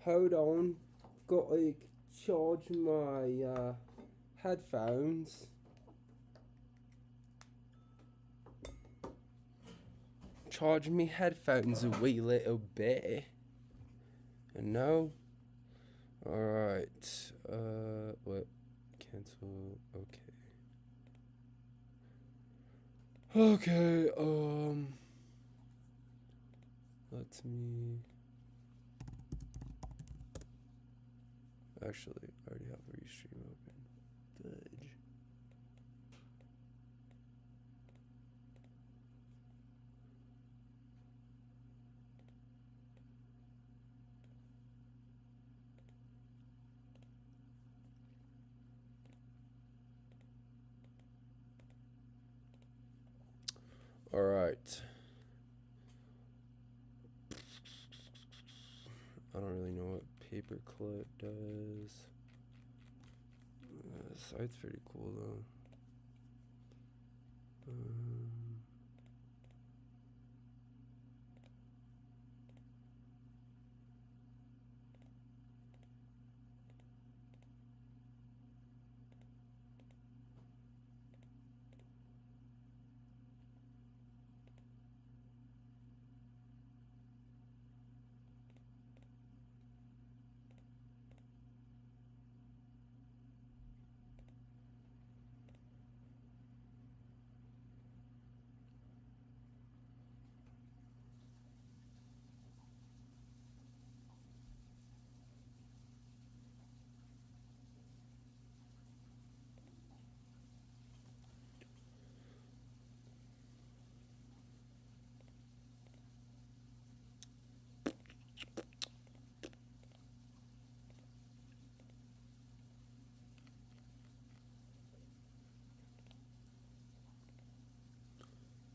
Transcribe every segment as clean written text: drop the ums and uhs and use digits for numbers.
Hold on. Got to charge my headphones. Charge me headphones a wee little bit. No? Alright. What? Cancel. Okay. Okay, let me... Actually, I already have Restream open. Fudge. Alright. I don't really know what paperclip does. The site's pretty cool though.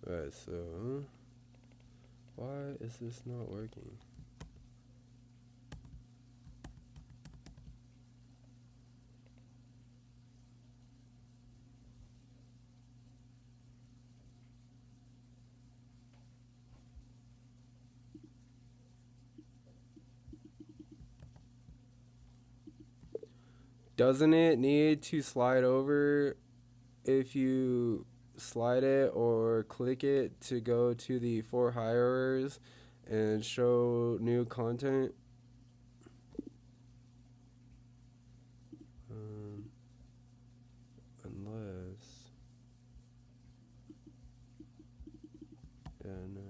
Alright, so why is this not working? Doesn't it need to slide over if you slide it or click it to go to the for hirers and show new content? Unless, yeah, no.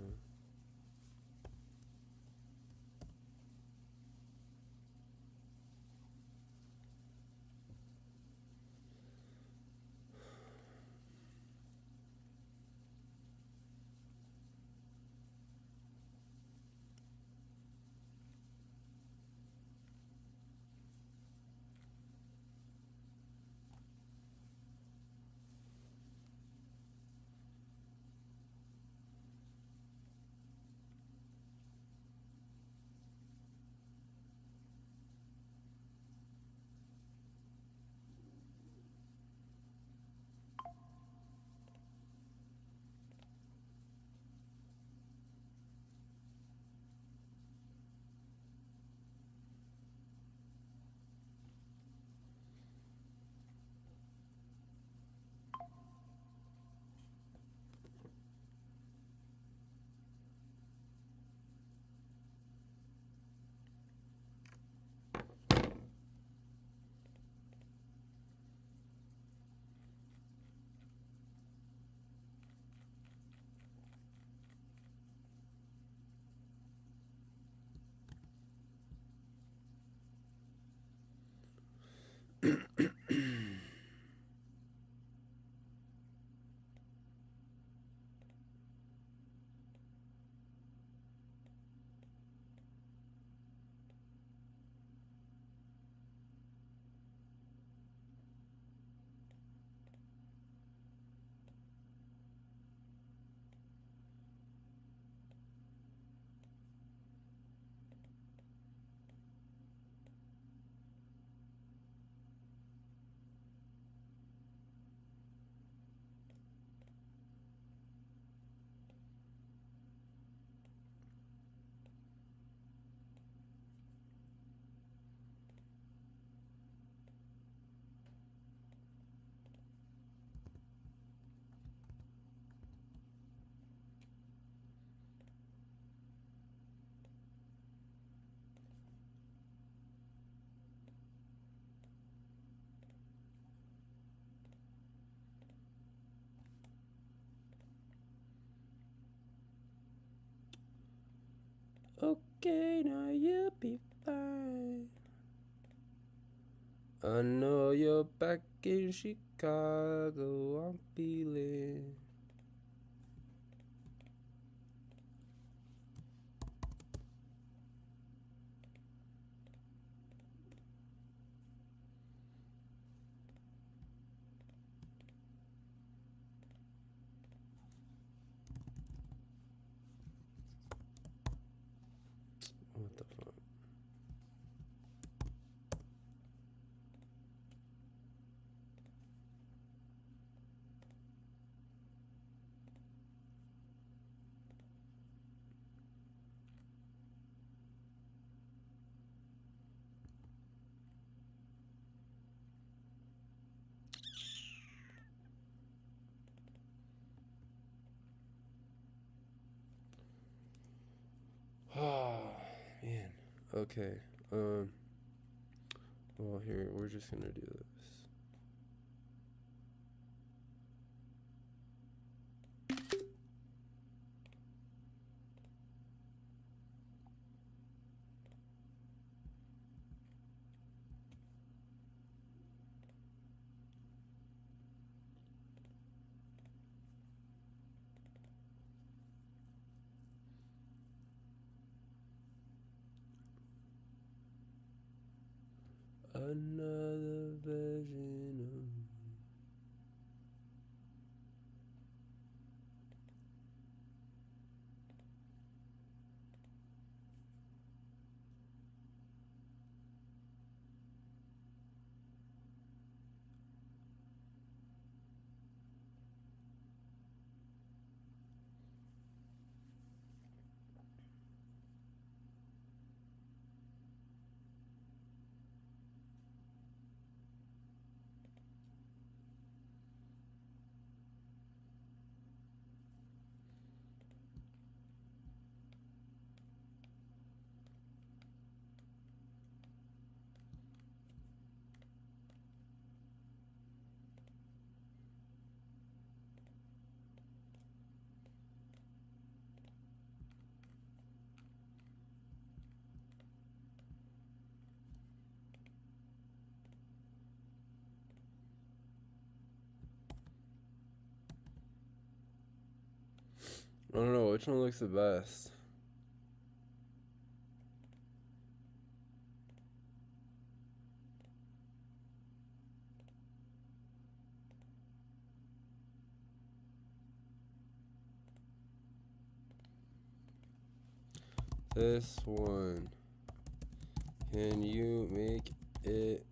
okay, now you'll be fine. I know you're back in Chicago, I'm feeling. What the fuck? Oh, man. Okay. Well, here, we're just gonna do this. Another version of me. I don't know which one looks the best. This one. Can you make it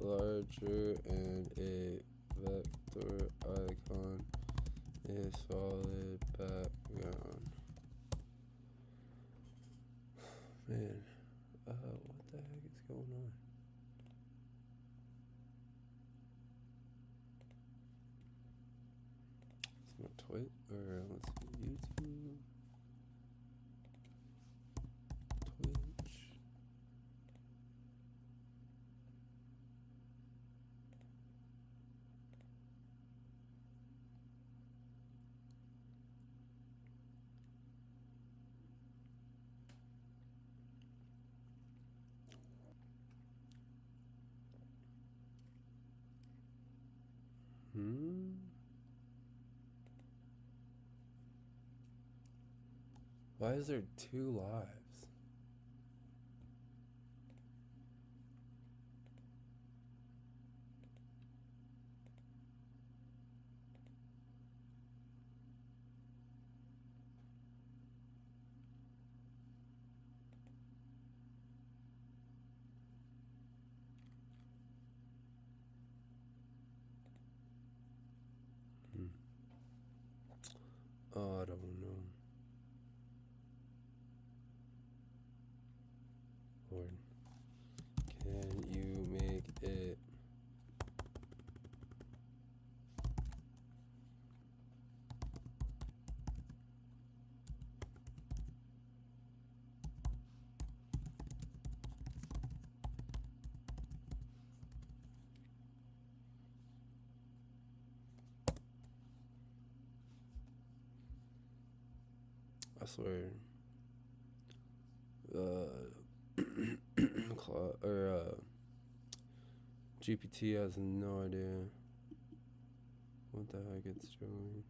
larger and a vector icon? A solid background. Man, what the heck is going on? It's my Twitch, or let's see, YouTube, Twitch. Why is there 2 lives? Oh, I don't know. Lord. Can you make it? I swear. GPT has no idea what the heck it's doing.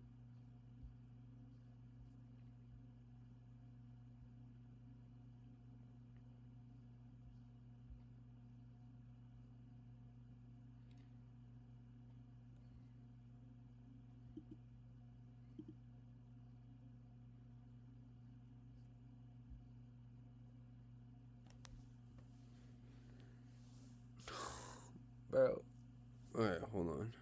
Bro. Alright, hold on.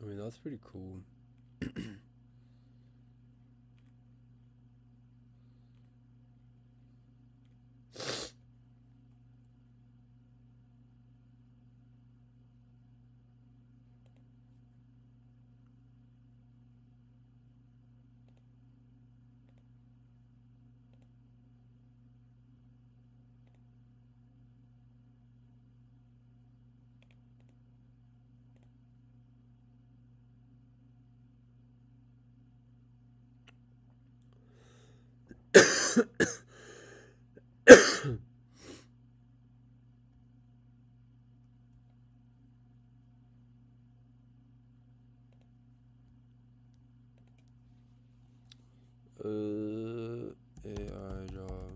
I mean, that's pretty cool. AI job.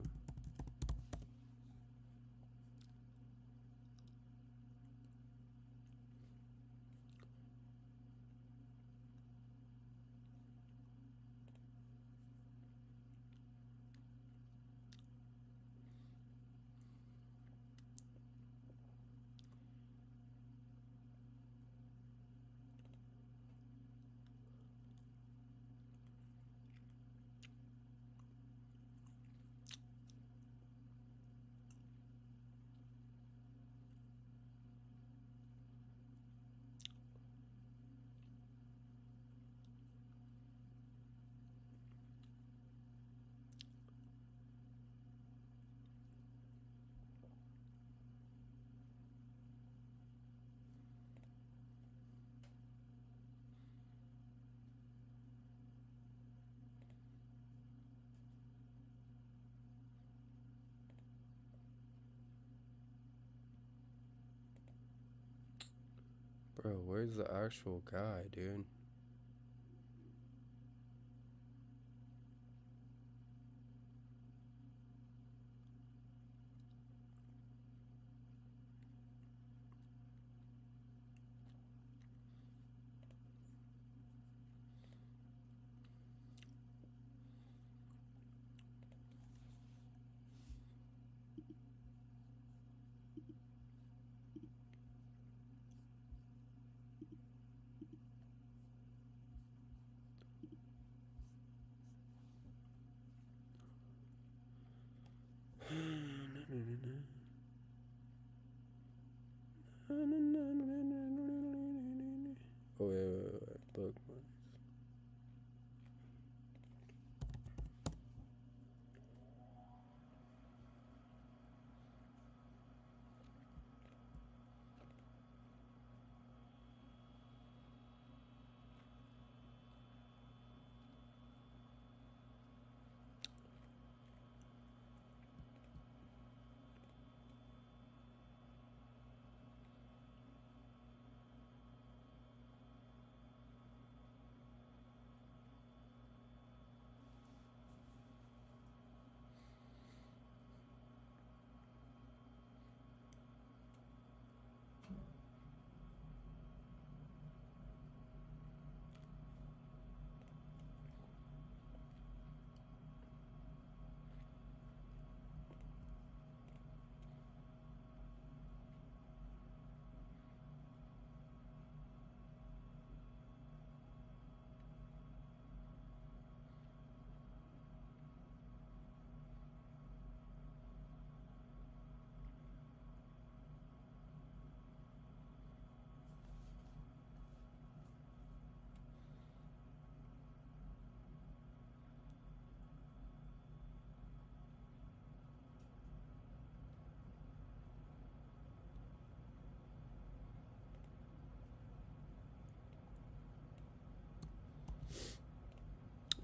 Bro, where's the actual guy, dude? Oh, wait. Look.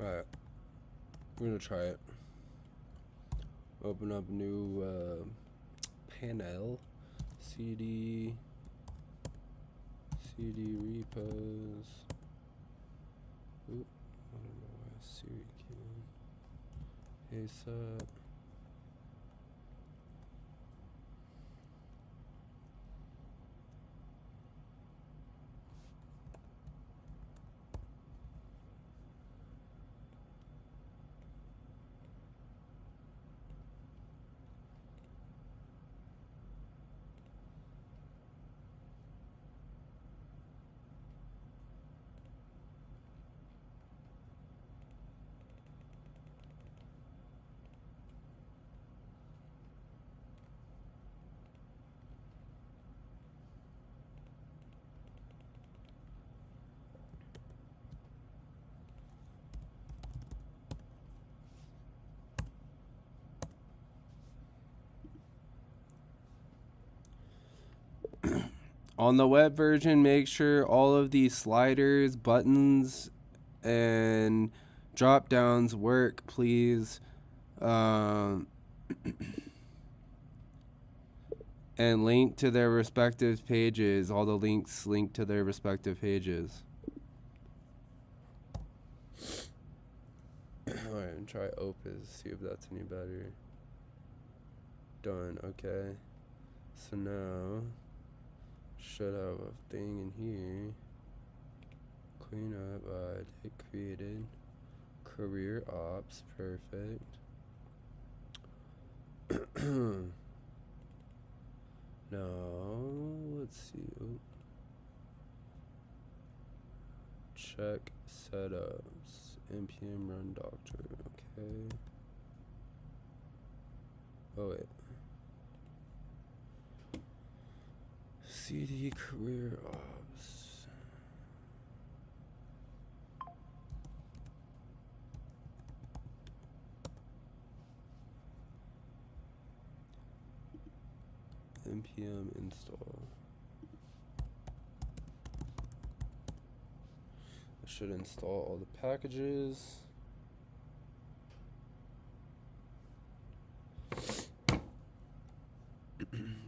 Alright, we're gonna try it. Open up new panel. CD repos. Oop, I don't know why Siri can. Paste up. On the web version, make sure all of these sliders, buttons, and drop downs work, please. And link to their respective pages. All the links link to their respective pages. Alright, and try Opus, see if that's any better. Done, okay. So now, should have a thing in here. Clean up, it created. Career ops, perfect. Now, let's see. Ooh. Check setups. NPM run doctor, okay. Oh wait. CD career ops. NPM install. I should install all the packages.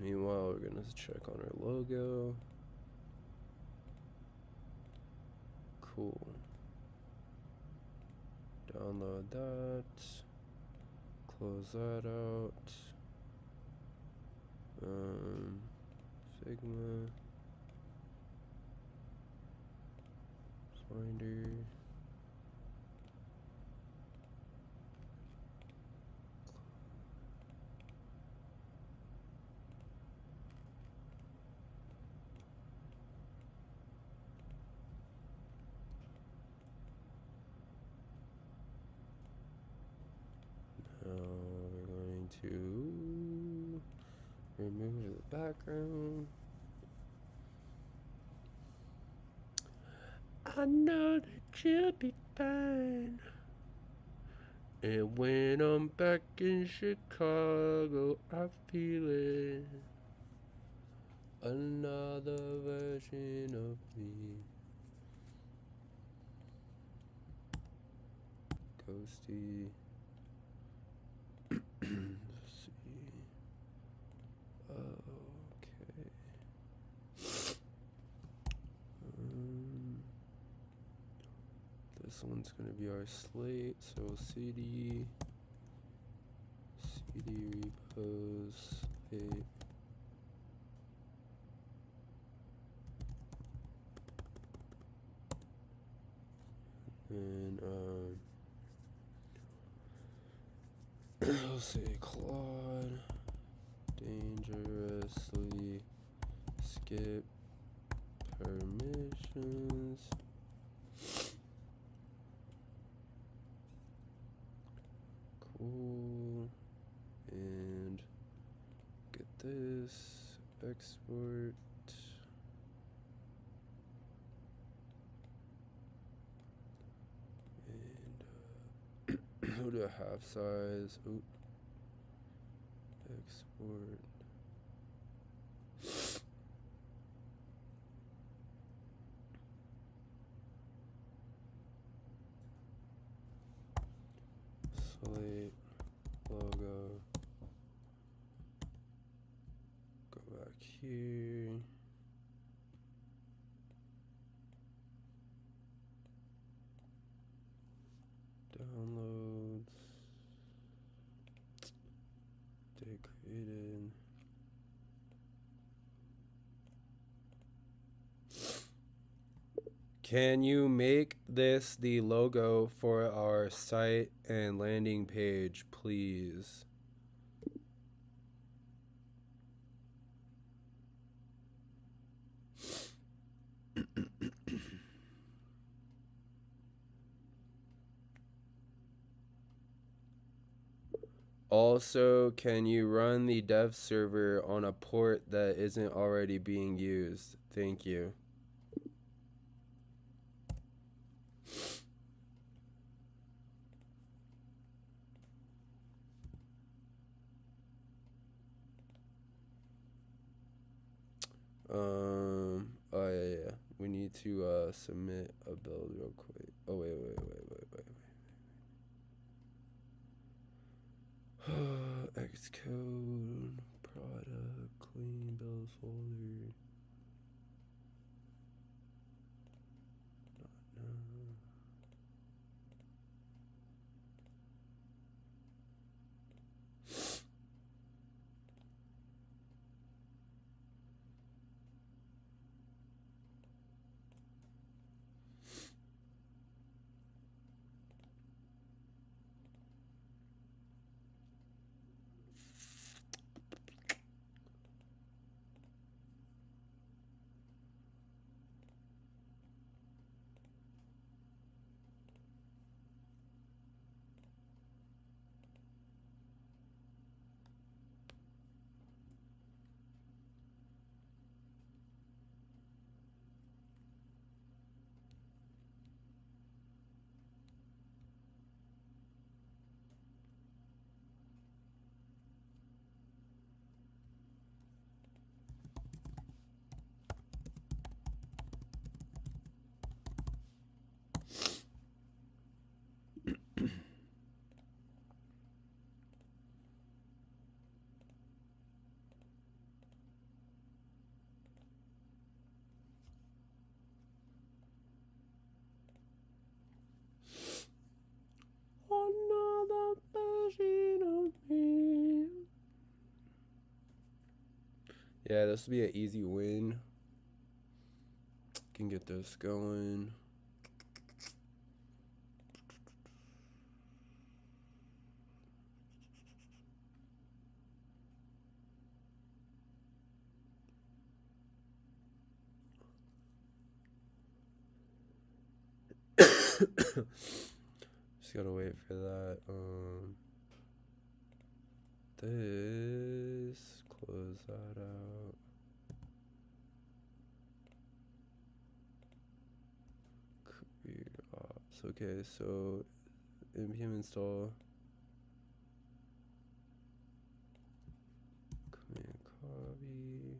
Meanwhile, we're gonna check on our logo. Cool. Download that. Close that out. Figma. Finder. Now we're going to remove the background. I know that you'll be fine. And when I'm back in Chicago, I feel it. Another version of me. Ghosty. Let's see. Okay. This one's gonna be our slate. So CD repos slate. And I'll say Claude dangerously skip permissions. Cool. And get this export. Go to a half size. Oop. Export. Delete logo. Go back here. Downloads. Date created. Can you make this the logo for our site and landing page, please? Also, can you run the dev server on a port that isn't already being used? Thank you. Oh yeah. We need to submit a build real quick. Oh wait. Xcode, product, clean build folder. No. Another version of me. Yeah, this will be an easy win. Can get this going. Just gotta wait for that. This, close that out. Create ops. Okay, so npm install command copy.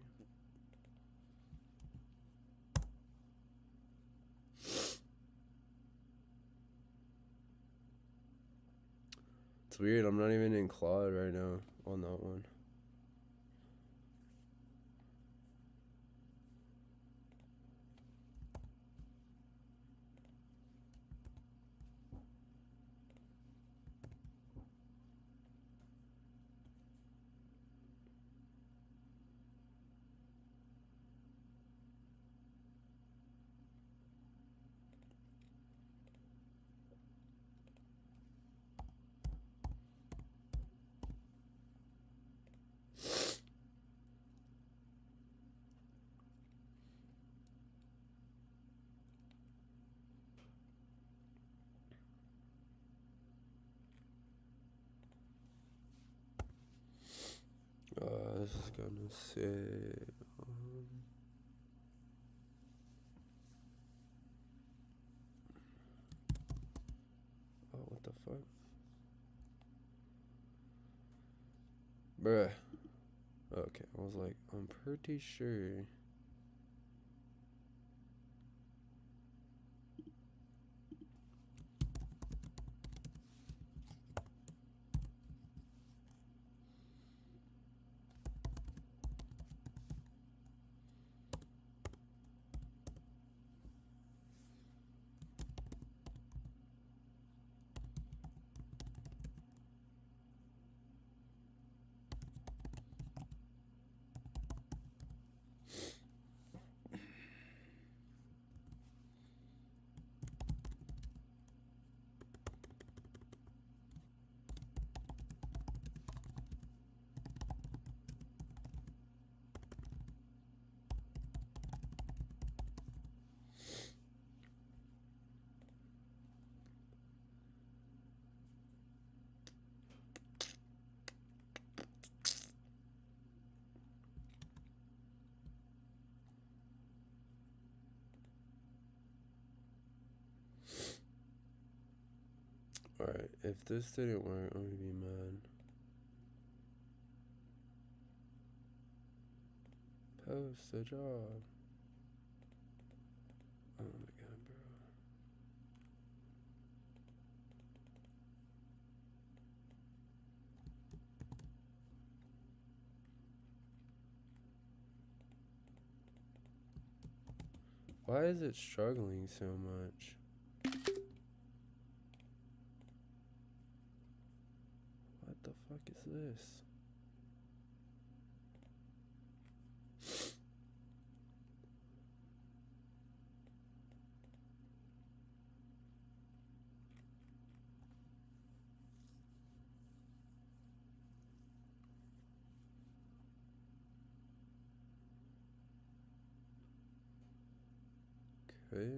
It's weird, I'm not even in Claude right now on that one. This is gonna say oh, what the fuck? Bruh. Okay, I was like, I'm pretty sure. Alright, if this didn't work, I'm gonna be mad. Post a job. Oh my god, bro. Why is it struggling so much? What the fuck is this? Okay.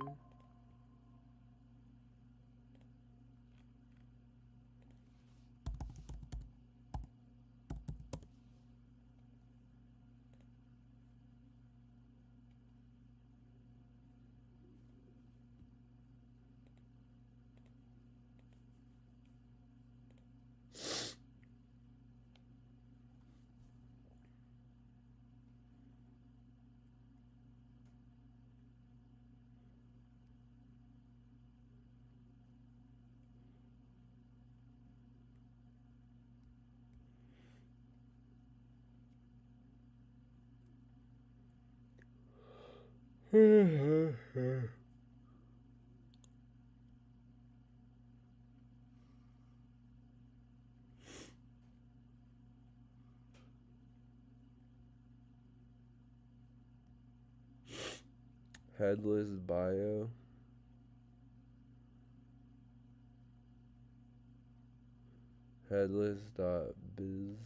Headless bio. Headless.biz.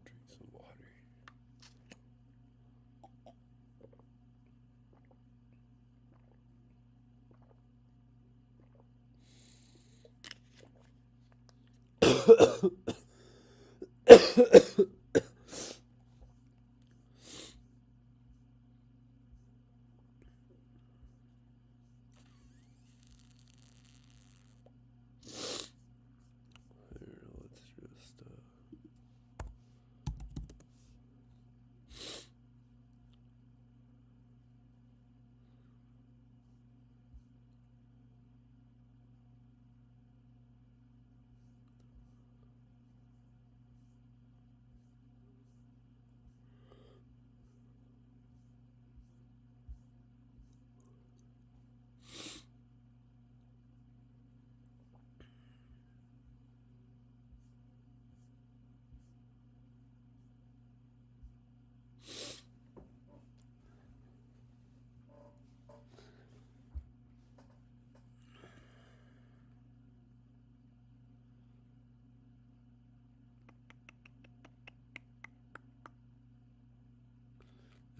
Drink some water. Let's just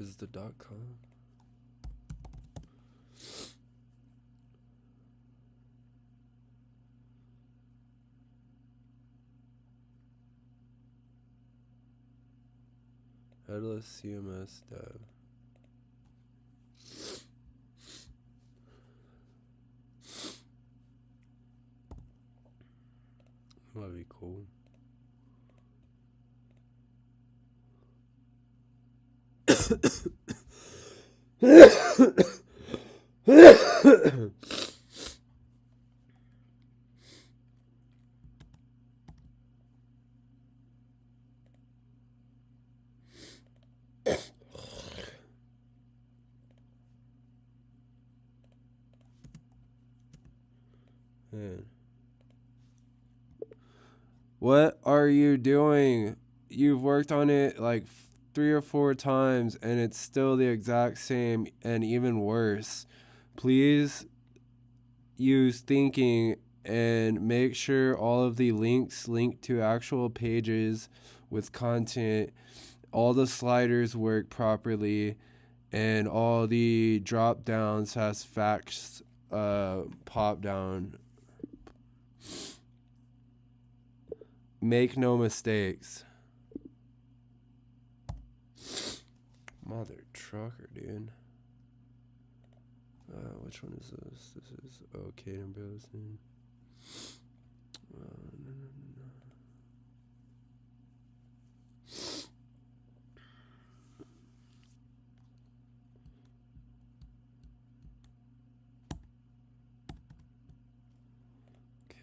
is the .com. Headless CMS dev. That'd be cool. Man. What are you doing? You've worked on it like 3 or 4 times and it's still the exact same and even worse. Please use thinking and make sure all of the links link to actual pages with content, all the sliders work properly, and all the drop downs has facts pop down. Make no mistakes. Mother trucker, dude. Which one is this? This is Caden Billson. No.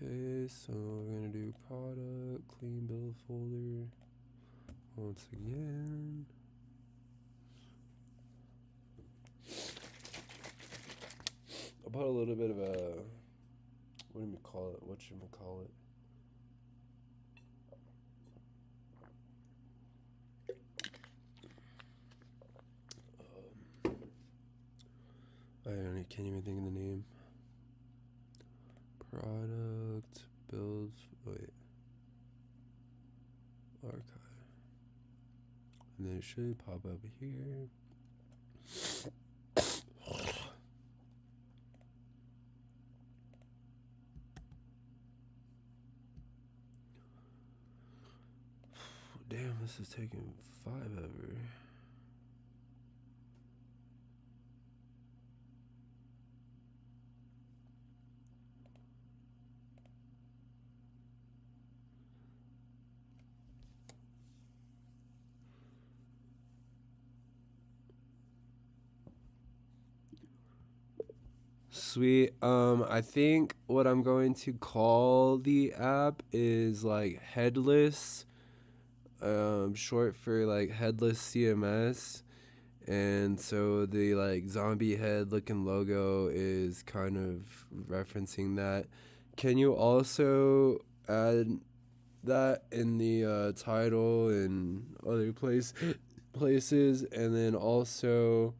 Okay, so we're gonna do product, clean build folder once again. I'll put a little bit of a, what should we call it? I can't even think of the name. Product, build, archive. And then it should pop up here. Damn, this is taking 5 ever. Sweet. I think what I'm going to call the app is like Headless. Short for like Headless CMS. And so the like zombie head looking logo is kind of referencing that. Can you also add that in the title and other places? And then also,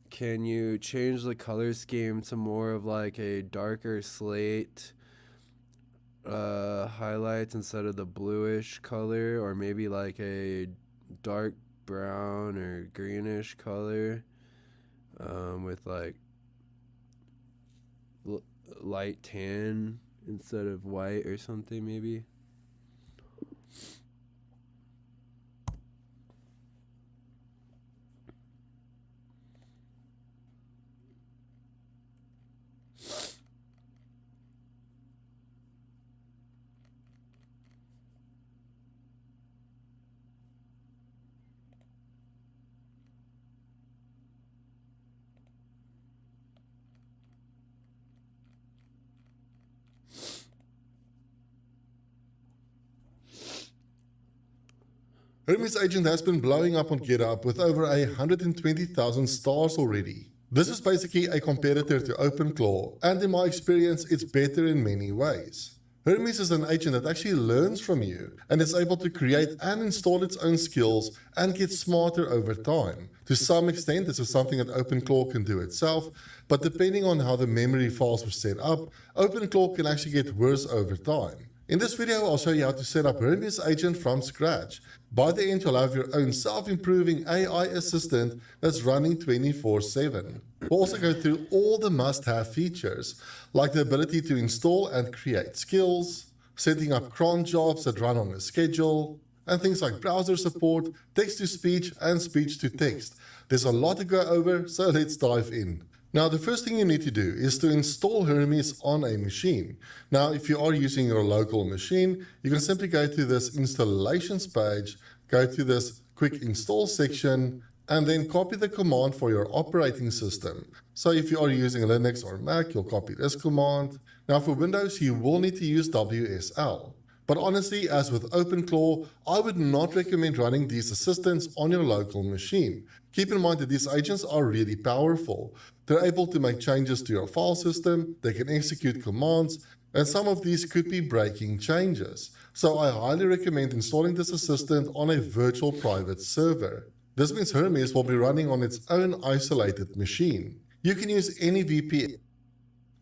can you change the color scheme to more of like a darker slate highlights instead of the bluish color, or maybe like a dark brown or greenish color with like light tan instead of white or something maybe? Hermes Agent has been blowing up on GitHub with over 120,000 stars already. This is basically a competitor to OpenClaw, and in my experience, it's better in many ways. Hermes is an agent that actually learns from you and is able to create and install its own skills and get smarter over time. To some extent, this is something that OpenClaw can do itself, but depending on how the memory files were set up, OpenClaw can actually get worse over time. In this video, I'll show you how to set up Hermes Agent from scratch. By the end, you'll have your own self-improving AI assistant that's running 24/7. We'll also go through all the must-have features, like the ability to install and create skills, setting up cron jobs that run on a schedule, and things like browser support, text-to-speech, and speech-to-text. There's a lot to go over, so let's dive in. Now, the first thing you need to do is to install Hermes on a machine. Now, if you are using your local machine, you can simply go to this installations page, go to this quick install section, and then copy the command for your operating system. So if you are using Linux or Mac, you'll copy this command. Now, for Windows, you will need to use WSL. But honestly, as with OpenClaw, I would not recommend running these assistants on your local machine. Keep in mind that these agents are really powerful. They're able to make changes to your file system, they can execute commands, and some of these could be breaking changes. So I highly recommend installing this assistant on a virtual private server. This means Hermes will be running on its own isolated machine. You can use any VPN.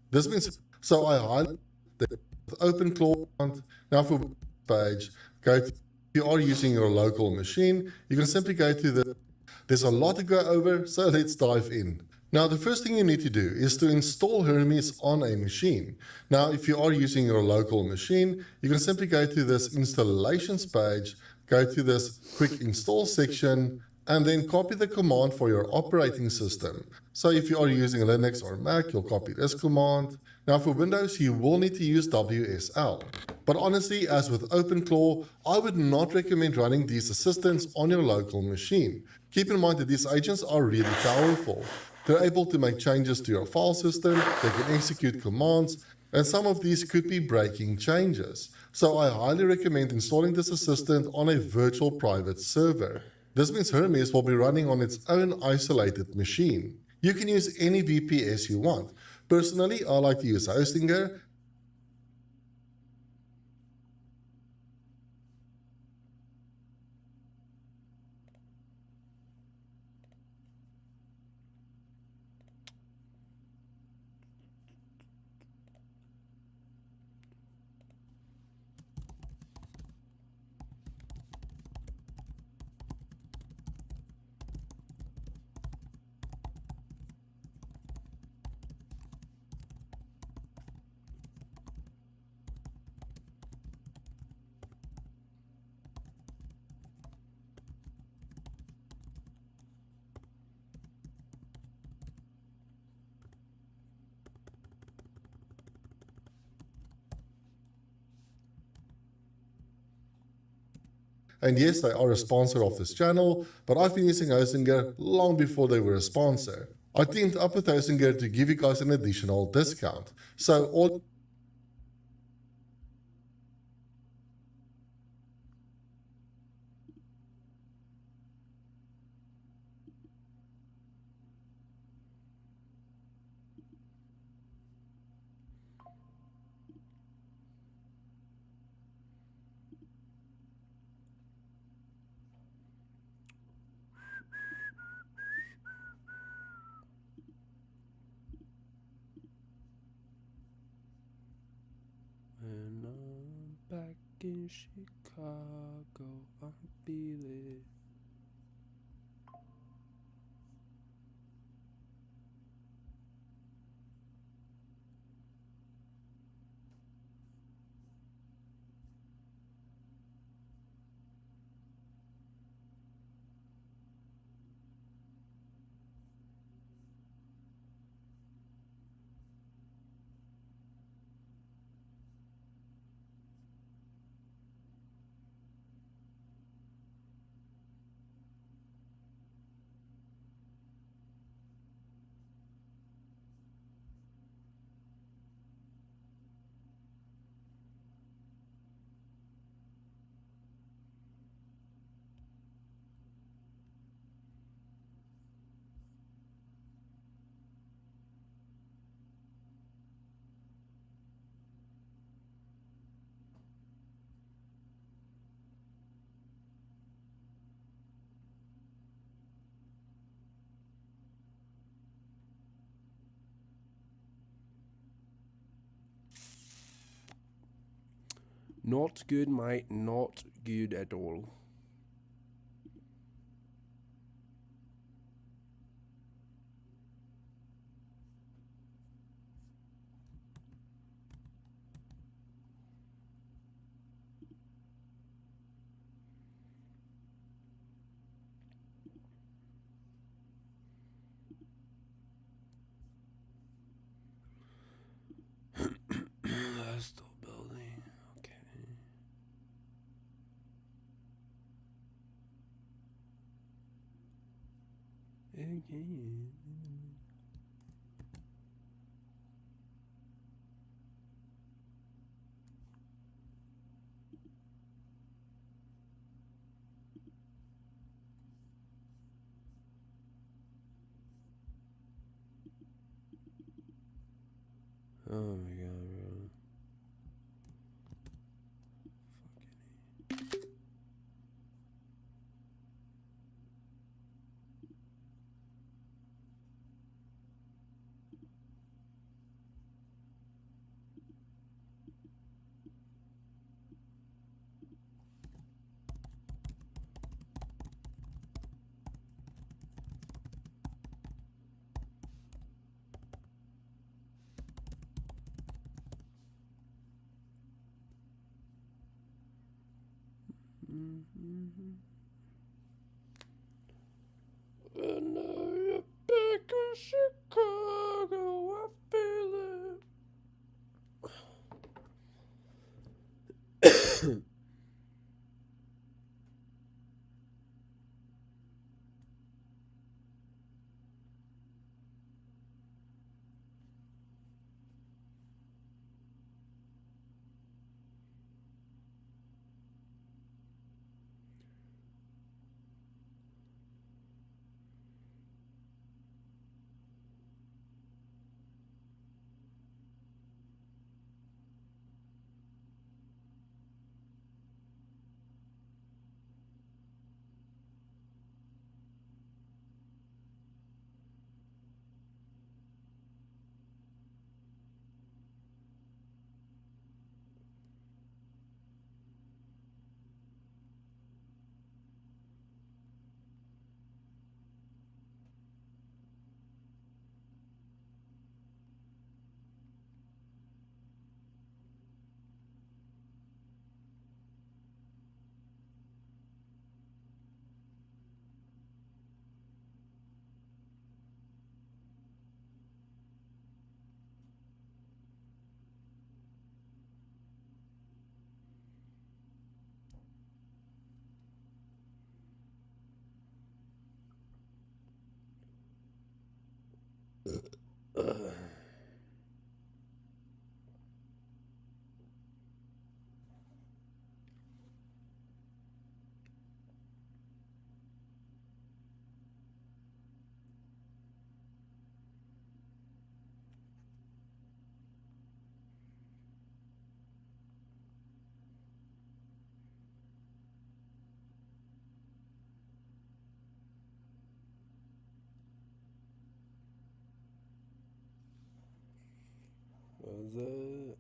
This means, so I highlight the OpenClaw account. Now for page, go to, if you are using your local machine, you can simply go to there's a lot to go over, so let's dive in. Now, the first thing you need to do is to install Hermes on a machine. Now, if you are using your local machine, you can simply go to this installations page, go to this quick install section, and then copy the command for your operating system. So if you are using Linux or Mac, you'll copy this command. Now for Windows, you will need to use WSL. But honestly, as with OpenClaw, I would not recommend running these assistants on your local machine. Keep in mind that these agents are really powerful. They're able to make changes to your file system, they can execute commands, and some of these could be breaking changes. So I highly recommend installing this assistant on a virtual private server. This means Hermes will be running on its own isolated machine. You can use any VPS you want. Personally, I like to use Hostinger. And yes, they are a sponsor of this channel, but I've been using Hostinger long before they were a sponsor. I teamed up with Hostinger to give you guys an additional discount. So all When I'm back in Chicago, I feel it. Not good, mate. Not good at all. Still building. Okay. Again. Oh my god, bro. And now you're back in Chicago, I feel it. Was it?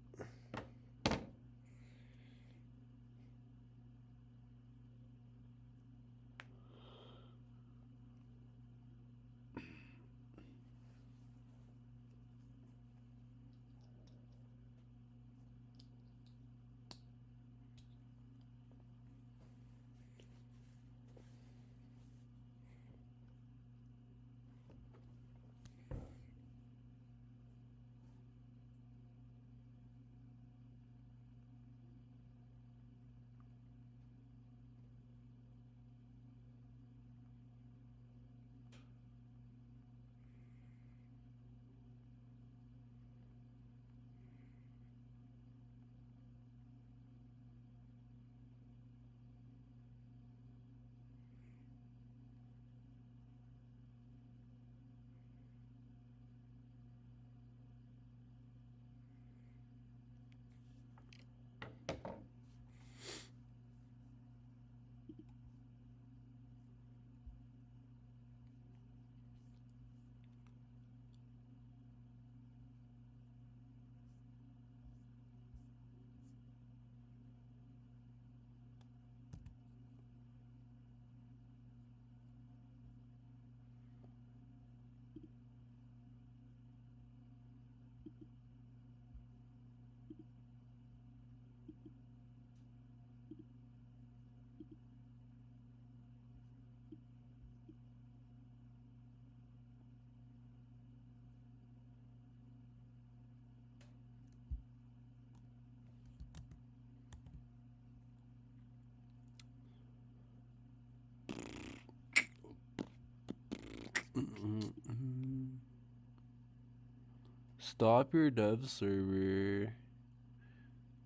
Stop your dev server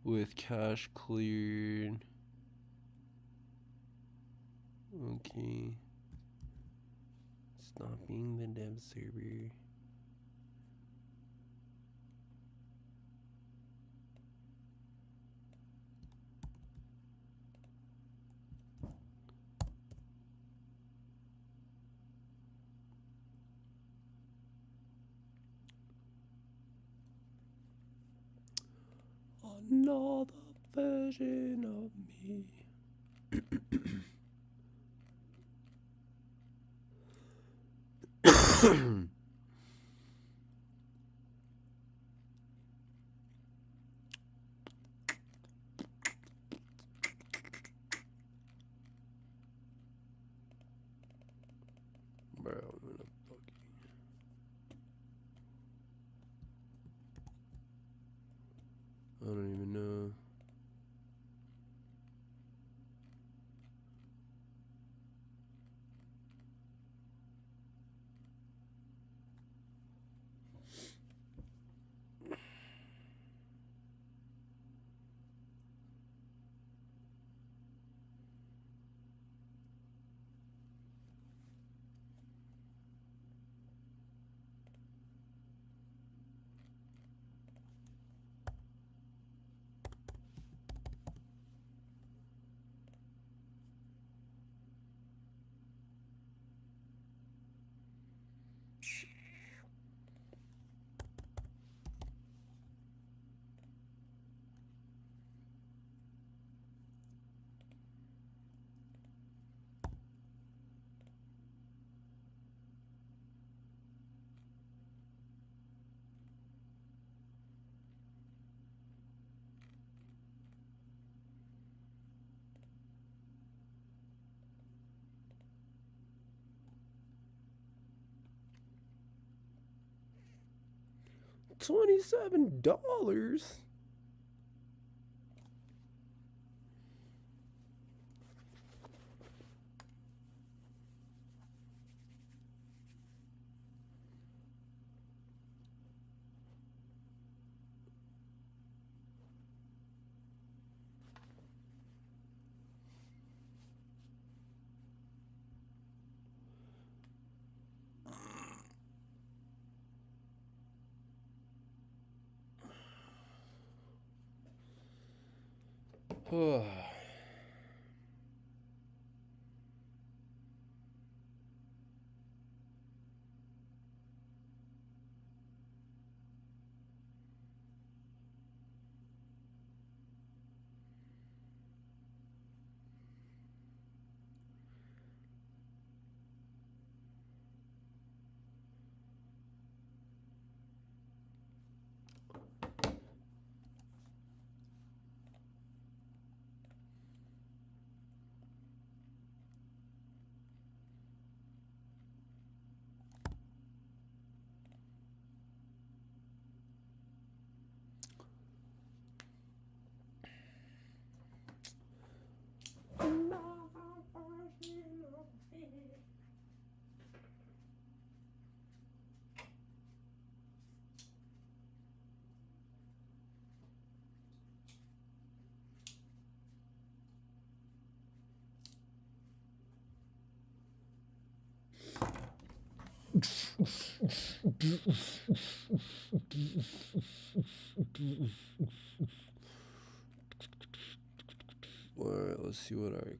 with cache cleared. Okay. Stopping the dev server. Another version of me. Bro, I'm gonna fucking. I don't even know. $27. Alright, let's see what our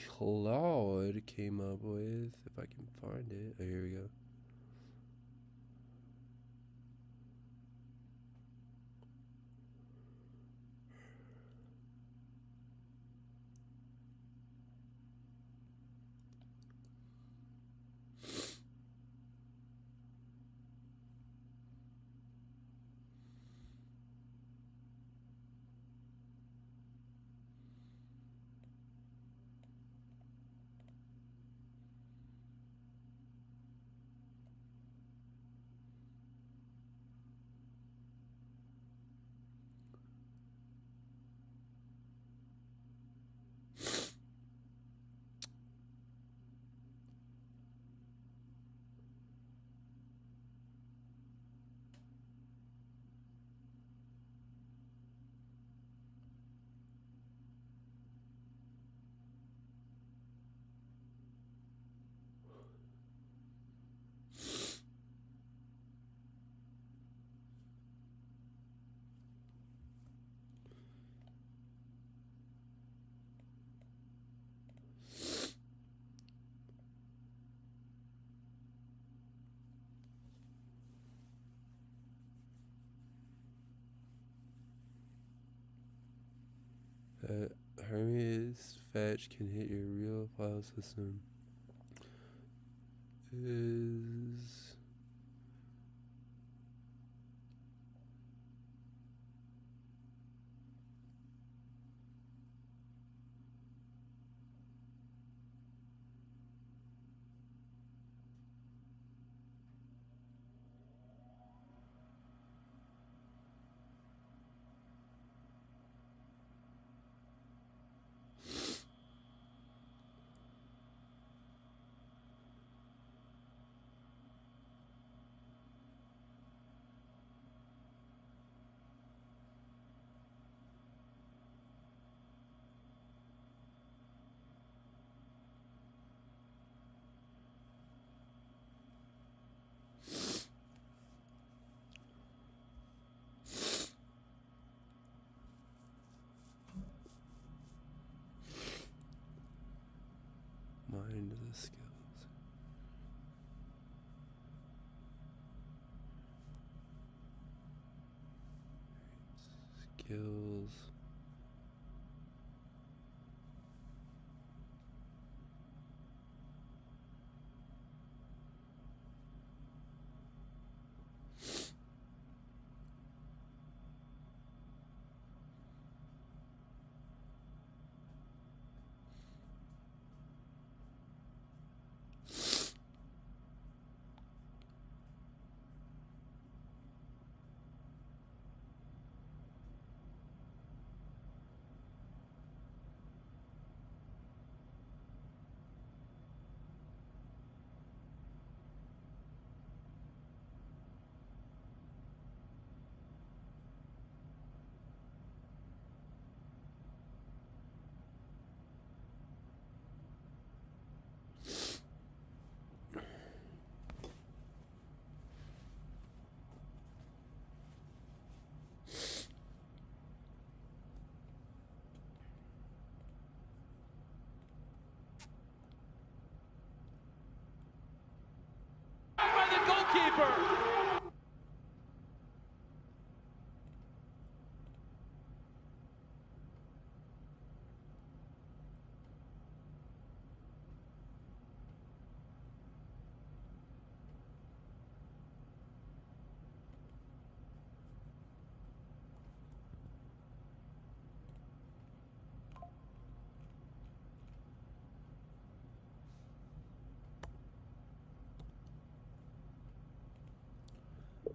Cloud came up with. If I can find it. Oh, here we go. Hermes fetch can hit your real file system. Is Return to the skills. Skills. By the goalkeeper.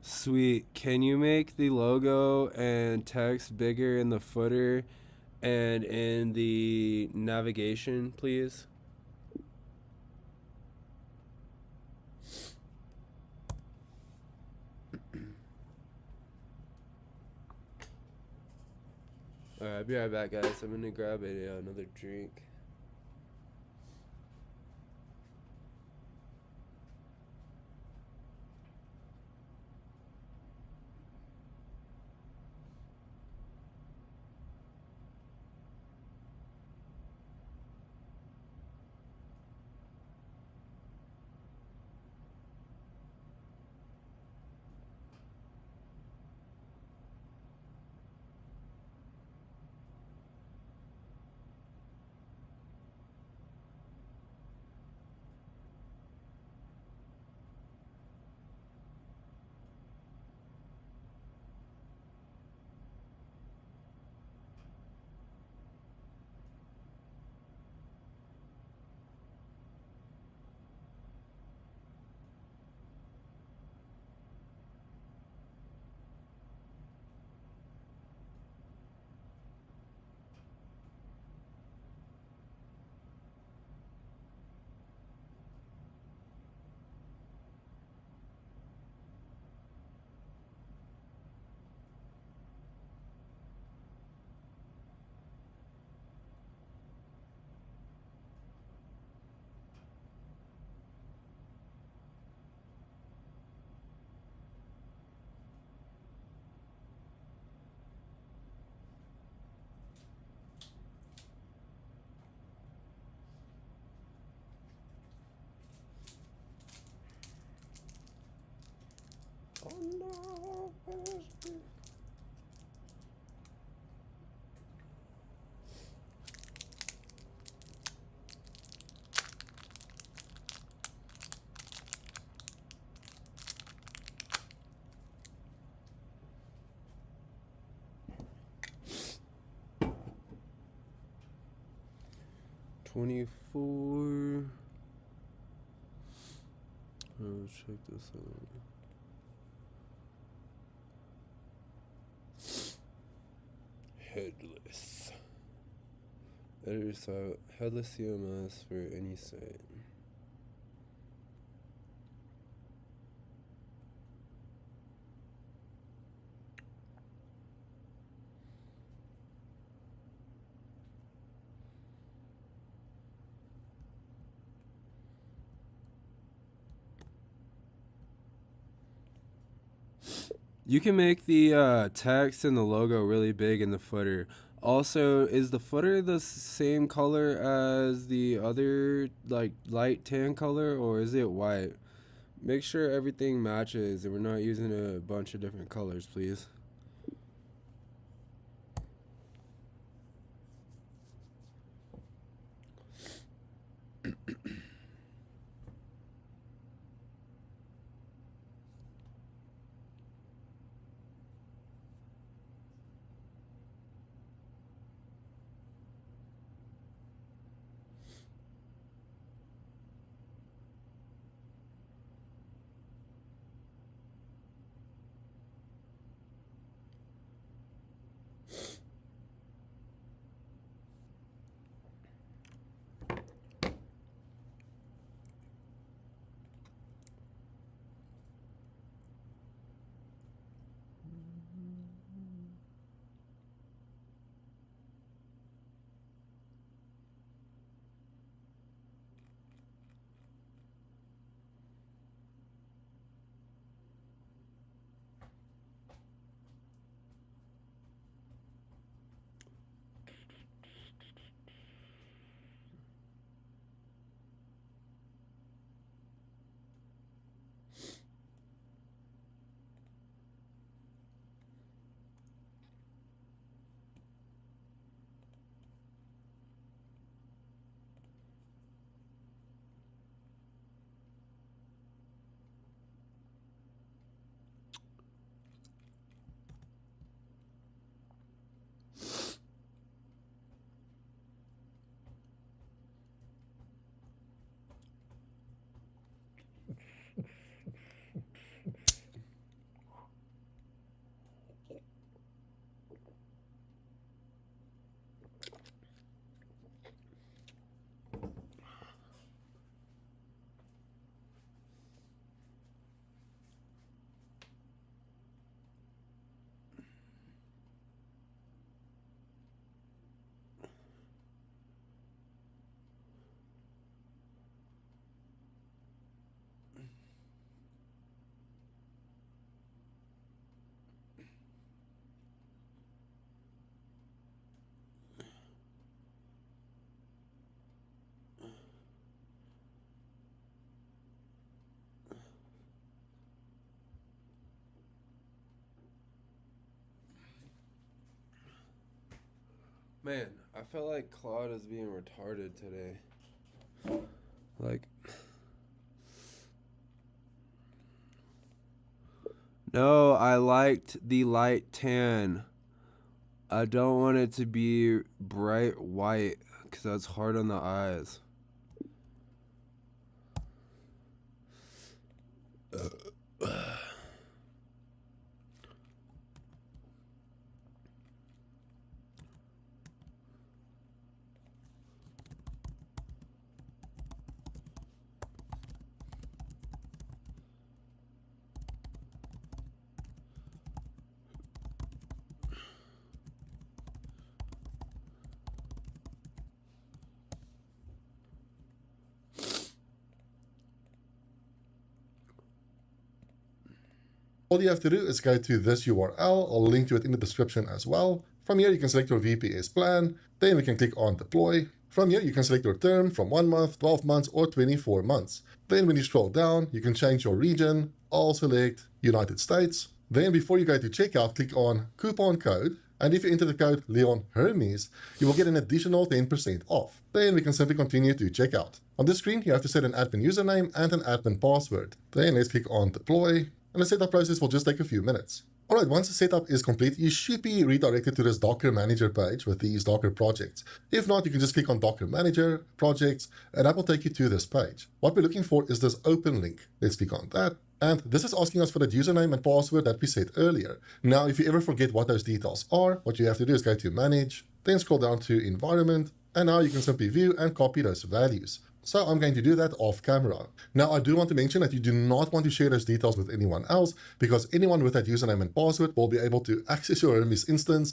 Sweet. Can you make the logo and text bigger in the footer and in the navigation, please? Alright, I'll be right back, guys. I'm gonna grab another drink. Oh no, where's the... $24. Oh, check this out. Headless. Editor style. Headless CMS for any site. You can make the text and the logo really big in the footer. Also, is the footer the same color as the other, like, light tan color, or is it white? Make sure everything matches and we're not using a bunch of different colors, please. Man, I felt like Claude is being retarded today. Like, no, I liked the light tan. I don't want it to be bright white because that's hard on the eyes. All you have to do is go to this URL. I'll link to it in the description as well. From here, you can select your VPS plan. Then we can click on deploy. From here, you can select your term from 1 month, 12 months, or 24 months. Then when you scroll down, you can change your region. I'll select United States. Then before you go to checkout, click on coupon code. And if you enter the code Leon Hermes, you will get an additional 10% off. Then we can simply continue to checkout. On this screen, you have to set an admin username and an admin password. Then let's click on deploy. And the setup process will just take a few minutes. Alright, once the setup is complete, you should be redirected to this Docker Manager page with these Docker projects. If not, you can just click on Docker Manager, Projects, and that will take you to this page. What we're looking for is this open link. Let's click on that. And this is asking us for the username and password that we set earlier. Now, if you ever forget what those details are, what you have to do is go to Manage, then scroll down to Environment, and now you can simply view and copy those values. So I'm going to do that off camera. Now, I do want to mention that you do not want to share those details with anyone else because anyone with that username and password will be able to access your Hermes instance.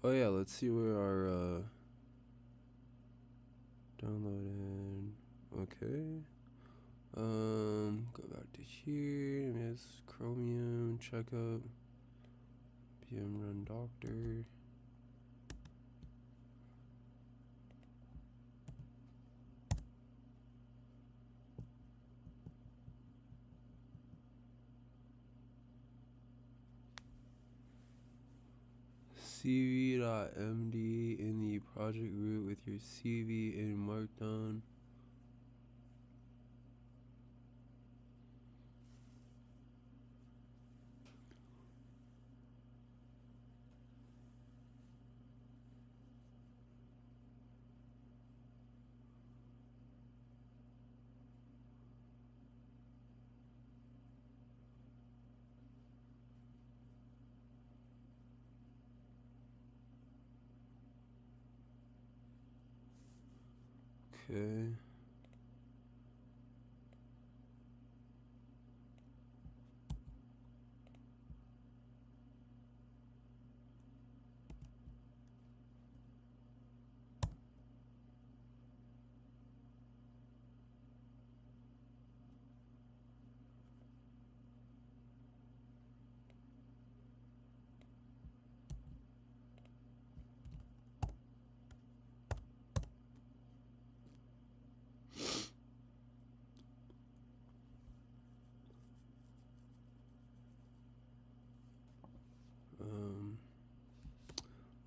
Oh yeah, let's see where our downloaded. Okay. Go back to here. Miss Chromium. Checkup. PM run doctor. CV.md in the project root with your CV in Markdown. Okay.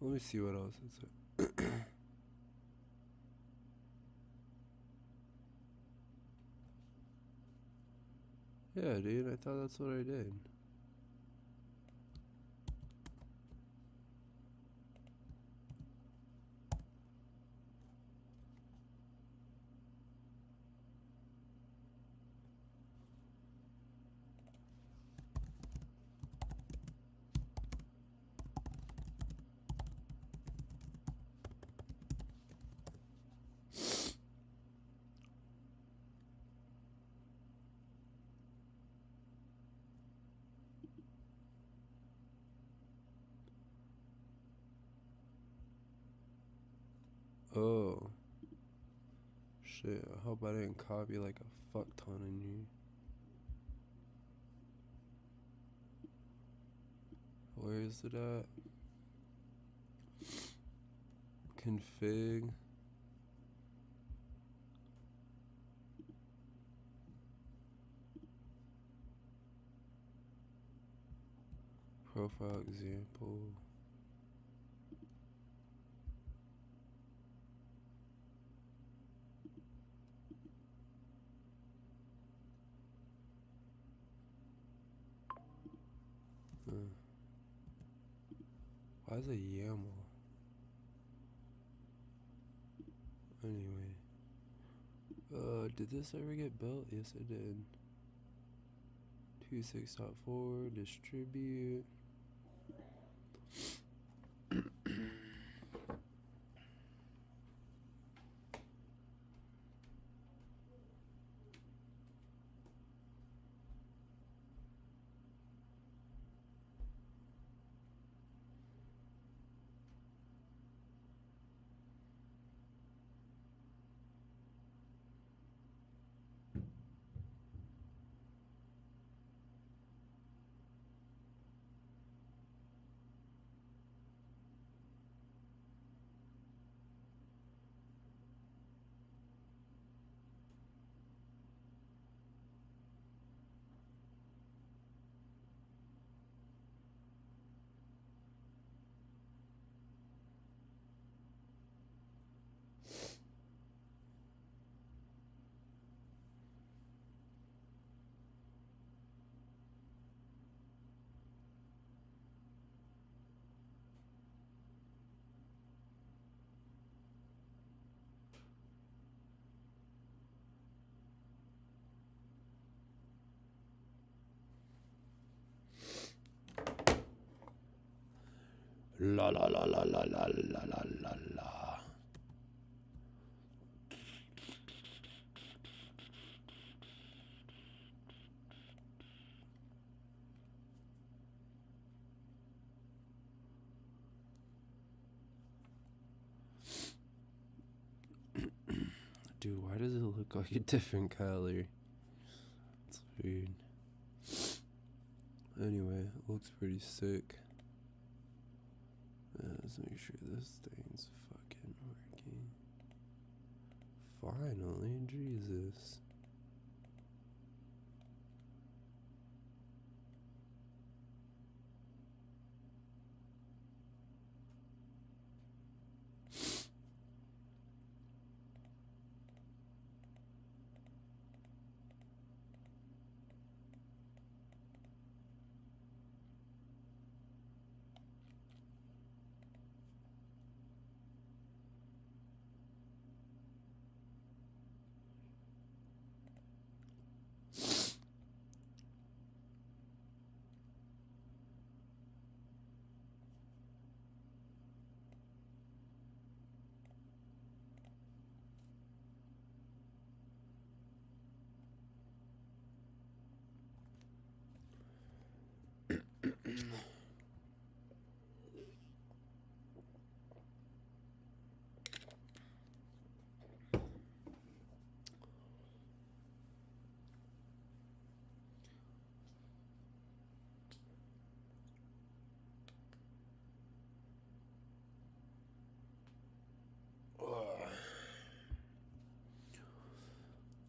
Let me see what else is it. Yeah, dude, I thought that's what I did. Oh. Shit, I hope I didn't copy like a fuck ton in here. Where is it at? Config. Profile example. Why is it YAML? Anyway. Did this ever get built? Yes, it did. 2.6.4, distribute. La la la la la la la la la la. Dude, why does it look like a different color? It's weird. Anyway, it looks pretty sick. Let's make sure this thing's fucking working. Finally, Jesus.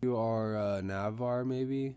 You are Navar, maybe?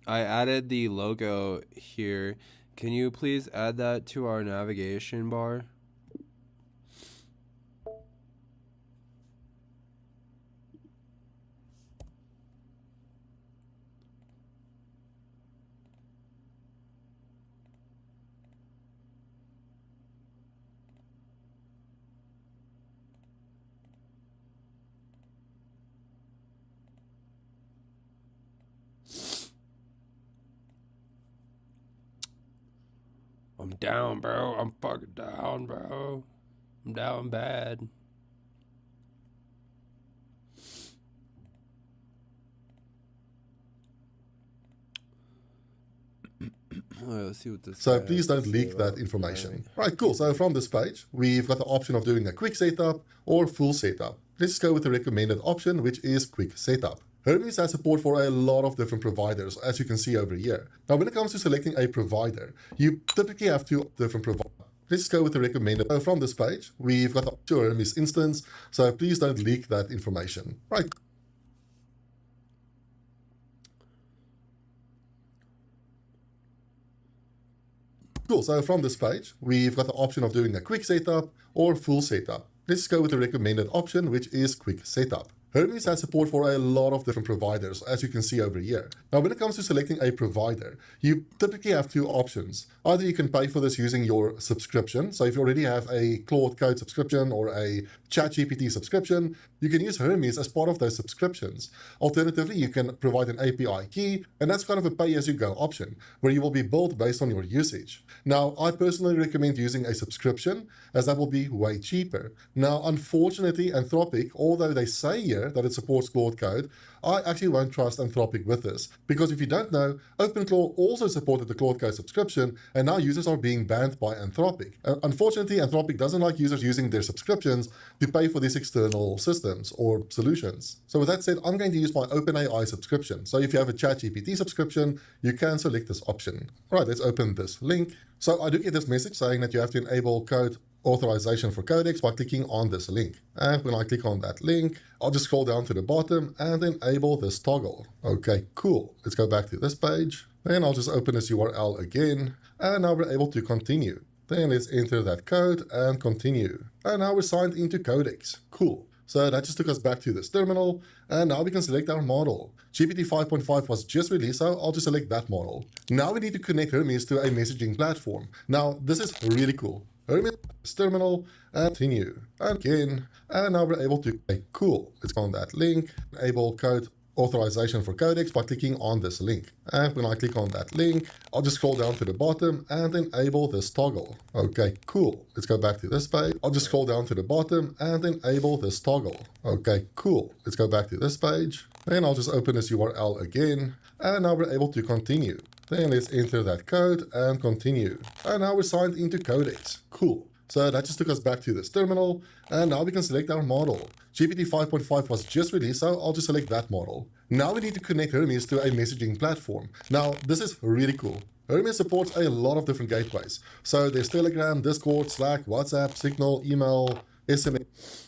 I added the logo here. Can you please add that to our navigation bar? I'm down, bro. I'm fucking down, bro. I'm down bad. Alright, let's see what this So guy please has to don't say leak that about information. my- Right, cool. So from this page, we've got the option of doing a quick setup or full setup. Let's go with the recommended option, which is quick setup. Hermes has support for a lot of different providers, as you can see over here. Now, when it comes to selecting a provider, you typically have two different providers. Let's go with the recommended. So from this page, we've got the Hermes instance, so please don't leak that information. Right. Cool. So from this page, we've got the option of doing a quick setup or full setup. Let's go with the recommended option, which is quick setup. Hermes has support for a lot of different providers, as you can see over here. Now, when it comes to selecting a provider, you typically have two options. Either you can pay for this using your subscription. So if you already have a Claude Code subscription or a ChatGPT subscription, you can use Hermes as part of those subscriptions. Alternatively, you can provide an API key, and that's kind of a pay-as-you-go option, where you will be billed based on your usage. Now, I personally recommend using a subscription, as that will be way cheaper. Now, unfortunately, Anthropic, although they say here that it supports Claude Code, I actually won't trust Anthropic with this, because if you don't know, OpenClaw also supported the Claude Code subscription, and now users are being banned by Anthropic. Unfortunately, Anthropic doesn't like users using their subscriptions to pay for these external systems or solutions. So with that said, I'm going to use my OpenAI subscription. So if you have a ChatGPT subscription, you can select this option. All right, let's open this link. So I do get this message saying that you have to enable code authorization for codecs by clicking on this link. And when I click on that link, I'll just scroll down to the bottom and enable this toggle. Okay, cool. Let's go back to this page. Then I'll just open this URL again, and now we're able to continue. Then let's enter that code and continue. And now we're signed into Codex. Cool. So that just took us back to this terminal, and now we can select our model. GPT 5.5 was just released, so I'll just select that model. Now we need to connect Hermes to a messaging platform. Now this is really cool. Hermes terminal and continue. And again, and now we're able to, okay, cool. Let's go on that link, enable code authorization for codecs by clicking on this link. And when I click on that link, I'll just scroll down to the bottom and enable this toggle. Okay, cool. Let's go back to this page. I'll just scroll down to the bottom and enable this toggle. Okay, cool. Let's go back to this page. Then I'll just open this URL again, and now we're able to continue. Then let's enter that code and continue. And now we're signed into Codex. Cool. So that just took us back to this terminal, and now we can select our model. GPT 5.5 was just released, so I'll just select that model. Now we need to connect Hermes to a messaging platform. Now this is really cool. Hermes supports a lot of different gateways. So there's Telegram, Discord, Slack, WhatsApp, Signal, email, SMS.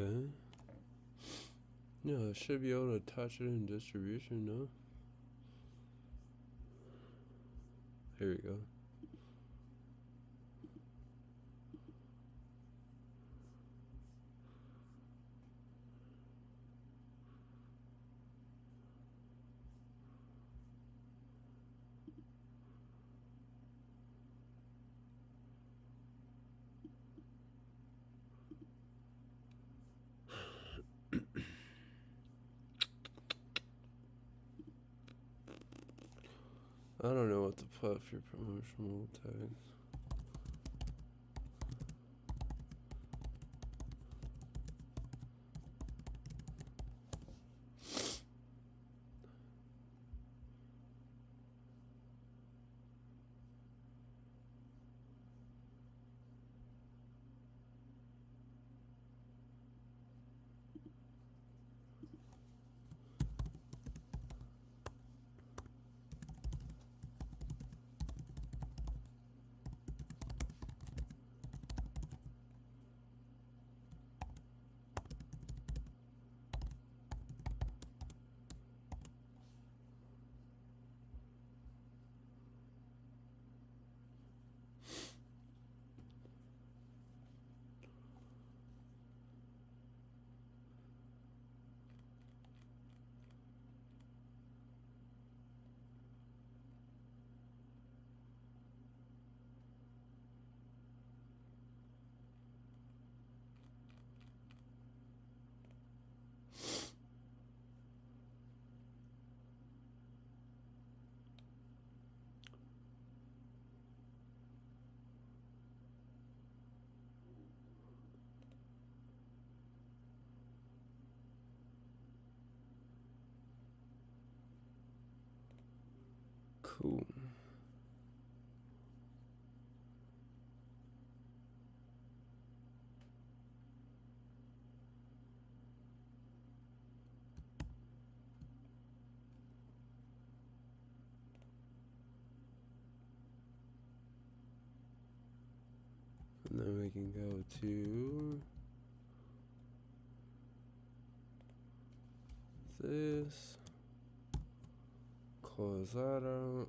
Okay. Yeah, I should be able to attach it in distribution, no? Here we go. I don't know what to put for promotional tags. Cool. And then we can go to this, close that out.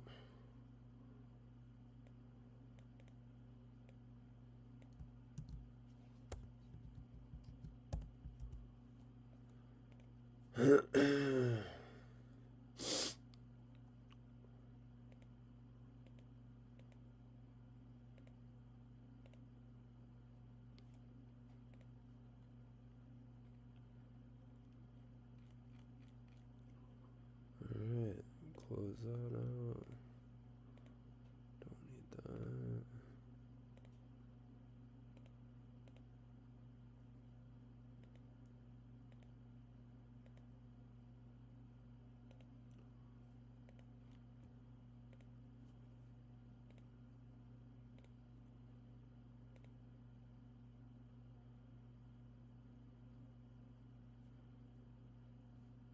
Alright, close that out. Don't need that.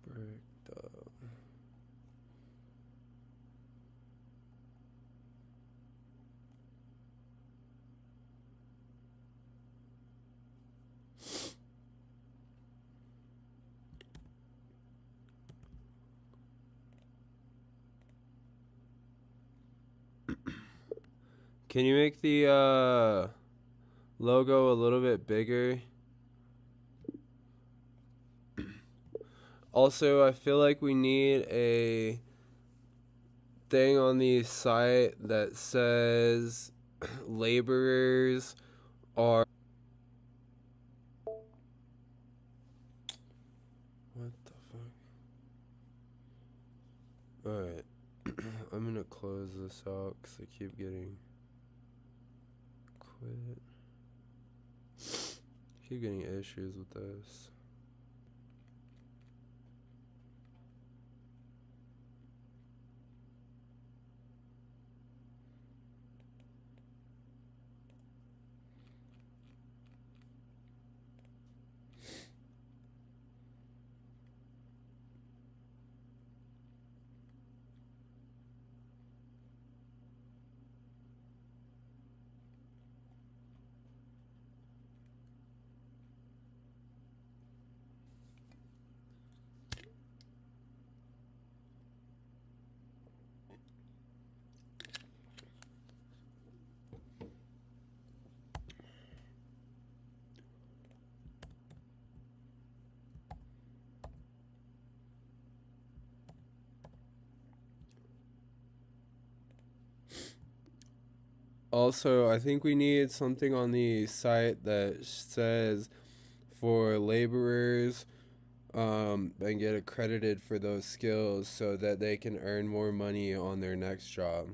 Break that. Can you make the logo a little bit bigger? Also, I feel like we need a thing on the site that says laborers are. What the fuck? Alright. I'm gonna close this out because I keep getting quit. Keep getting issues with this. Also, I think we need something on the site that says for laborers and get accredited for those skills so that they can earn more money on their next job.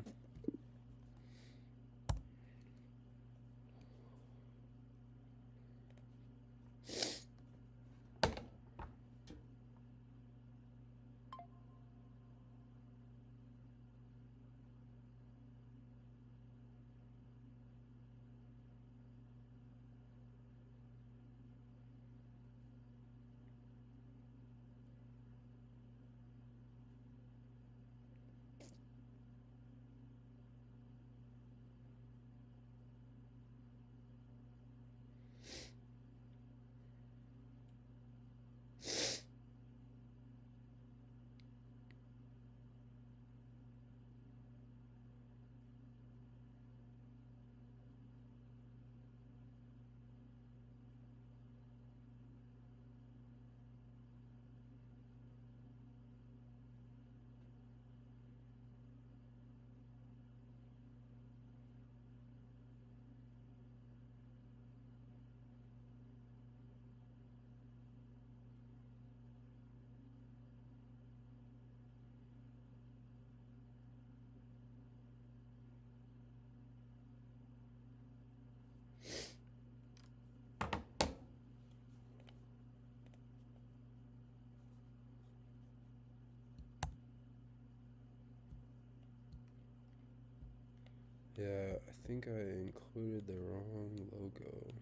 Yeah, I think I included the wrong logo.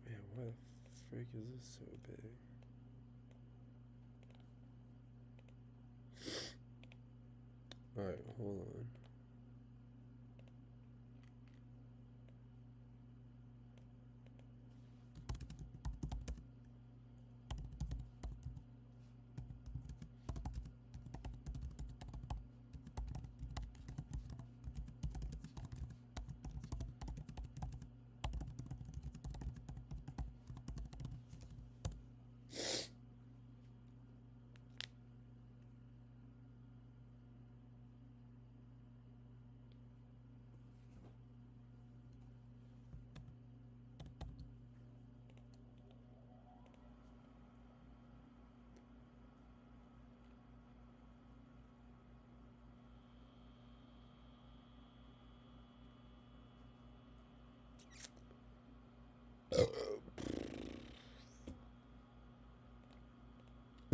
Man, why the frick is this so big? Alright, hold on.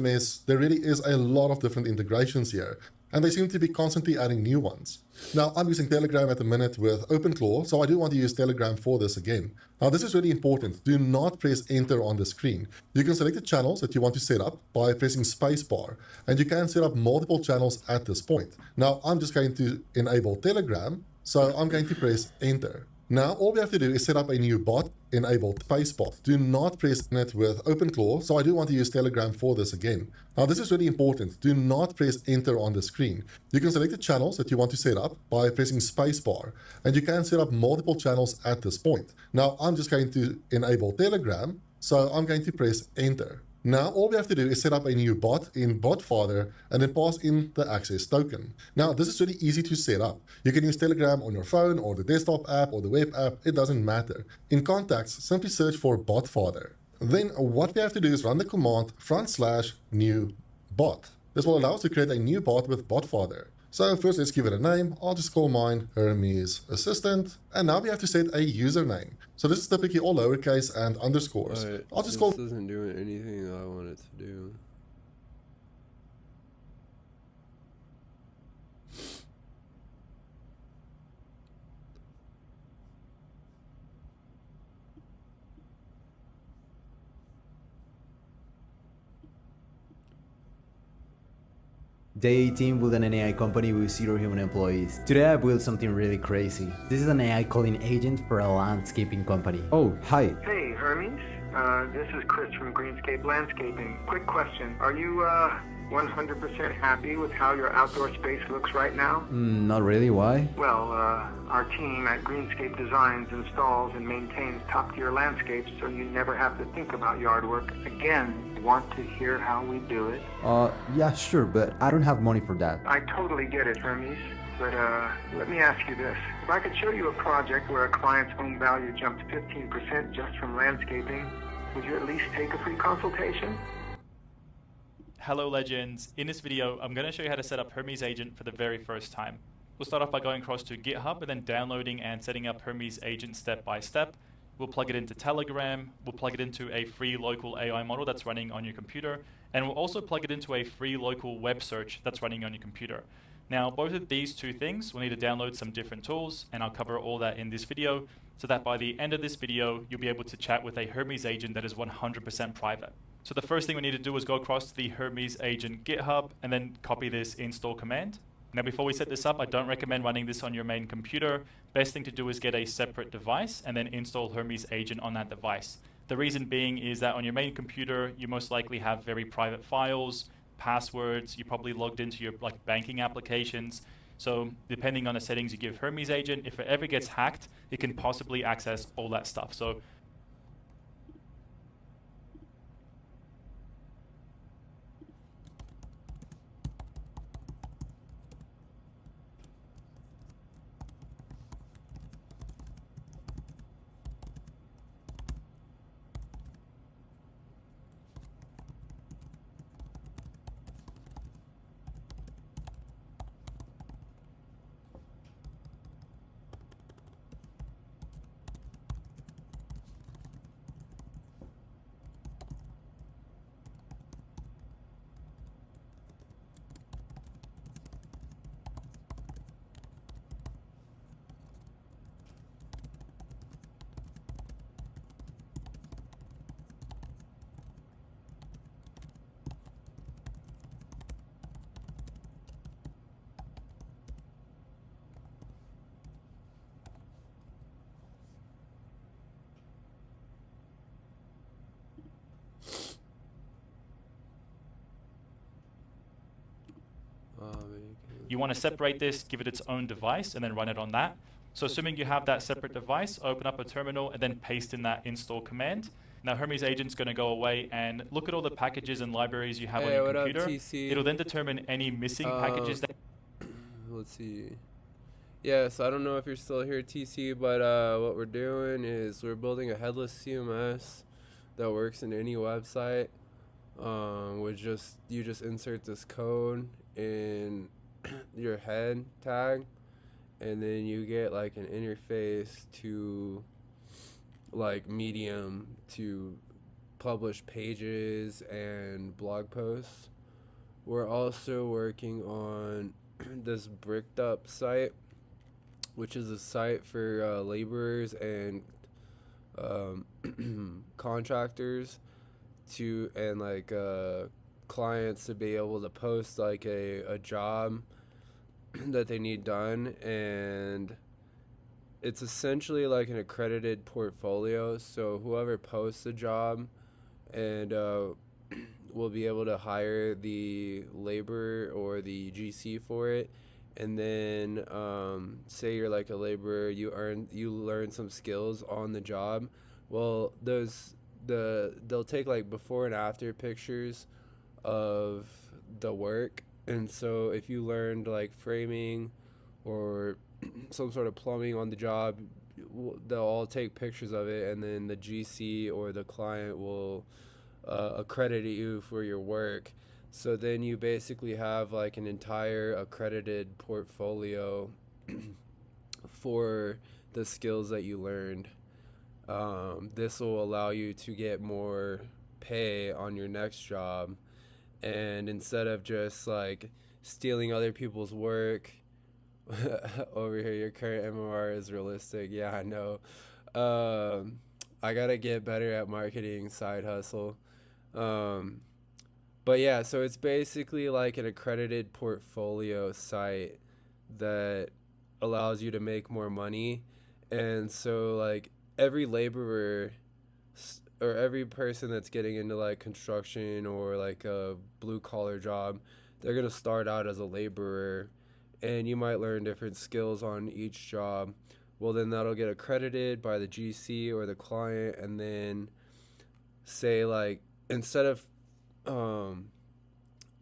Mess, there really is a lot of different integrations here, and they seem to be constantly adding new ones. Now, I'm using Telegram at the minute with OpenClaw, so I do want to use Telegram for this again. Now, this is really important. Do not press enter on the screen. You can select the channels that you want to set up by pressing spacebar, and you can set up multiple channels at this point. Now, I'm just going to enable Telegram, so I'm going to press enter. Now, all we have to do is set up a new bot enabled spacebar. Do not press it with OpenClaw, so I do want to use Telegram for this again. Now, this is really important. Do not press enter on the screen. You can select the channels that you want to set up by pressing spacebar, and you can set up multiple channels at this point. Now, I'm just going to enable Telegram, so I'm going to press enter. Now, all we have to do is set up a new bot in BotFather and then pass in the access token. Now, this is really easy to set up. You can use Telegram on your phone or the desktop app or the web app, it doesn't matter. In contacts, simply search for BotFather. Then what we have to do is run the command /new bot. This will allow us to create a new bot with BotFather. So first let's give it a name. I'll just call mine Hermes Assistant. And now we have to set a username. So this is typically all lowercase and underscores. Alright, I'll just this call isn't doing anything that I want it to do. Day 18 built an AI company with 0 human employees. Today I built something really crazy. This is an AI calling agent for a landscaping company. Oh, hi. Hey, Hermes. This is Chris from Greenscape Landscaping. Quick question. Are you 100% happy with how your outdoor space looks right now? Not really, why? Well, our team at Greenscape designs, installs, and maintains top-tier landscapes so you never have to think about yard work again. Want to hear how we do it? Yeah, sure, but I don't have money for that. I totally get it, Hermes. But let me ask you this. If I could show you a project where a client's home value jumped 15% just from landscaping, would you at least take a free consultation? Hello legends, in this video I'm going to show you how to set up Hermes Agent for the very first time. We'll start off by going across to GitHub and then downloading and setting up Hermes Agent step by step. We'll plug it into Telegram, we'll plug it into a free local AI model that's running on your computer, and we'll also plug it into a free local web search that's running on your computer. Now both of these two things we'll need to download some different tools, and I'll cover all that in this video so that by the end of this video you'll be able to chat with a Hermes agent that is 100% private. So the first thing we need to do is go across to the Hermes agent GitHub and then copy this install command. Now before we set this up, I don't recommend running this on your main computer. Best thing to do is get a separate device and then install Hermes agent on that device. The reason being is that on your main computer you most likely have very private files, passwords, you probably logged into your banking applications. So depending on the settings you give Hermes agent, if it ever gets hacked, it can possibly access all that stuff. So you want to separate this, give it its own device, and then run it on that. So assuming you have that separate device, open up a terminal and then paste in that install command. Now Hermes agent's going to go away and look at all the packages and libraries you have on your computer. It'll then determine any missing packages that... Let's see. Yeah, so I don't know if you're still here, TC, but what we're doing is we're building a headless CMS that works in any website. You just insert this code in your head tag, and then you get like an interface to like Medium to publish pages and blog posts. We're also working on this bricked up site, which is a site for laborers and contractors and clients to be able to post like a job that they need done, and it's essentially like an accredited portfolio. So whoever posts a job and will be able to hire the laborer or the GC for it. And then say you're like a laborer, you learn some skills on the job. Well, they'll take like before and after pictures of the work. And so if you learned like framing or some sort of plumbing on the job, they'll all take pictures of it, and then the GC or the client will accredit you for your work. So then you basically have like an entire accredited portfolio for the skills that you learned. This will allow you to get more pay on your next job. And instead of just like stealing other people's work, over here, your current MRR is realistic. Yeah, I know. I gotta get better at marketing side hustle. Um, but yeah, so it's basically like an accredited portfolio site that allows you to make more money. And so, like, every laborer or every person that's getting into like construction or like a blue collar job, they're gonna start out as a laborer, and you might learn different skills on each job. Well, then that'll get accredited by the GC or the client, and then say like instead of um,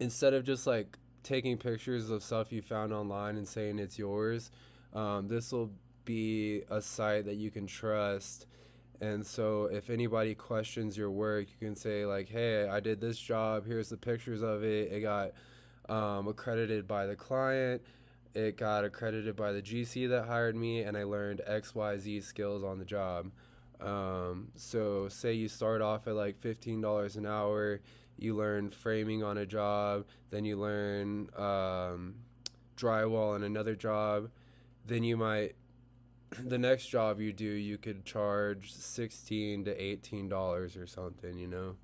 instead of just like taking pictures of stuff you found online and saying it's yours, this will be a site that you can trust. And so if anybody questions your work, you can say like, hey, I did this job. Here's the pictures of it. It got accredited by the client. It got accredited by the GC that hired me, and I learned XYZ skills on the job. So say you start off at like $15 an hour, you learn framing on a job, then you learn drywall on another job, then you might the next job you do, you could charge $16 to $18 or something, you know.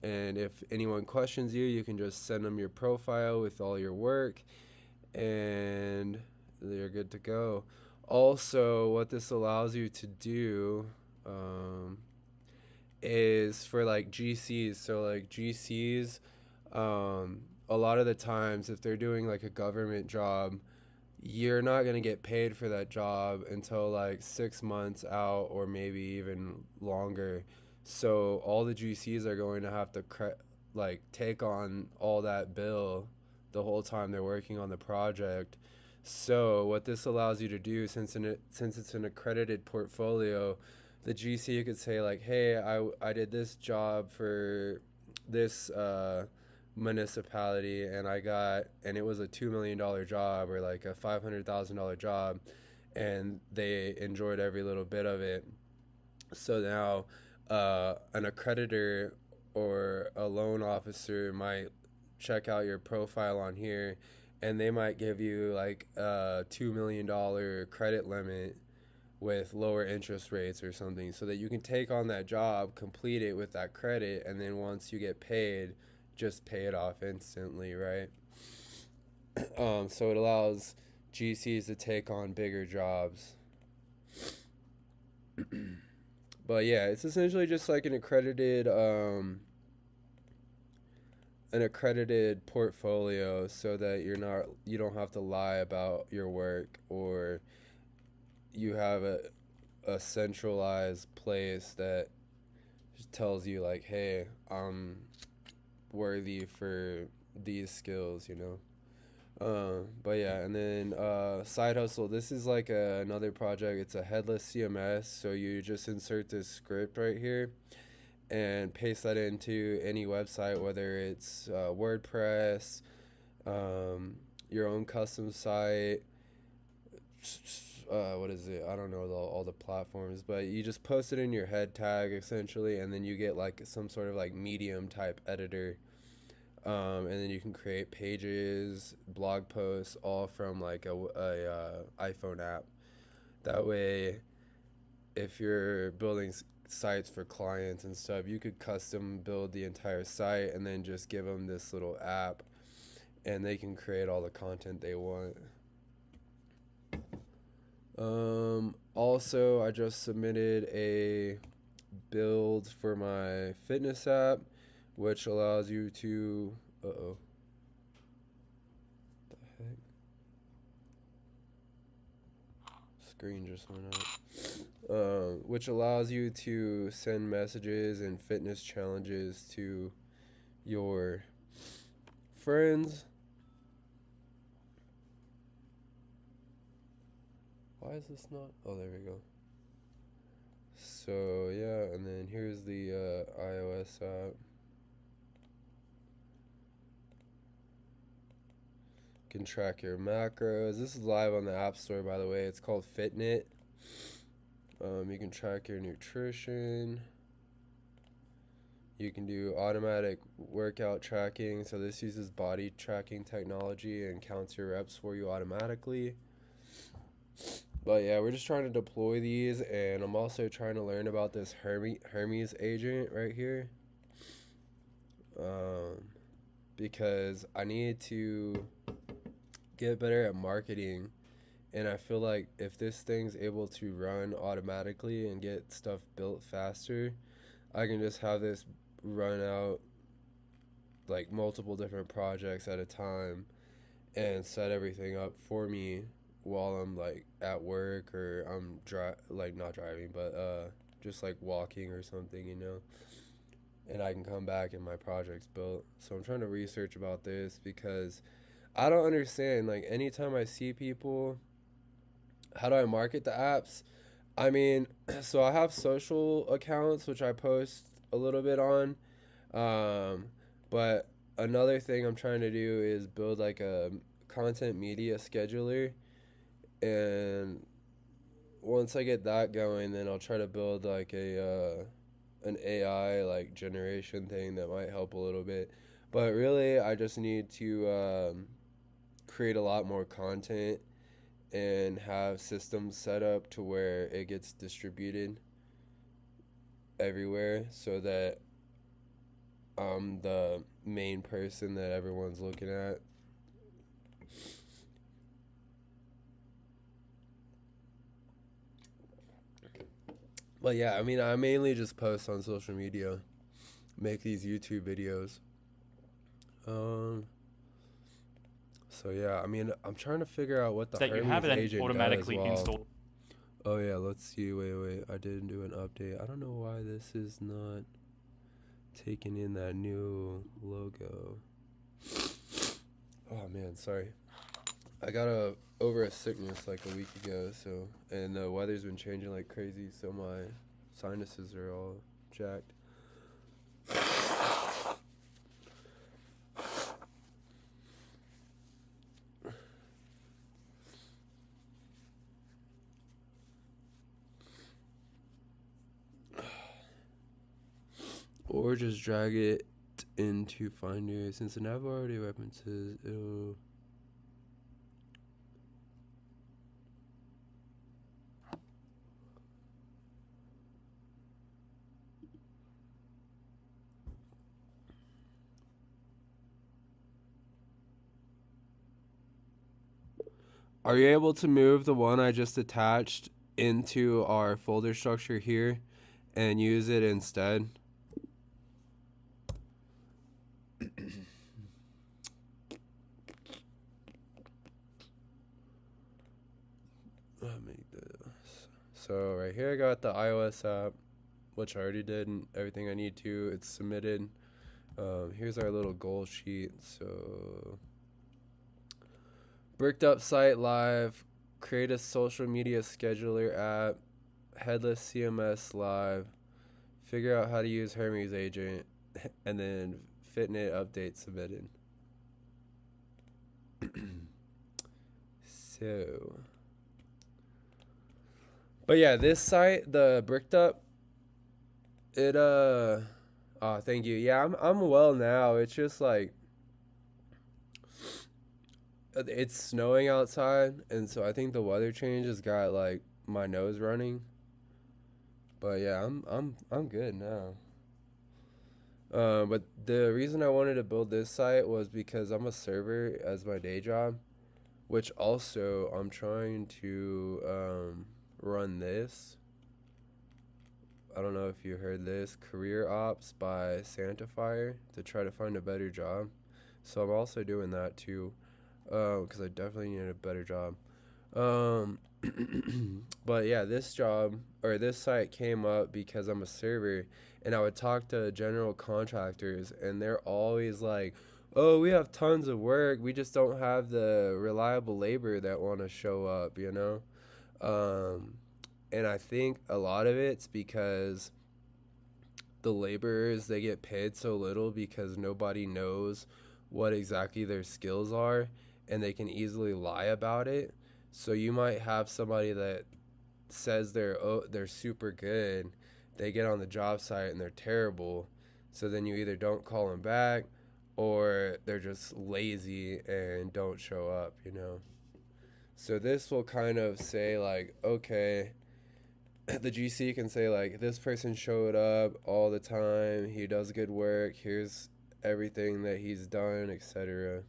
And if anyone questions you, you can just send them your profile with all your work, and they're good to go. Also, what this allows you to do is for like GCs. So like GCs, a lot of the times, if they're doing like a government job, you're not going to get paid for that job until like 6 months out or maybe even longer. So all the GCs are going to have to like take on all that bill the whole time they're working on the project. So what this allows you to do, since it's an accredited portfolio, the GC could say like, hey, I did this job for this municipality, and it was a $2 million job or like a $500,000 job, and they enjoyed every little bit of it. So now an accreditor or a loan officer might check out your profile on here, and they might give you like a $2 million credit limit with lower interest rates or something, so that you can take on that job, complete it with that credit, and then once you get paid, just pay it off instantly, right? So it allows GCs to take on bigger jobs. But yeah, it's essentially just like an accredited portfolio, so that you don't have to lie about your work, or you have a centralized place that just tells you like, hey, I'm worthy for these skills, you know. But yeah, and then side hustle, this is like another project. It's a headless CMS, so you just insert this script right here and paste that into any website, whether it's WordPress, your own custom site, what is it? I don't know all the platforms, but you just post it in your head tag essentially, and then you get like some sort of like Medium type editor, and then you can create pages, blog posts, all from like a iPhone app. That way, if you're building sites for clients and stuff, you could custom build the entire site and then just give them this little app, and they can create all the content they want. Also, I just submitted a build for my fitness app, which allows you to, the heck? Screen just went out. Which allows you to send messages and fitness challenges to your friends. Why is this not? Oh, there we go. So yeah, and then here's the iOS app. can track your macros. This is live on the App Store, by the way. It's called Fitnit. You can track your nutrition. You can do automatic workout tracking. So this uses body tracking technology and counts your reps for you automatically. But yeah, we're just trying to deploy these, and I'm also trying to learn about this Hermes agent right here. Because I need to get better at marketing, and I feel like if this thing's able to run automatically and get stuff built faster, I can just have this run out like multiple different projects at a time and set everything up for me while I'm like at work, or I'm not driving, but just like walking or something, you know, and I can come back and my project's built. So I'm trying to research about this because I don't understand, like, anytime I see people, how do I market the apps? I mean, so I have social accounts which I post a little bit on, but another thing I'm trying to do is build like a content media scheduler, and once I get that going, then I'll try to build like an AI like generation thing that might help a little bit. But really, I just need to create a lot more content and have systems set up to where it gets distributed everywhere, so that I'm the main person that everyone's looking at. But yeah, I mean, I mainly just post on social media, make these YouTube videos. So yeah, I mean, I'm trying to figure out what the So that you have Hermes it then agent automatically does while... installed. Oh yeah, let's see. Wait. I didn't do an update. I don't know why this is not taking in that new logo. Oh man, sorry. I got over a sickness like a week ago, so, and the weather's been changing like crazy, so my sinuses are all jacked. Or just drag it into Finder. Since the nav already references, it'll... Are you able to move the one I just attached into our folder structure here and use it instead? So right here I got the iOS app, which I already did and everything I need to. It's submitted. Here's our little goal sheet. So bricked up site live, create a social media scheduler app, headless CMS live, figure out how to use Hermes agent, and then Fitnit update submitted. So, but yeah, this site, the bricked up, it oh, thank you. Yeah, I'm well now. It's just like it's snowing outside, and so I think the weather change has got like my nose running. But yeah, I'm good now. But the reason I wanted to build this site was because I'm a server as my day job, which also I'm trying to run this. I don't know if you heard this, Career Ops by Santifier, to try to find a better job. So I'm also doing that too, because I definitely need a better job. But yeah, this job, or this site came up because I'm a server, and I would talk to general contractors, and they're always like, oh, we have tons of work, we just don't have the reliable labor that want to show up, you know? And I think a lot of it's because the laborers, they get paid so little because nobody knows what exactly their skills are. and they can easily lie about it. So you might have somebody that says they're super good, they get on the job site and they're terrible. So then you either don't call them back, or they're just lazy and don't show up, you know. So this will kind of say like, okay, the GC can say like, this person showed up all the time, he does good work, here's everything that he's done, etc.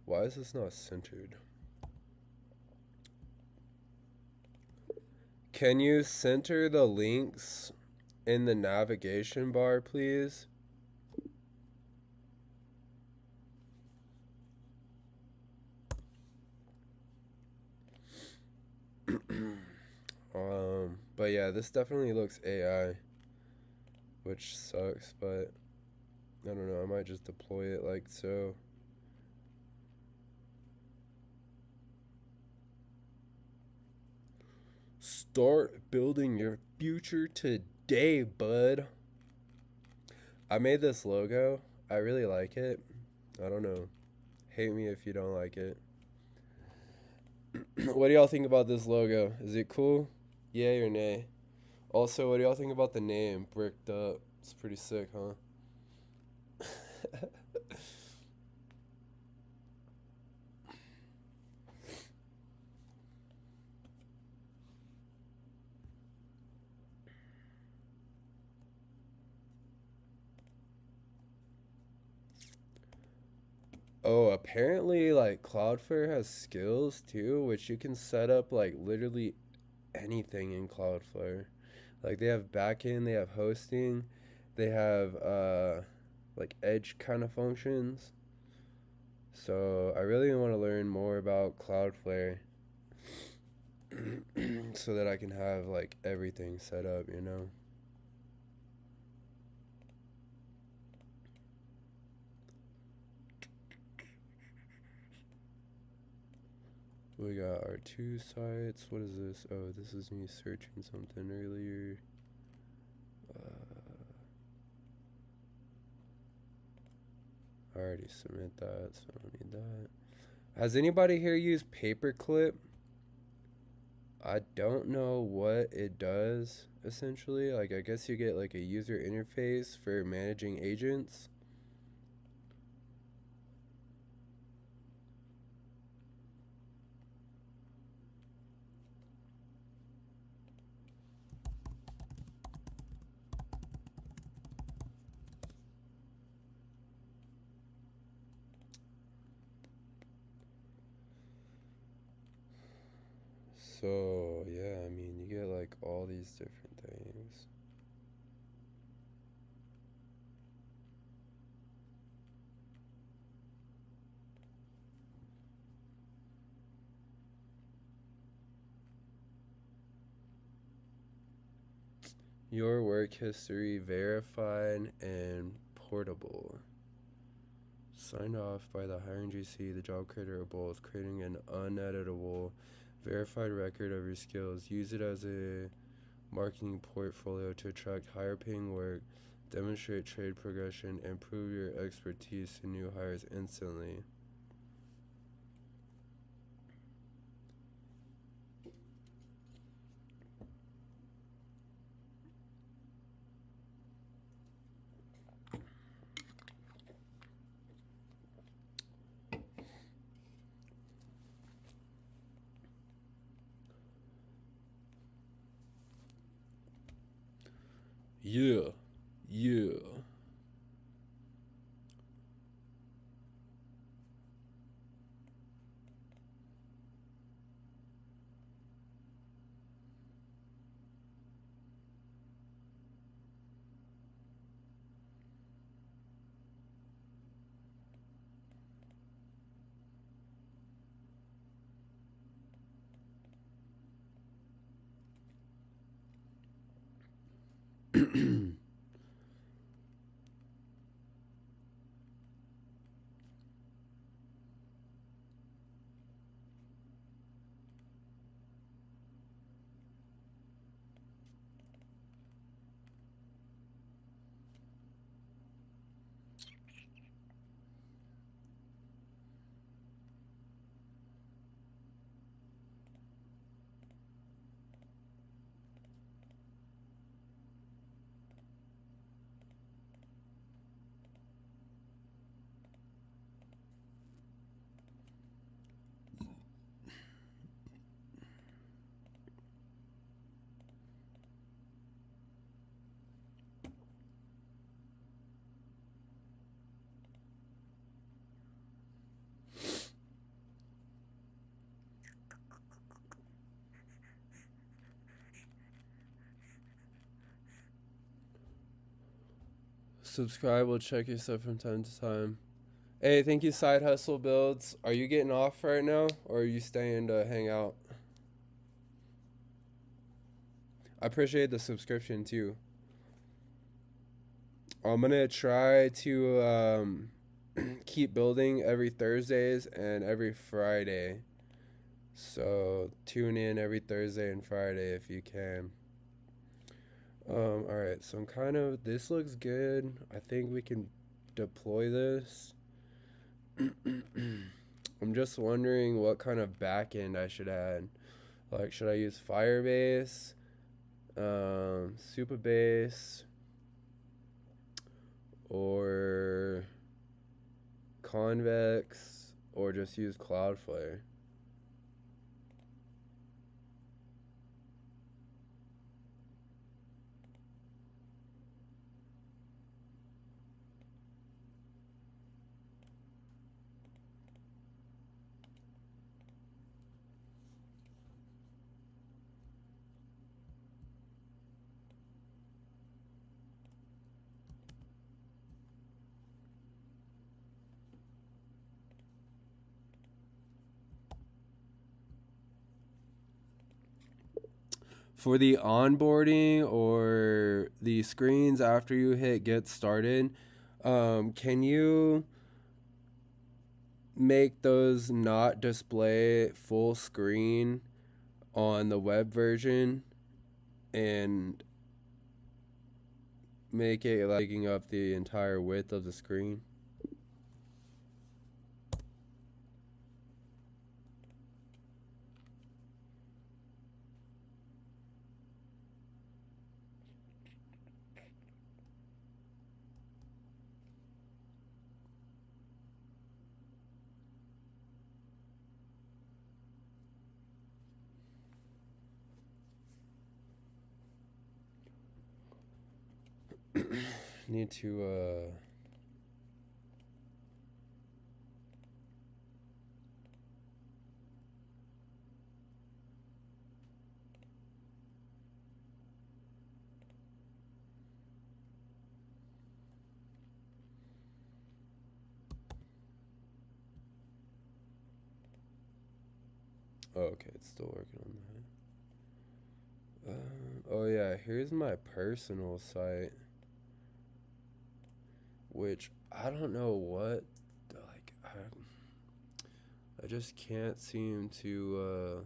Why is this not centered? Can you center the links in the navigation bar, please? But yeah, this definitely looks AI, which sucks, but I don't know, I might just deploy it like so. Start building your future today, bud. I made this logo. I really like it. I don't know. Hate me if you don't like it. What do y'all think about this logo? Is it cool? Yay or nay? Also, what do y'all think about the name, Bricked Up? It's pretty sick, huh? Oh, apparently, like, Cloudflare has skills, too, which you can set up, like, literally anything in Cloudflare. Like, they have backend, they have hosting, they have, like, edge kind of functions. So, I really want to learn more about Cloudflare so that I can have, like, everything set up, you know? We got our 2 sites. What is this? Oh, this is me searching something earlier. I already submit that, so I don't need that. Has anybody here used Paperclip? I don't know what it does, essentially. Like, I guess you get, like, a user interface for managing agents. So, yeah, I mean, you get, like, all these different things. Your work history verified and portable. Signed off by the hiring GC, the job creator, or both, creating an uneditable, verified record of your skills. Use it as a marketing portfolio to attract higher paying work, demonstrate trade progression, and prove your expertise to new hires instantly. Yeah. Yeah. Subscribe. We'll check your stuff from time to time. Hey, thank you, Side Hustle Builds. Are you getting off right now, or are you staying to hang out? I appreciate the subscription too. I'm gonna try to keep building every Thursdays and every Friday. So tune in every Thursday and Friday if you can. Alright, so this looks good. I think we can deploy this. I'm just wondering what kind of backend I should add. Like, should I use Firebase, Supabase, or Convex, or just use Cloudflare? For the onboarding or the screens after you hit get started, can you make those not display full screen on the web version and make it like taking up the entire width of the screen? Need to oh, okay, it's still working on that. Oh yeah, here's my personal site, which I don't know what, like, I just can't seem to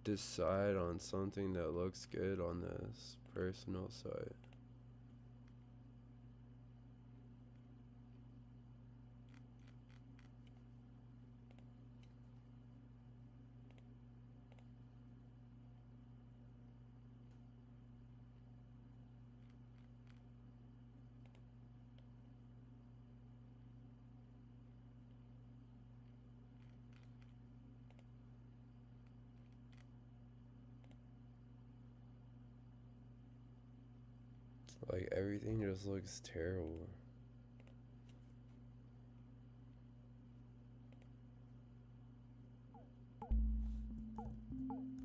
decide on something that looks good on this personal site. Like, everything just looks terrible.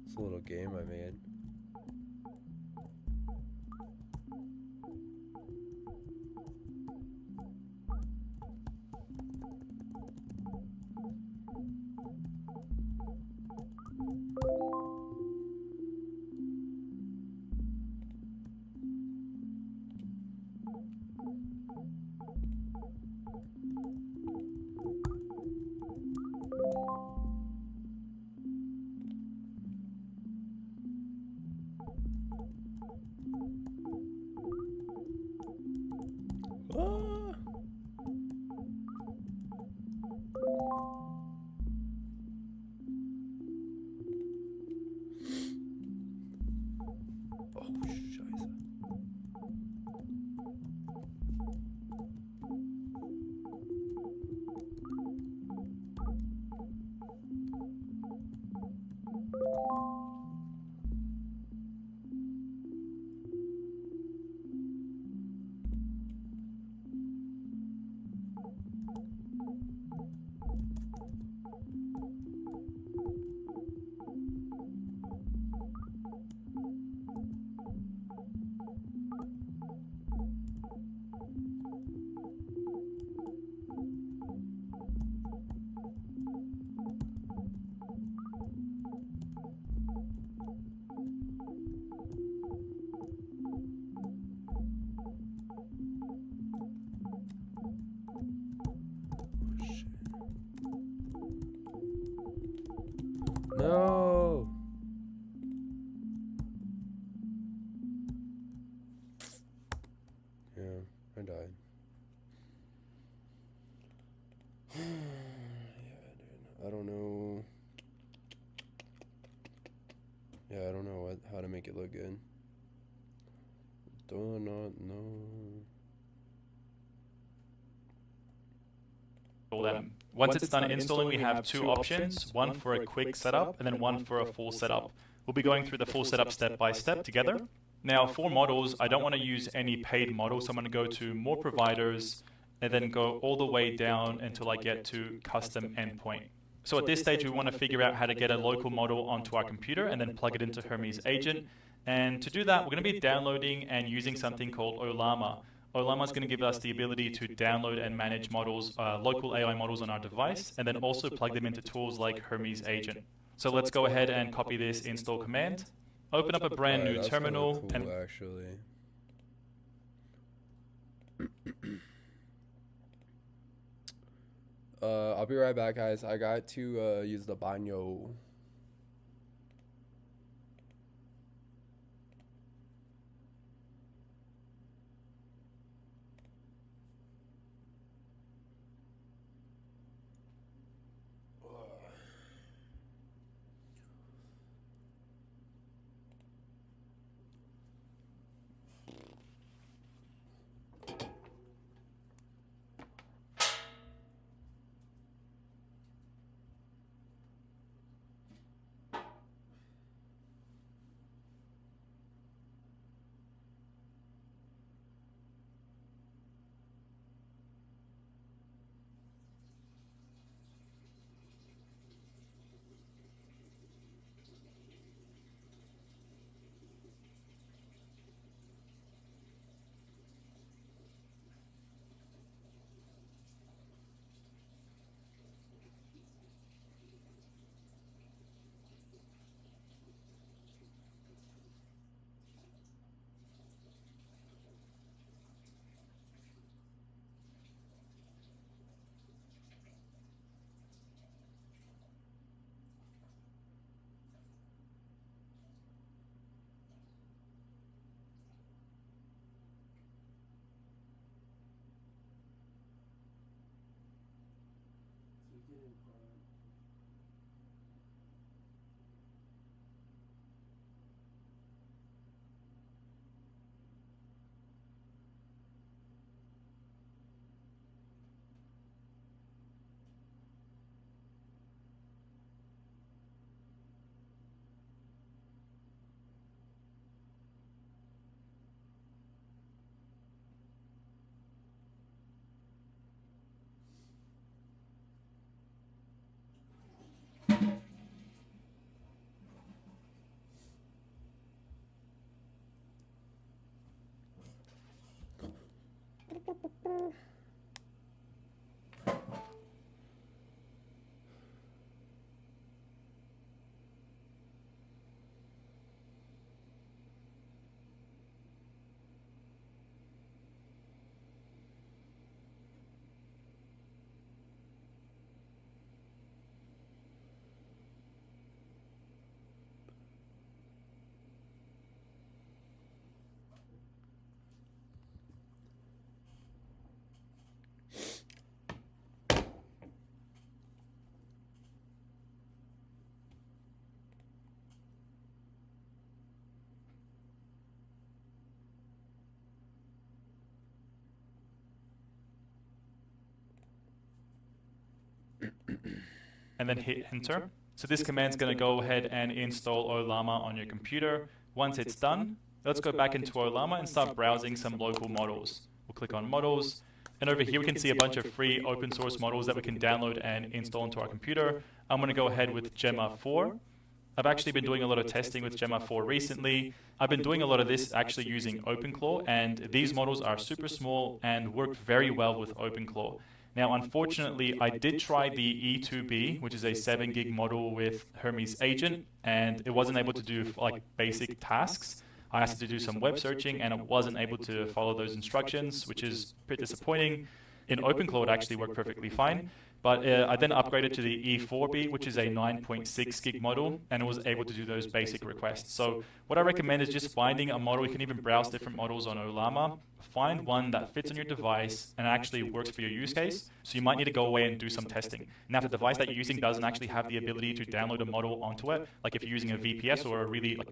It's a little game I made. I don't know. Yeah, I don't know how to make it look good. Do not know. Them. Once it's done installing, we have two options, one for a quick setup and then one for a full setup. We'll be going through the full setup step by step together. Now for models, I don't want to use any paid models, so I'm going to go to more providers and then go all the way down until I get to custom endpoint. So at this stage, we want to figure out how to get a local model onto our computer and then plug it into Hermes Agent. And to do that, we're going to be downloading and using something called Ollama. Ollama is going to give us the ability to download and manage models, local AI models on our device, and then also plug them into tools like Hermes Agent. So let's go ahead and copy this install command. Open up a brand new terminal. Cool, and actually. I'll be right back, guys. I got to use the baño. and then hit enter. So this command's going to go ahead and install Ollama on your computer. Once it's done, let's go back into Ollama and start browsing some local models. We'll click on models, and over here we can see a bunch of free open source models that we can download and install into our computer. I'm going to go ahead with Gemma 4. I've actually been doing a lot of testing with Gemma 4 recently. I've been doing a lot of this actually using OpenClaw, and these models are super small and work very well with OpenClaw. Now, unfortunately, I did try the E2B, which is a 7 gig model with Hermes Agent, and it wasn't able to do like basic tasks. I asked it to do some web searching, and it wasn't able to follow those instructions, which is a bit disappointing. In OpenClaw, it actually worked perfectly fine. But I then upgraded to the E4B, which is a 9.6 gig model, and it was able to do those basic requests. So what I recommend is just finding a model. You can even browse different models on Olama. Find one that fits on your device and actually works for your use case. So you might need to go away and do some testing. Now, if the device that you're using doesn't actually have the ability to download a model onto it, like if you're using a VPS or a really like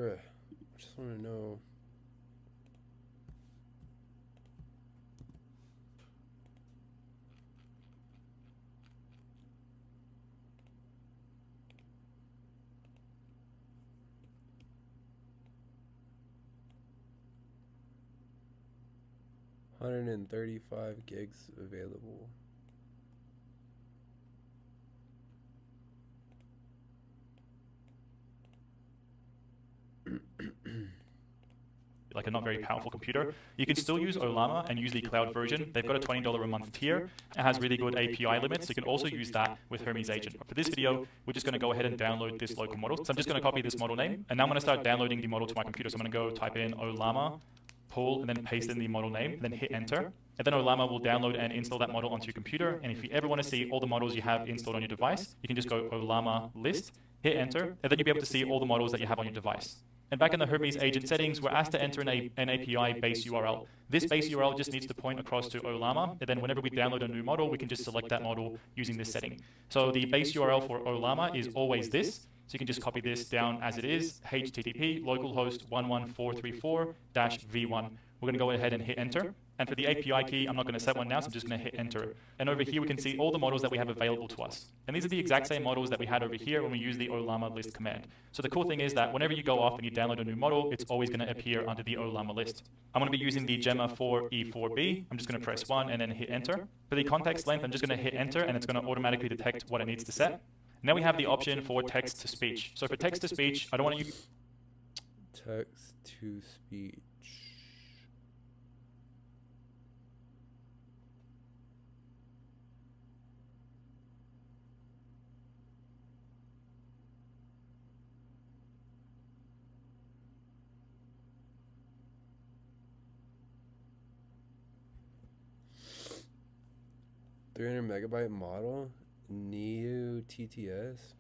Bruh, I just want to know. $135 gigs available. like a not very powerful computer, you can still use Olama and use the cloud version. They've got a $20 a month tier. It has really good API limits. So you can also use that with Hermes Agent. But for this video, we're just going to go ahead and download this local model. So I'm just going to copy this model name, and now I'm going to start downloading the model to my computer. So I'm going to go type in Olama, pull, and then paste in the model name, and then hit enter. And then Olama will download and install that model onto your computer. And if you ever want to see all the models you have installed on your device, you can just go Olama list, hit enter, and then you'll be able to see all the models that you have on your device. And back in the Hermes agent settings, we're asked to enter an API base URL. This base URL just needs to point across to Olama, and then whenever we download a new model, we can just select that model using this setting. So the base URL for Olama is always this. So you can just copy this down as it is, http localhost 11434-v1. We're going to go ahead and hit enter. And for the API key, I'm not going to set one now, so I'm just going to hit enter. And over here, we can see all the models that we have available to us. And these are the exact same models that we had over here when we use the Olama list command. So the cool thing is that whenever you go off and you download a new model, it's always going to appear under the Olama list. I'm going to be using the Gemma 4 E4B. I'm just going to press 1 and then hit enter. For the context length, I'm just going to hit enter, and it's going to automatically detect what it needs to set. Now we have the option for text to speech. So for text to speech, I don't want to use Text to speech. $300 MB model, Neo TTS.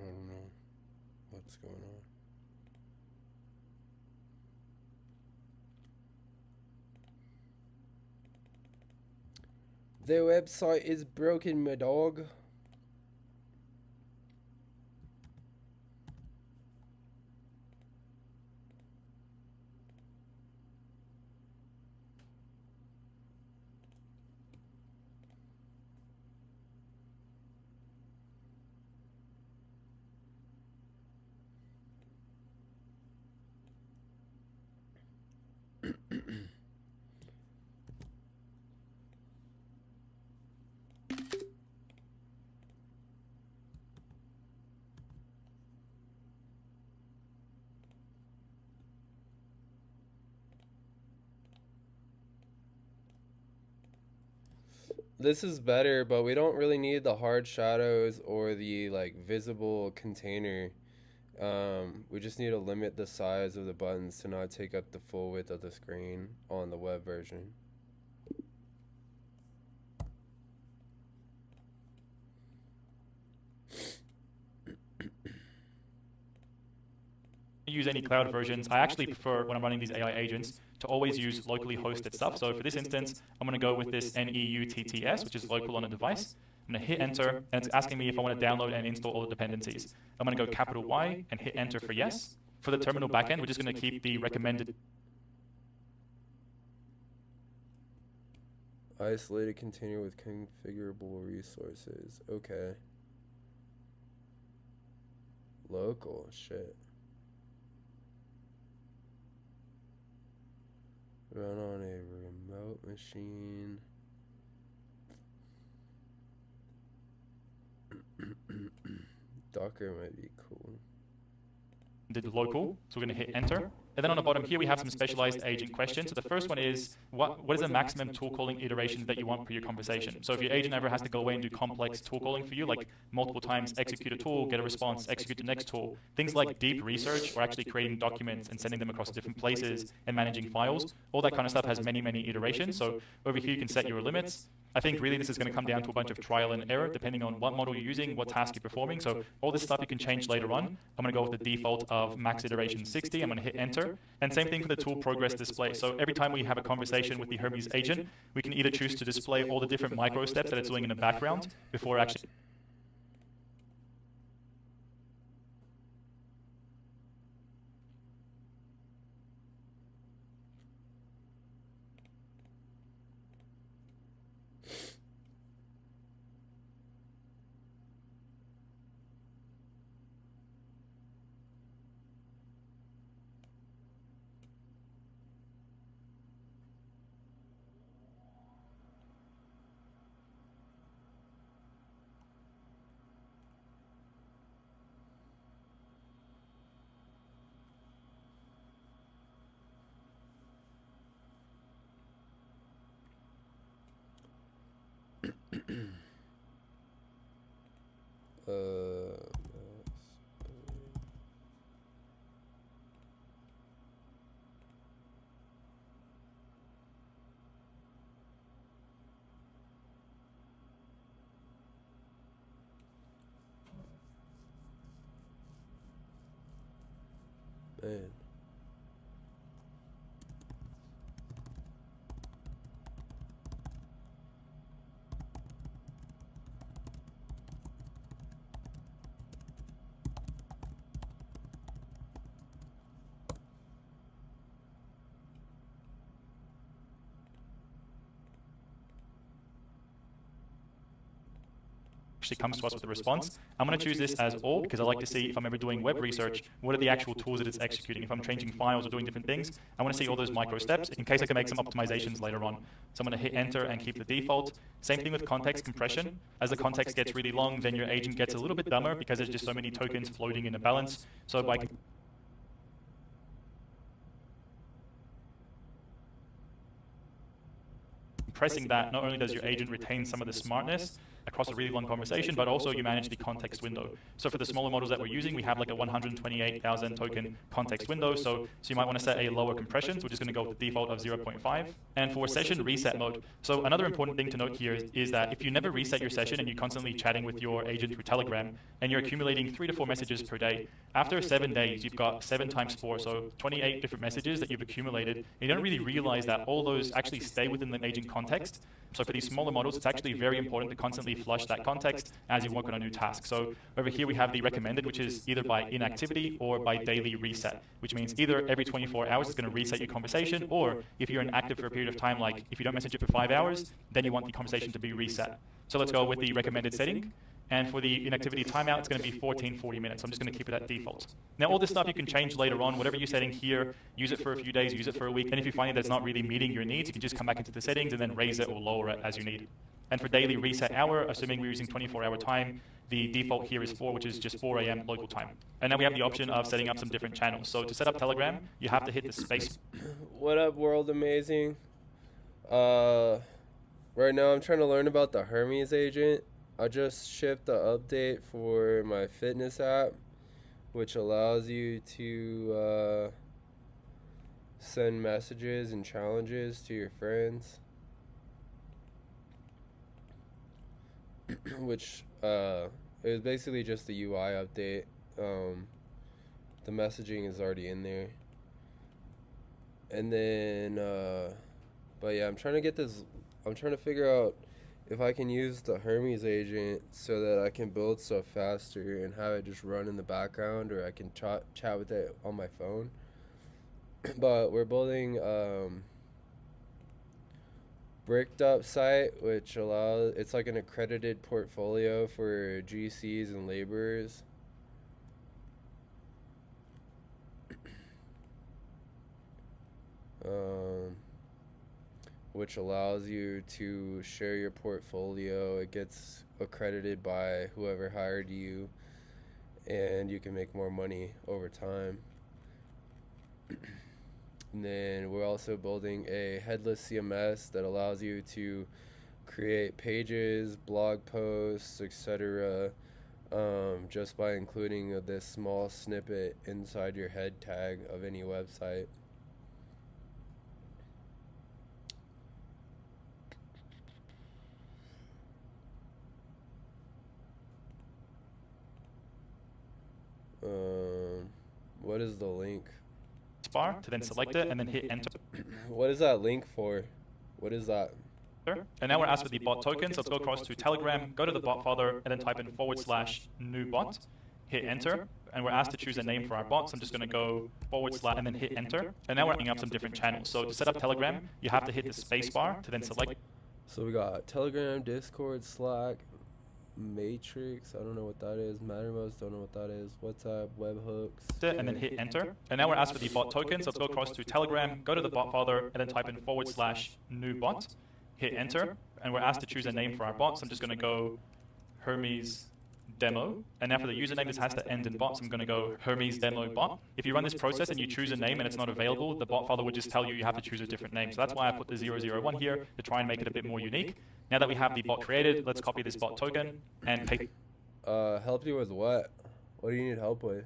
I don't know what's going on. The website is broken, my dog. This is better, but we don't really need the hard shadows or the like visible container. We just need to limit the size of the buttons to not take up the full width of the screen on the web version. Use any cloud versions. I actually prefer, when I'm running these AI agents, to always use locally hosted stuff. So for this instance, I'm going to go with this NEUTTS, which is local on a device. I'm going to hit enter, and it's asking me if I want to download and install all the dependencies. I'm going to go capital Y and hit enter for yes. For the terminal backend, we're just going to keep the recommended. Isolated container with configurable resources. Okay. Local, shit. Run on a remote machine. Docker might be cool. Did local, so we're going to hit enter. And then on the bottom here, we have some specialized agent questions. So the first one is, what is the maximum tool calling iterations that you want for your conversation? So if your agent ever has to go away and do complex tool calling for you, like multiple times execute a tool, get a response, execute the next tool, things like deep research or actually creating documents and sending them across different places and managing files, all that kind of stuff has many, many iterations. So over here, you can set your limits. I think really this is going to come down to a bunch of trial and error depending on what model you're using, what task you're performing. So all this stuff you can change later on. I'm going to go with the default of max iteration 60. I'm going to hit enter. And same thing for the tool progress display. So every time we have a conversation with the Hermes agent, we can either choose to display all the different micro steps that it's doing in the background before actually. Man. Actually comes to us with a response. I'm going to choose this as all because I like to see if I'm ever doing web research, what are the actual tools that it's executing. If I'm changing files or doing different things, I want to see all those micro steps in case I can make some optimizations later on. So I'm going to hit enter and keep the default. Same thing with context compression. As the context gets really long, then your agent gets a little bit dumber because there's just so many tokens floating in a balance. So by compressing that, not only does your agent retain some of the smartness across a really long conversation, but also you manage the context window. So for the smaller models that we're using, we have like a 128,000 token context window. So you might want to set a lower compression. So we're just going to go with the default of 0.5. And for session reset mode, so another important thing to note here is that if you never reset your session and you're constantly chatting with your agent through Telegram and you're accumulating 3 to 4 messages per day, after 7 days, you've got 7 times 4, so 28 different messages that you've accumulated. And you don't really realize that all those actually stay within the agent context. So for these smaller models, it's actually very important to constantly flush that context as you work on a new task. So over here we have the recommended, which is either by inactivity or by daily reset, which means either every 24 hours it's going to reset your conversation, or if you're inactive for a period of time, like if you don't message it for 5 hours, then you want the conversation to be reset. So let's go with the recommended setting. And for the inactivity timeout, it's going to be 1440 minutes. I'm just going to keep it at default. Now, all this stuff you can change later on. Whatever you're setting here, use it for a few days, use it for a week. And if you find that it's not really meeting your needs, you can just come back into the settings and then raise it or lower it as you need. And for daily reset hour, assuming we're using 24-hour time, the default here is 4, which is just 4 a.m. local time. And then we have the option of setting up some different channels. So to set up Telegram, you have to hit the space. What up, World Amazing? Right now I'm trying to learn about the Hermes agent. I just shipped the update for my fitness app. which allows you to send messages and challenges to your friends, which is basically just the UI update. The messaging is already in there. And then, but yeah, I'm trying to figure out if I can use the Hermes agent so that I can build stuff faster and have it just run in the background, or I can chat with it on my phone. But we're building bricked up site, which it's like an accredited portfolio for GCs and laborers. Which allows you to share your portfolio. It gets accredited by whoever hired you, and you can make more money over time. And then we're also building a headless CMS that allows you to create pages, blog posts, etc., just by including this small snippet inside your head tag of any website. What is the link? Bar to then select it and then hit enter. What is that link for? What is that? And now we're asked for the bot token, so let's go across to Telegram, go to the bot folder, and then type in /new bot, hit enter, and we're asked to choose a name for our bot, so I'm just going to go / and then hit enter. And now we're adding up some different channels. So to set up Telegram, you have to hit the space bar to then select. So we got Telegram, Discord, Slack, Matrix, I don't know what that is, Mattermost, don't know what that is, WhatsApp, webhooks, and then hit enter. And now we're asked for the bot token, so let's go across to Telegram, go to the bot folder, and then type in /new bot, hit enter, and we're asked to choose a name for our bot, so I'm just going to go Hermes demo, and now for the username, this has to end in bot, so I'm going to go Hermes demo bot. If you run this process and you choose a name and it's not available, the bot folder would just tell you you have to choose a different name. So that's why I put the 001 here to try and make it a bit more unique. Now that we have the bot created, let's copy this bot token and paste help you with what? What do you need help with?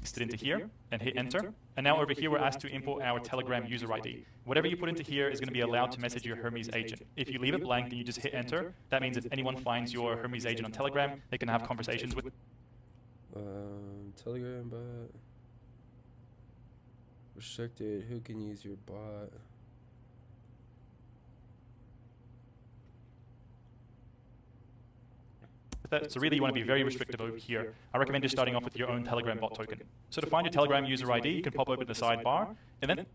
it into here and hit enter. And now over here, we're asked to import our Telegram user ID. Whatever you put into here is going to be allowed to message your Hermes agent. If you leave it blank, then you just hit enter. That means if anyone finds your Hermes agent on Telegram, they can have conversations with. Telegram bot. Restricted. Who can use your bot? So really, you want to be very restrictive over here. I recommend just starting off with your own Telegram bot token. So to find your Telegram user ID, you can pop open the sidebar, and then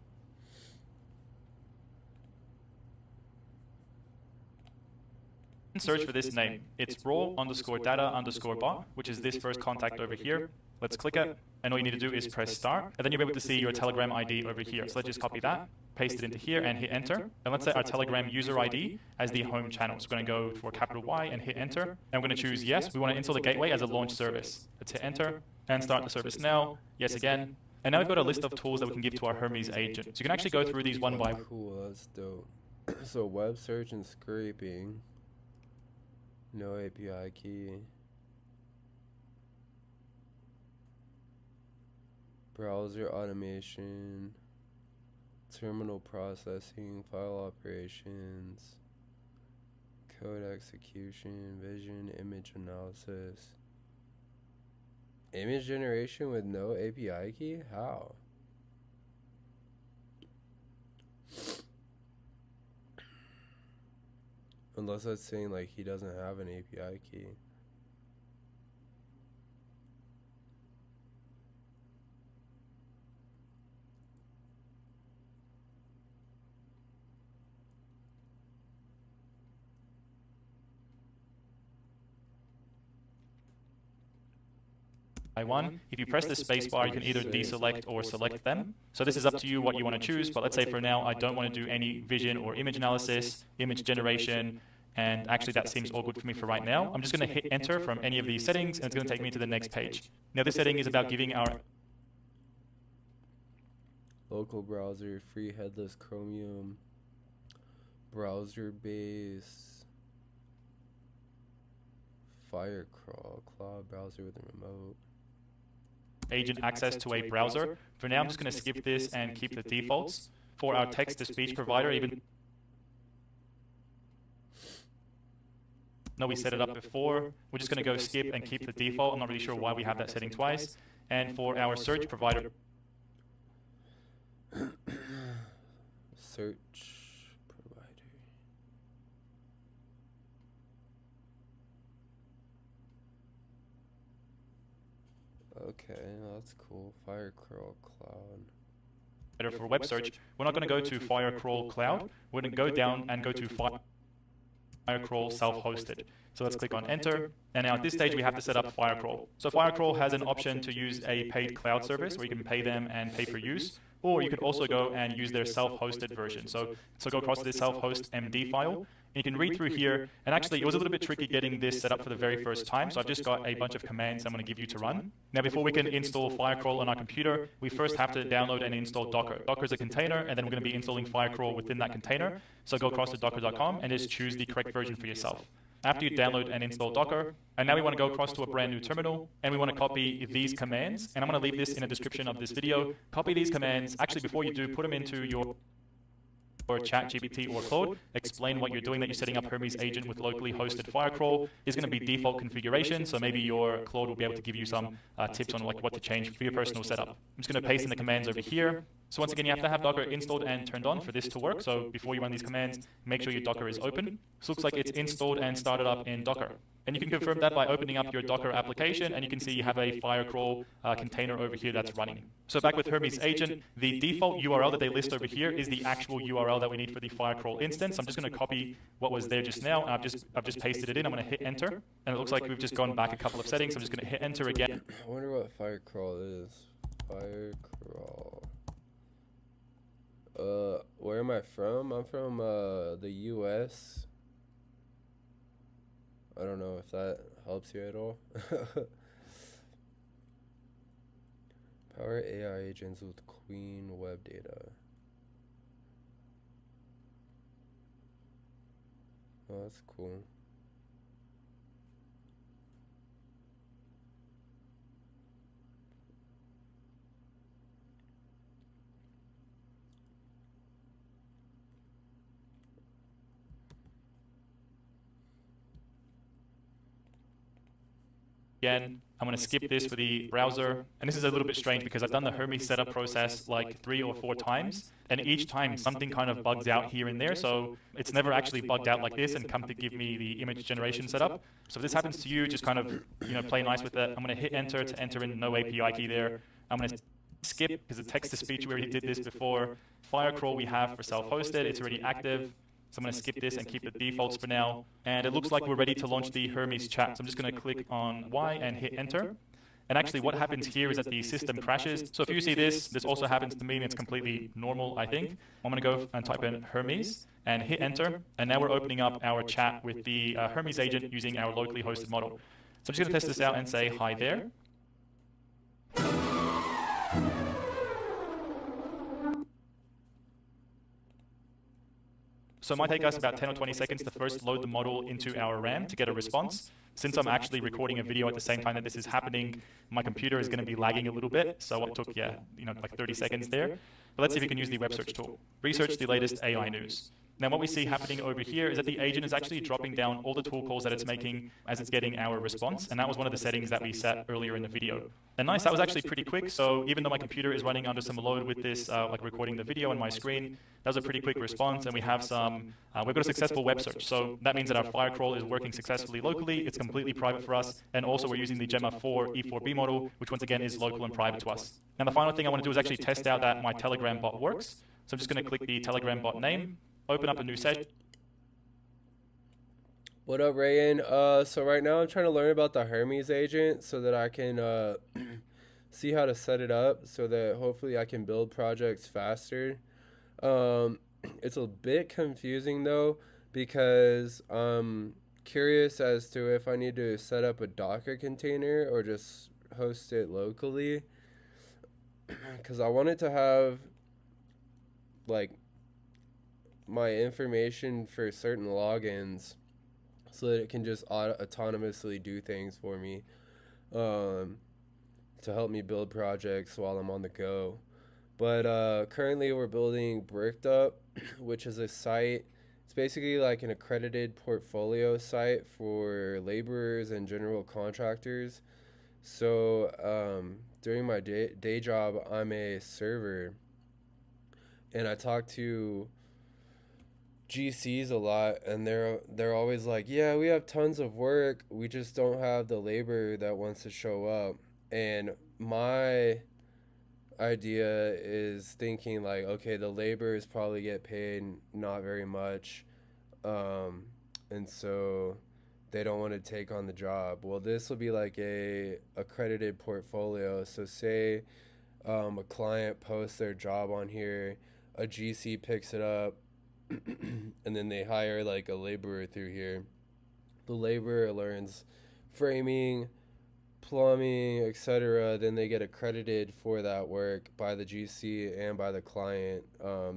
search for this name. It's raw_data_bot, which is this first contact over here. Let's click it, and all you need to do is press start, and then you'll be able to see your Telegram ID over here. So let's just copy that, paste it into here, and hit enter. And let's set our Telegram user ID as the home channel. So we're going to go for a capital Y and hit enter. And we're going to choose yes. We want to install the gateway as a launch service. Let's hit enter and start the service now. Yes again. And now we've got a list of tools that we can give to our Hermes agent. So you can actually go through these one by one. Cool, that's dope. So web search and scraping. No API key. Browser automation. Terminal processing, file operations, code execution, vision, image analysis. Image generation with no API key? How? Unless that's saying like he doesn't have an API key. One. If you press the space bar, you can either deselect or select them. So this is up to you what you want to choose, but let's say for now I don't want to do any vision or image analysis, image generation, and actually that seems all good for me for right now. I'm just going to hit enter from any of these settings, and it's going to take me to the next page. Now this setting is about giving our local browser, free headless Chromium, browser base, Firecrawl, cloud browser with a remote. agent access to a browser. For now, I'm just going to skip this and keep the defaults. For our text-to-speech provider, even though we set it up before, we're just going to go skip and keep the default. I'm not really sure why we have that setting twice. And for our search provider, Search provider. Okay, that's cool. Firecrawl Cloud. for web search, we're not going to go to Firecrawl Cloud. We're going to go down and go to Firecrawl self-hosted. So let's click on enter. And now at this stage, we have to set up Firecrawl. So Firecrawl has an option to use a paid cloud service where you can pay them and pay per use. Or you can also go and use their self-hosted version. So go across to this self-host MD file. And you can read through here. And actually, it was a little bit tricky getting this set up for the very first time. So I've just got a bunch of commands I'm going to give you to run. Now, before we can install Firecrawl on our computer, we first have to download and install Docker. Docker is a container, and then we're going to be installing Firecrawl within that container. So go across to docker.com and just choose the correct version for yourself. After you download and install Docker, and now we want to go across to a brand new terminal, and we want to copy these commands, and I'm going to leave this in the description of this video. Copy these commands. Actually, before you do, put them into your ChatGPT or Claude, explain what you're doing, that you're setting up Hermes agent with locally hosted Firecrawl. Is going to be default configuration, so maybe your Claude will be able to give you some tips on like what to change for your personal setup. I'm just going to paste in the commands over here. So once again, you have to have Docker installed and turned on for this to work. So before you run these commands, make sure your Docker is open. So it looks like it's installed and started up in Docker. And you can confirm that by opening up your Docker application, and you can see you have a Firecrawl container over here that's running. So back with Hermes agent, the default URL that they list over here is the actual URL that we need for the Firecrawl instance. I'm just going to copy what was there just now, and I've just pasted it in. I'm going to hit enter, and it looks like we've just gone back a couple of settings. I'm just going to hit enter again. I wonder what Firecrawl is. Firecrawl. Where am I from? I'm from the US. I don't know if that helps you at all. Power AI agents with Queen web data. Oh, that's cool. Again, I'm going to skip this for the browser. And this is a little bit strange because I've done the Hermes setup process like 3 or 4 times. And each time something kind of bugs out here and there. So it's never actually bugged out like this and come to give me the image generation setup. So if this happens to you, just kind of play nice with it. I'm going to hit enter to enter in no API key there. I'm going to skip because the text-to-speech, we already did this before. Firecrawl we have for self-hosted. It's already active. So I'm going to skip this and keep the defaults for now. And it looks like we're ready to launch the Hermes chat. So I'm just going to click on Y and hit enter. And actually what happens here is that the system crashes. So if you see this also happens to me and it's completely normal, I think. I'm going to go and type in Hermes and hit enter. And now we're opening up our chat with the Hermes agent using our locally hosted model. So I'm just going to test this out and say hi there. So it might take us about 10 or 20 seconds to first load the model into our RAM to get a response. Since I'm actually recording a video at the same time that this is happening, my computer is going to be lagging a little bit. So it took, like 30 seconds there. But let's see if we can use the web search tool. Research the latest AI news. Now what we see happening over here is that the agent is actually dropping down all the tool calls that it's making as it's getting our response. And that was one of the settings that we set earlier in the video. And nice, that was actually pretty quick. So even though my computer is running under some load with this, like recording the video on my screen, that was a pretty quick response. And we have we've got a successful web search. So that means that our Firecrawl is working successfully locally. It's completely private for us. And also we're using the Gemma 4 E4B model, which once again is local and private to us. Now the final thing I want to do is actually test out that my Telegram bot works. So I'm just going to click the Telegram bot name, open up a new session. What up, Rayan? So right now I'm trying to learn about the Hermes agent so that I can see how to set it up so that hopefully I can build projects faster. It's a bit confusing though because I'm curious as to if I need to set up a Docker container or just host it locally, because I want it to have like my information for certain logins so that it can just autonomously do things for me. to help me build projects while I'm on the go. But currently we're building Bricked Up, which is a site. It's basically like an accredited portfolio site for laborers and general contractors. So during my day job, I'm a server, and I talk to GCs a lot, and they're always like, "Yeah, we have tons of work. We just don't have the labor that wants to show up." And my idea is thinking like, okay, the laborers probably get paid not very much, and so they don't want to take on the job. Well, this will be like a accredited portfolio. So say a client posts their job on here, a GC picks it up, and then they hire like a laborer through here. The laborer learns framing, plumbing, etc. Then they get accredited for that work by the GC and by the client.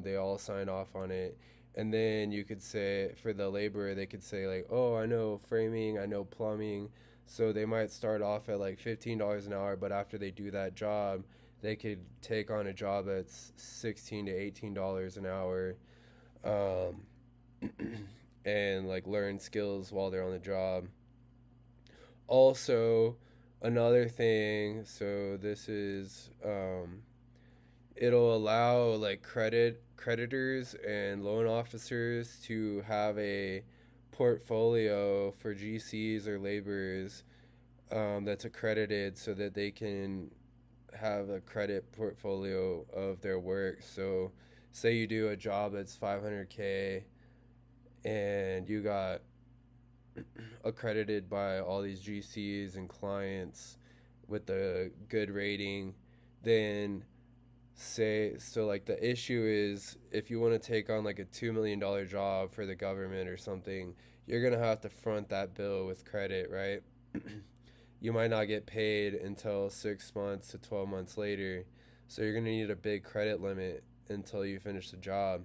They all sign off on it. And then you could say, for the laborer, they could say like, oh, I know framing, I know plumbing. So they might start off at like $15 an hour, but after they do that job, they could take on a job that's $16 to $18 an hour, and like learn skills while they're on the job. Also, another thing, so this is it'll allow like creditors and loan officers to have a portfolio for GCs or laborers that's accredited, so that they can have a credit portfolio of their work. So say you do a job that's 500K and you got accredited by all these GCs and clients with a good rating, then say, so like the issue is, if you want to take on like a $2 million job for the government or something, you're going to have to front that bill with credit, right? You might not get paid until 6 months to 12 months later. So you're going to need a big credit limit until you finish the job.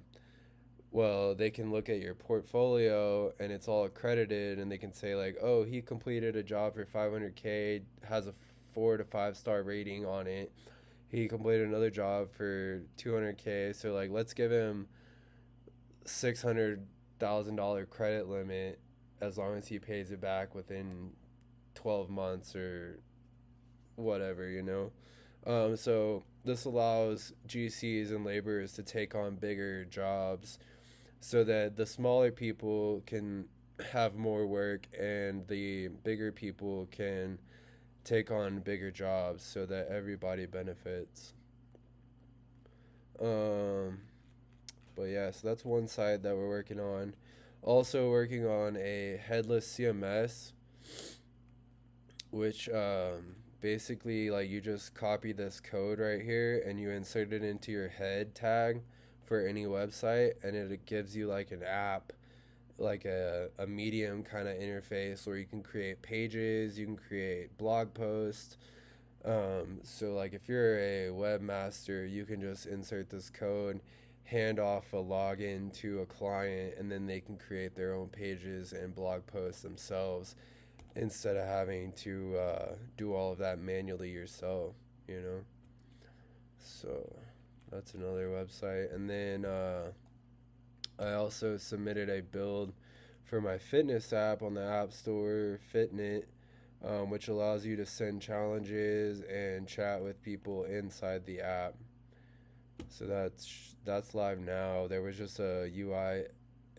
Well, they can look at your portfolio and it's all accredited, and they can say like, oh, he completed a job for 500K, has a 4 to 5 star rating on it. He completed another job for 200K, so like let's give him $600,000 credit limit as long as he pays it back within 12 months or whatever, you know. So this allows GCs and laborers to take on bigger jobs, so that the smaller people can have more work and the bigger people can take on bigger jobs, so that everybody benefits. But yeah, so that's one side that we're working on. Also working on a headless CMS, which basically like you just copy this code right here and you insert it into your head tag for any website, and it gives you like an app, like a medium kind of interface where you can create pages, you can create blog posts. So like if you're a webmaster, you can just insert this code, hand off a login to a client, and then they can create their own pages and blog posts themselves, instead of having to do all of that manually yourself, you know. So that's another website. And then I also submitted a build for my fitness app on the App Store, Fitnit, which allows you to send challenges and chat with people inside the app. So that's live now. There was just a UI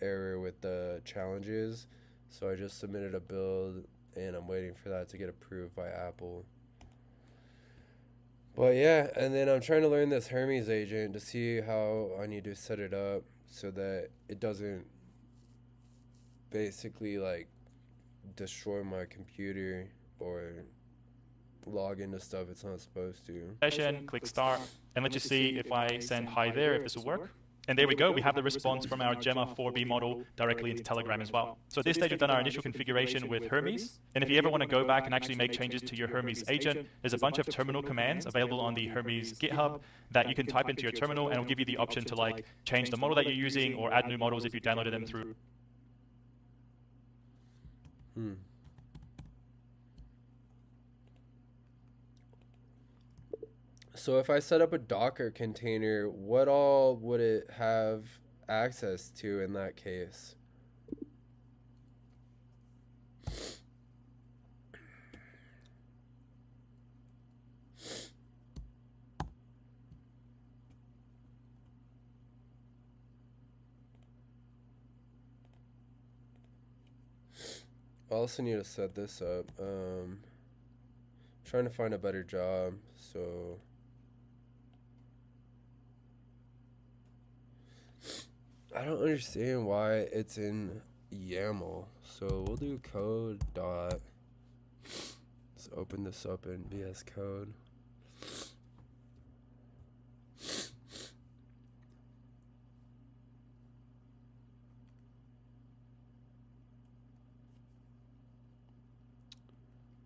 error with the challenges, so I just submitted a build, and I'm waiting for that to get approved by Apple. But yeah, and then I'm trying to learn this Hermes agent to see how I need to set it up so that it doesn't basically like destroy my computer or log into stuff it's not supposed to. Session, click start, and let's just see if I send hi there, if this will work. And there we go, we have the response from our Gemma 4B model directly into Telegram as well. So at this stage, we've done our initial configuration with Hermes. And if you ever want to go back and actually make changes to your Hermes agent, there's a bunch of terminal commands available on the Hermes GitHub that you can type into your terminal, and it'll give you the option to like change the model that you're using or add new models if you downloaded them through. So if I set up a Docker container, what all would it have access to in that case? I also need to set this up. Trying to find a better job, so I don't understand why it's in YAML. So we'll do code dot. Let's open this up in VS Code.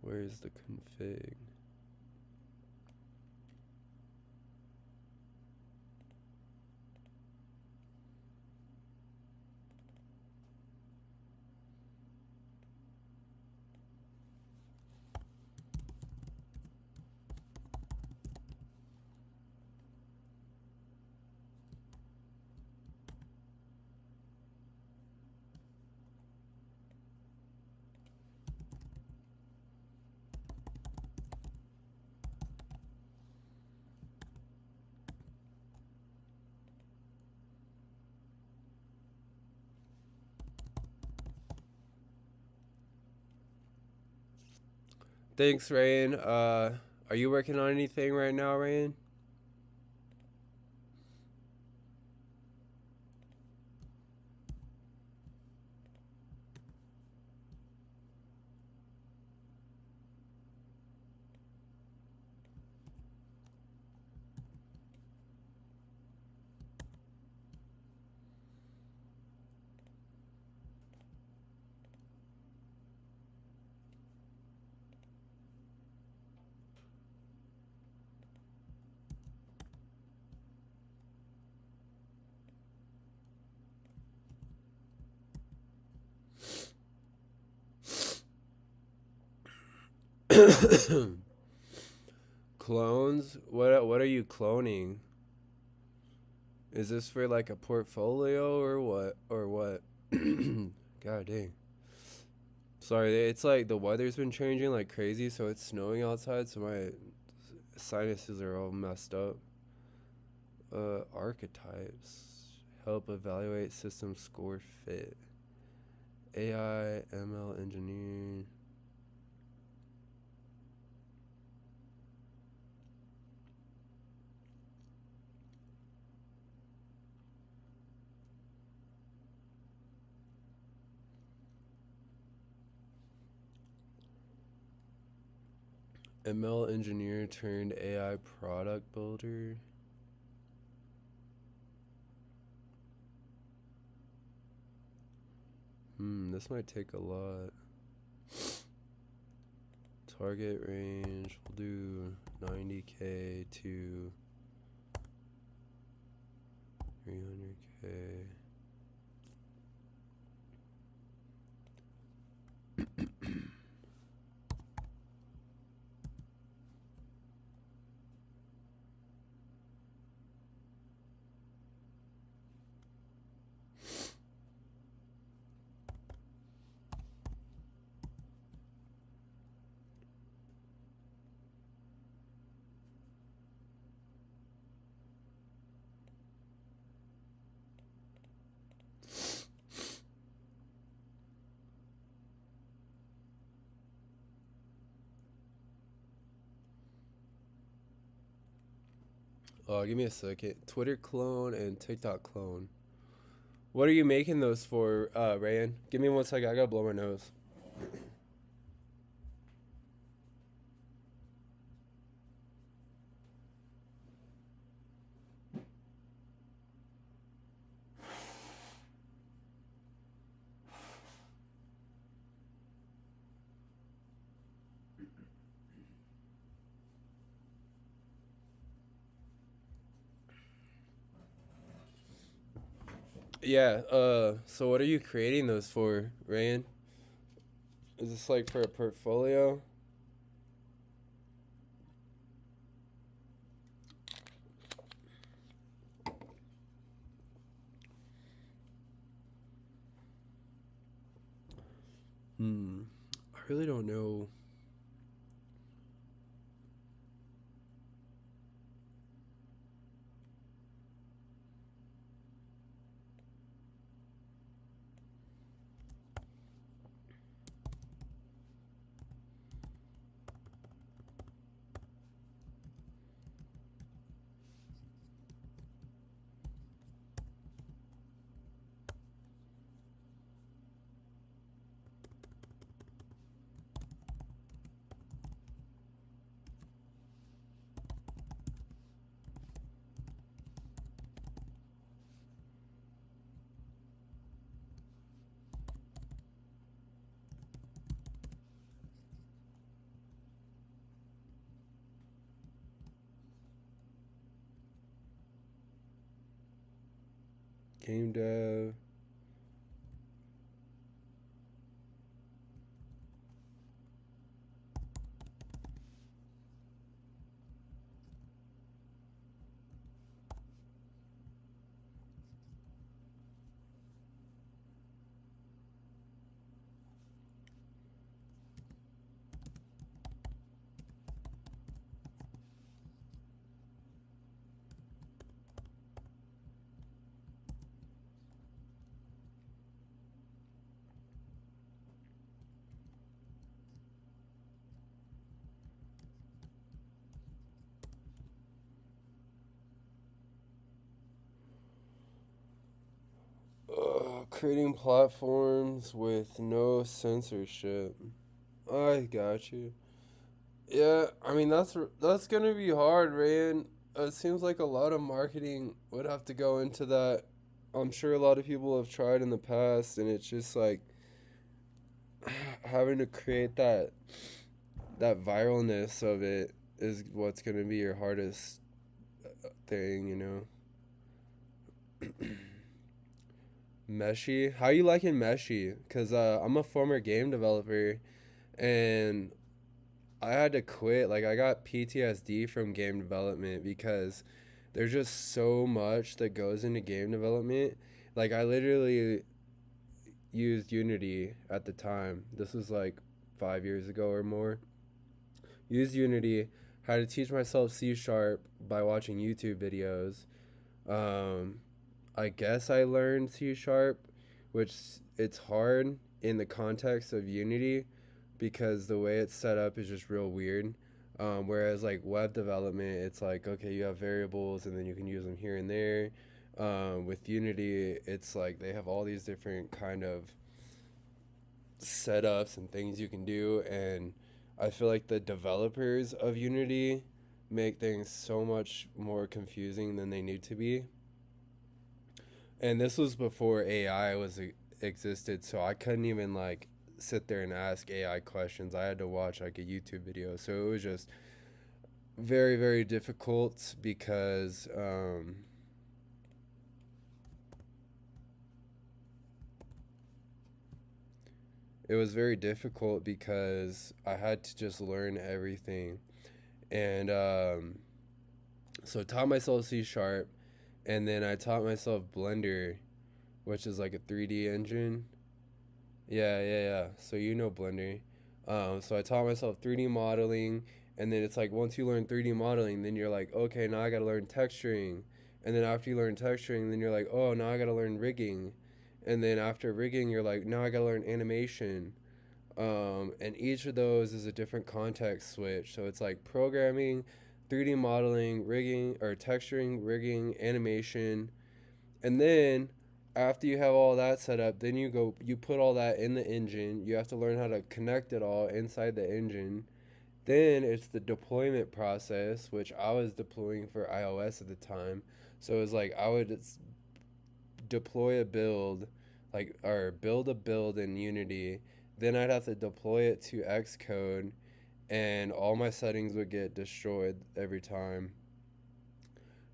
Where's the config? Thanks, Ryan. Are you working on anything right now, Ryan? Clones? What are you cloning? Is this for like a portfolio or what? Or what? God dang. Sorry, it's like the weather's been changing like crazy, so it's snowing outside, so my sinuses are all messed up. Archetypes. Help evaluate system score fit. AI, ML engineer. ML engineer turned AI product builder. This might take a lot. Target range, we'll do 90K to 300K. Oh, give me a second. Twitter clone and TikTok clone. What are you making those for, Rayan? Give me 1 second. I gotta blow my nose. Yeah, so what are you creating those for, Rayan? Is this like for a portfolio? I really don't know. Game dev. Creating platforms with no censorship. I got you. Yeah, I mean that's gonna be hard, Ryan. It seems like a lot of marketing would have to go into that. I'm sure a lot of people have tried in the past, and it's just like having to create that viralness of it is what's gonna be your hardest thing, you know. Meshy, how you liking Meshy? Cause I'm a former game developer, and I had to quit. Like I got PTSD from game development because there's just so much that goes into game development. Like I literally used Unity at the time. This was like 5 years ago or more. Used Unity, had to teach myself C sharp by watching YouTube videos. Um, I guess I learned C sharp, which it's hard in the context of Unity because the way it's set up is just real weird. Whereas like web development, it's like okay, you have variables and then you can use them here and there. With Unity, it's like they have all these different kind of setups and things you can do, and I feel like the developers of Unity make things so much more confusing than they need to be. And this was before AI was existed, so I couldn't even like sit there and ask AI questions. I had to watch like a YouTube video, so it was just very very difficult because it was very difficult because I had to just learn everything, and so I taught myself C sharp, and then I taught myself Blender, which is like a 3D engine. Yeah. So you know Blender. So I taught myself 3D modeling, and then it's like once you learn 3D modeling, then you're like, okay, now I gotta learn texturing, and then after you learn texturing, then you're like, oh, now I gotta learn rigging, and then after rigging, you're like, now I gotta learn animation. And each of those is a different context switch. So it's like programming, 3D modeling, rigging, or texturing, rigging, animation, and then after you have all that set up, then you put all that in the engine. You have to learn how to connect it all inside the engine. Then it's the deployment process, which I was deploying for iOS at the time. So it was like I would deploy a build, like or build a build in Unity. Then I'd have to deploy it to Xcode, and all my settings would get destroyed every time.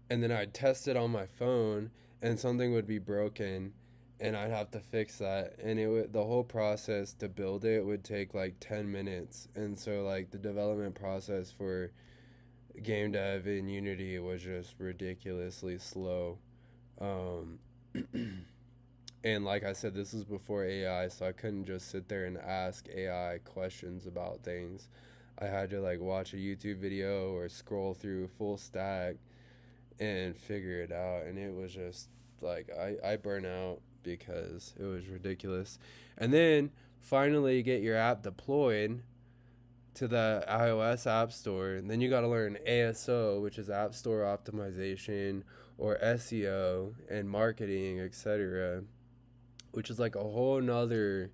And then I'd test it on my phone, and something would be broken, and I'd have to fix that. And the whole process to build it would take like 10 minutes. And so like the development process for game dev in Unity was just ridiculously slow. Um, And like I said, this was before AI, so I couldn't just sit there and ask AI questions about things. I had to like watch a YouTube video or scroll through full stack and figure it out. And it was just like I burn out because it was ridiculous. And then finally get your app deployed to the iOS App Store, and then you got to learn ASO, which is App Store Optimization, or SEO and marketing, etc., which is like a whole nother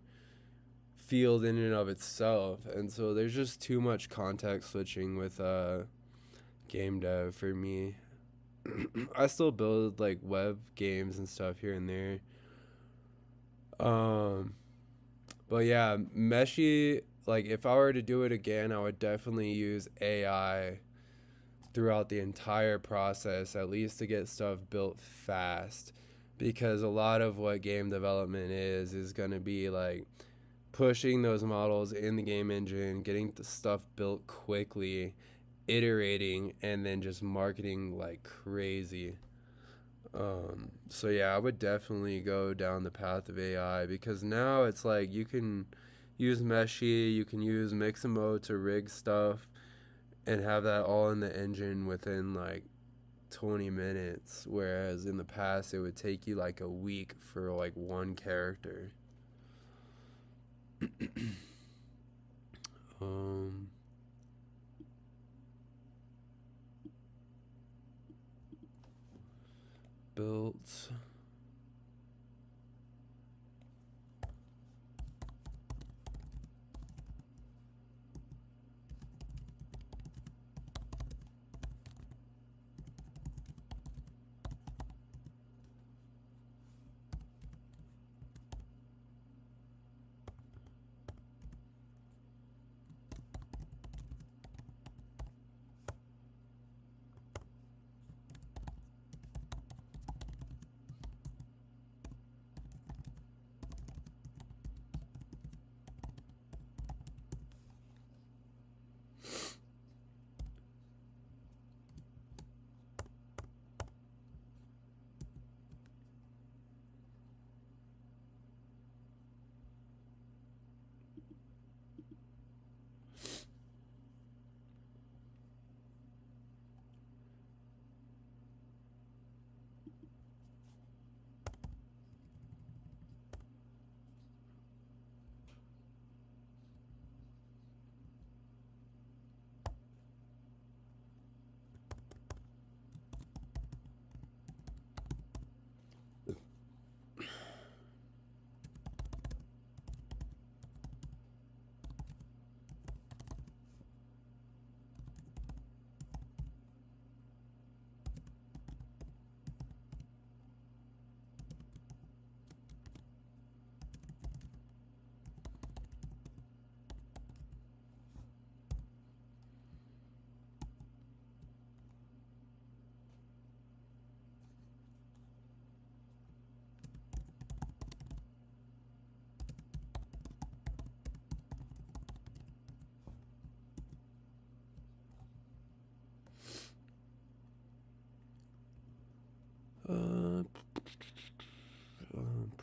field in and of itself. And so there's just too much context switching with game dev for me. I still build like web games and stuff here and there. But yeah, Meshi, like if I were to do it again, I would definitely use AI throughout the entire process, at least to get stuff built fast. Because a lot of what game development is going to be like pushing those models in the game engine, getting the stuff built quickly, iterating, and then just marketing like crazy. So yeah, I would definitely go down the path of AI, because now it's like you can use Meshi, you can use Mixamo to rig stuff and have that all in the engine within like 20 minutes, whereas in the past it would take you like a week for like one character. Built.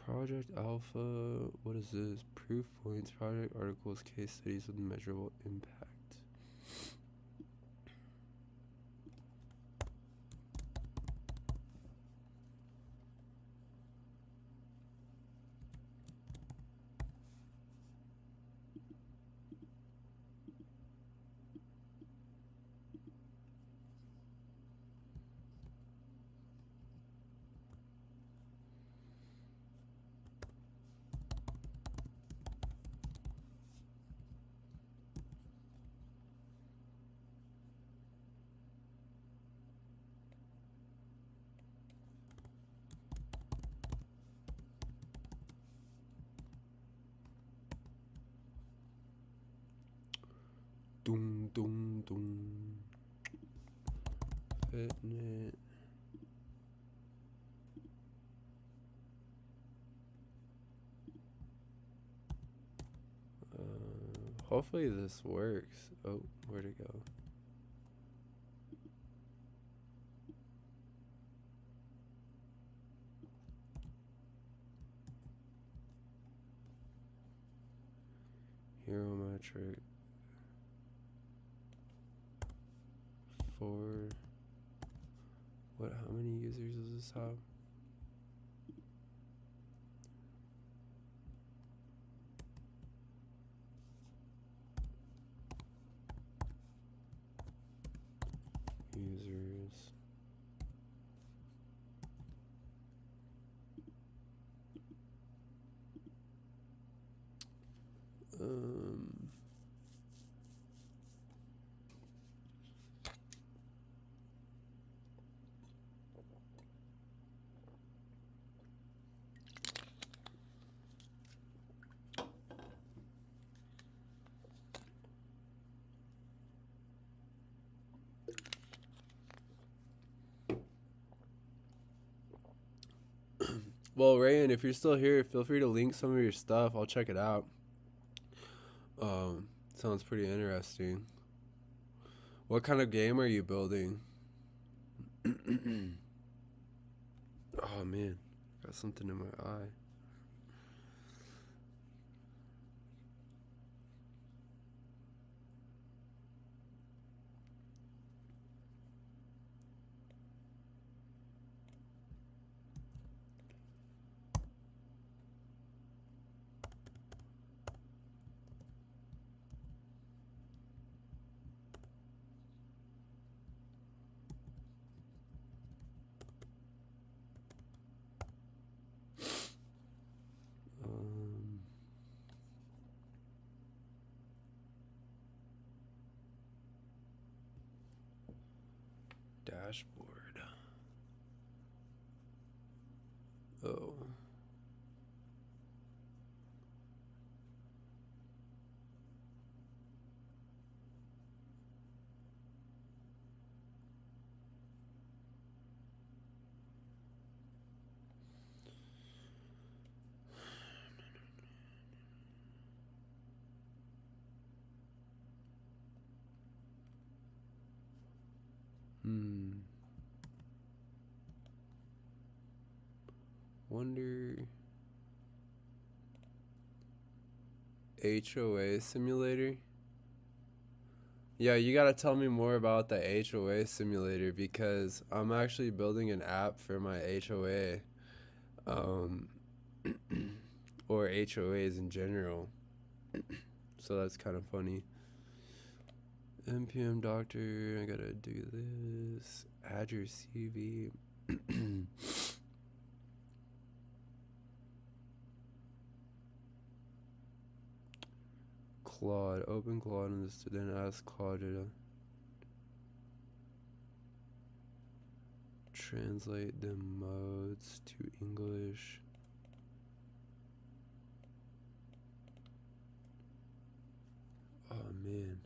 Project Alpha, what is this? Proof points, project articles, case studies with measurable impact. Doom, doom, doom. Fitnit. Hopefully this works. Oh, where'd it go? Hero metric. 4. What? How many users does this have? Users. Um. Well, Rayan, if you're still here, feel free to link some of your stuff. I'll check it out. Sounds pretty interesting. What kind of game are you building? Oh man, got something in my eye. Dashboard. Oh. Wonder. HOA simulator? Yeah, you gotta tell me more about the HOA simulator because I'm actually building an app for my HOA. Or HOAs in general. So that's kind of funny. NPM doctor, I gotta do this. Add your CV. Claude, open Claude and then ask Claude to translate the modes to English. Oh man.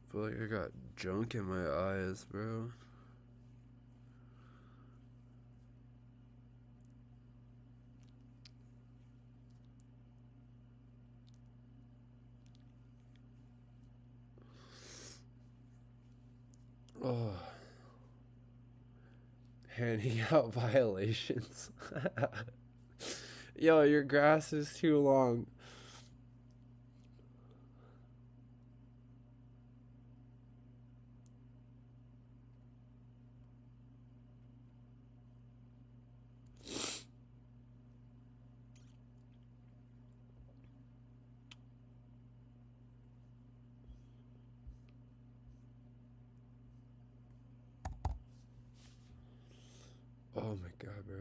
I feel like I got junk in my eyes, bro. Oh. Handing out violations. Yo, your grass is too long. Oh my god, bro.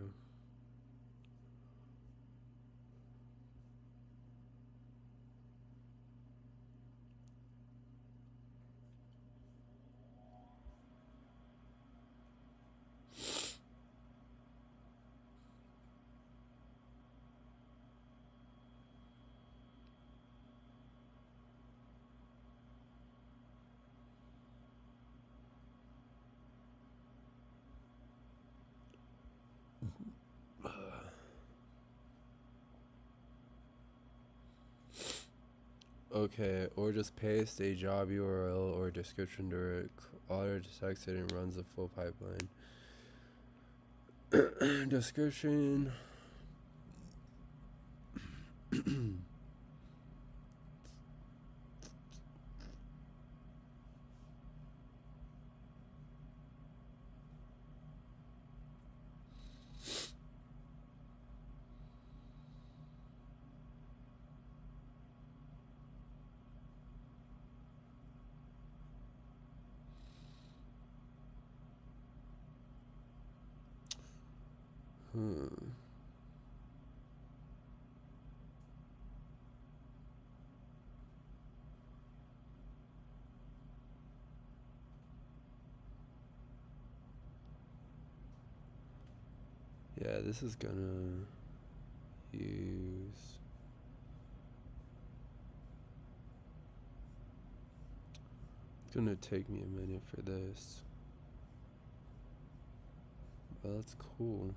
Okay, or just paste a job URL or description to it. Auto detects it and runs the full pipeline. Description. Yeah, this is gonna use. It's gonna take me a minute for this. Well, that's cool.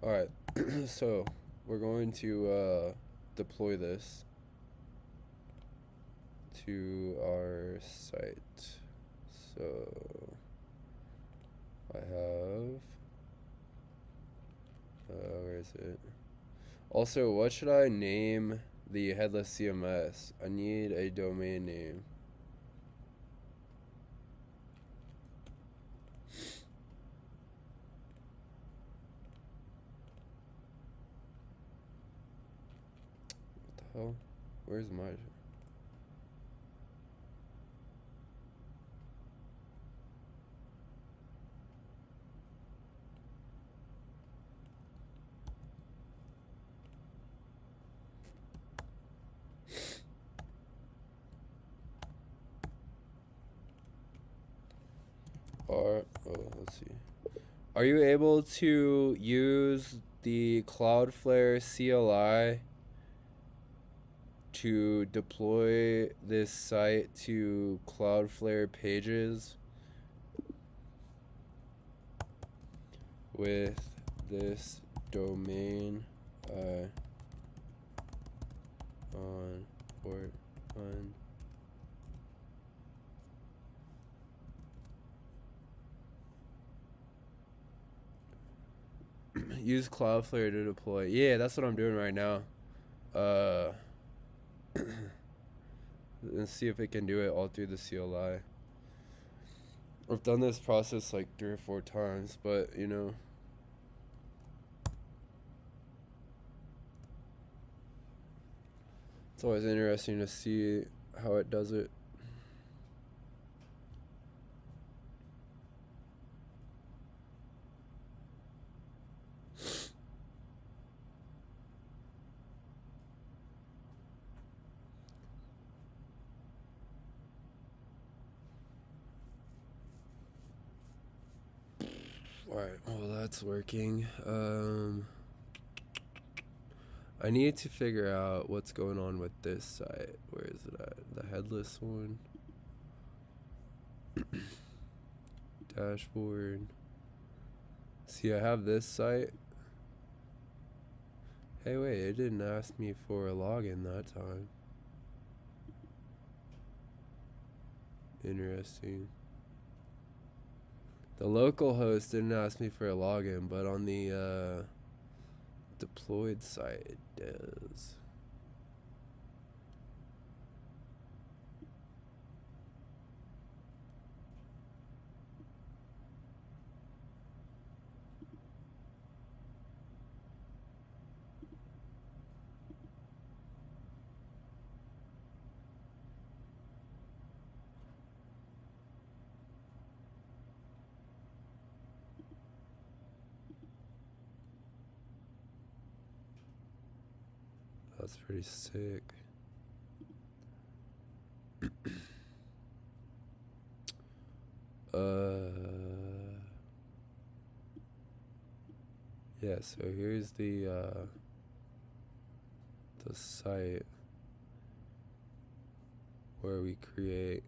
Alright, so we're going to deploy this to our site. So I have where is it? Also, what should I name the headless CMS? I need a domain name. What the hell? Where's my... let's see. Are you able to use the Cloudflare CLI to deploy this site to Cloudflare pages with this domain on port 1? Use Cloudflare to deploy. Yeah, that's what I'm doing right now. Let's see if it can do it all through the CLI. I've done this process like 3 or 4 times, but you know. It's always interesting to see how it does it. Alright, well that's working. I need to figure out what's going on with this site. Where is it at? The headless one. Dashboard. See, I have this site. Hey, wait, it didn't ask me for a login that time. Interesting. The local host didn't ask me for a login, but on the deployed site it does. That's pretty sick. Yeah, so here's the site. where we create.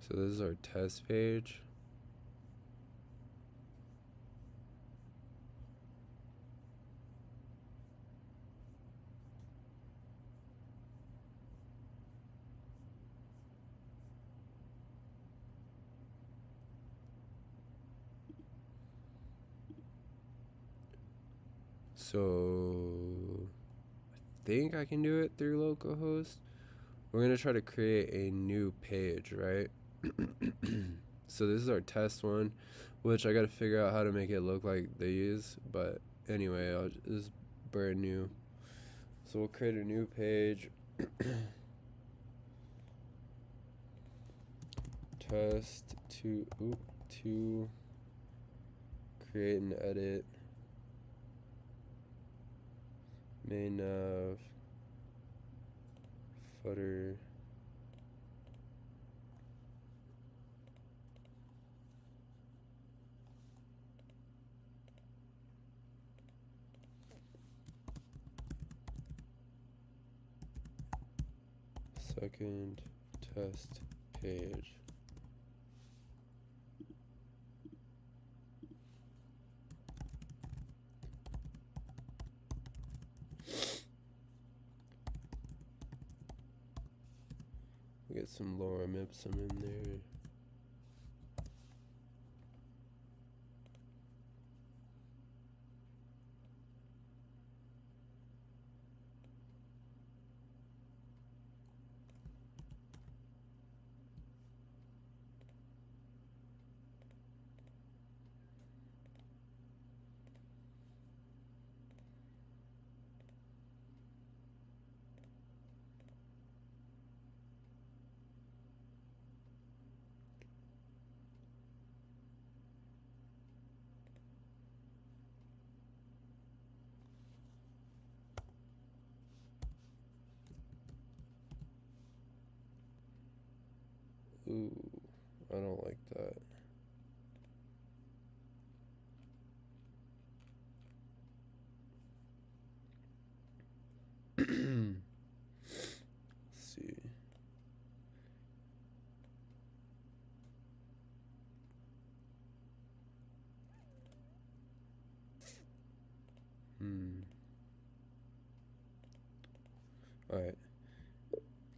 So this is our test page. So I think I can do it through localhost. We're gonna try to create a new page, right? So this is our test one, which I gotta figure out how to make it look like these, but anyway, this is brand new. So we'll create a new page. Test to create and edit main nav footer. Second test page. We get some lorem ipsum in there. Ooh, I don't like that. Let's see. All right.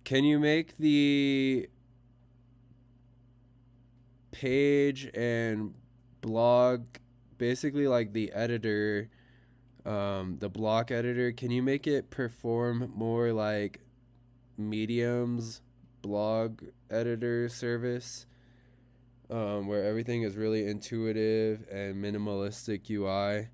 Can you make the page and blog basically like the editor, the block editor? Can you make it perform more like Medium's blog editor service, where everything is really intuitive and minimalistic UI?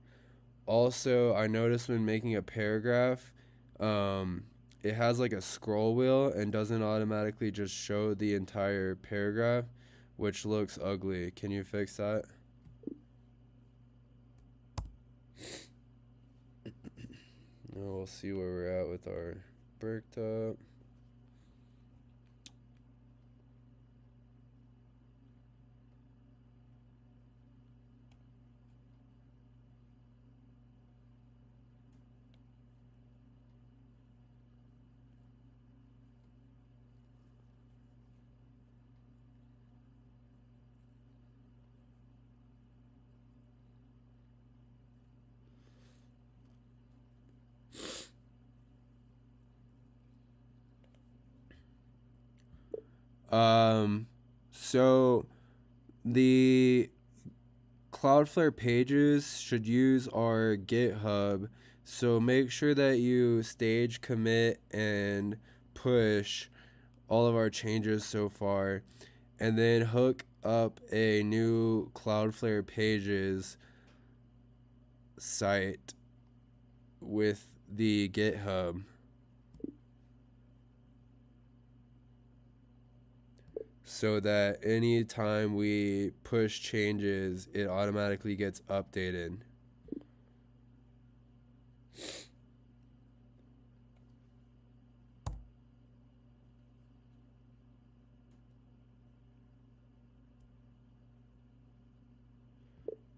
Also, I noticed when making a paragraph, it has like a scroll wheel and doesn't automatically just show the entire paragraph, which looks ugly. Can you fix that? Now we'll see where we're at with our bricked up. So the Cloudflare pages should use our GitHub. So make sure that you stage, commit, and push all of our changes so far, and then hook up a new Cloudflare pages site with the GitHub. So that anytime we push changes, it automatically gets updated.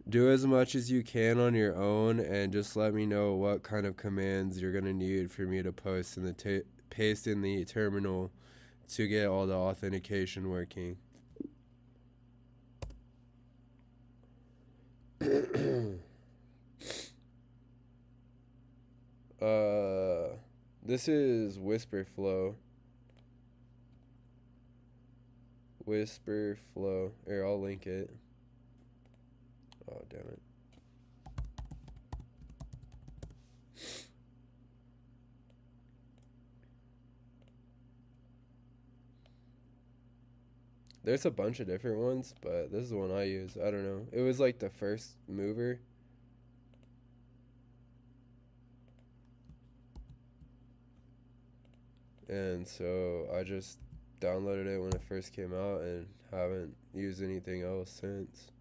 Do as much as you can on your own, and just let me know what kind of commands you're going to need for me to post in the paste in the terminal to get all the authentication working. This is Whisper Flow. Whisper Flow. Here, I'll link it. Oh, damn it. There's a bunch of different ones, but this is the one I use. I don't know. It was like the first mover. And so I just downloaded it when it first came out and haven't used anything else since.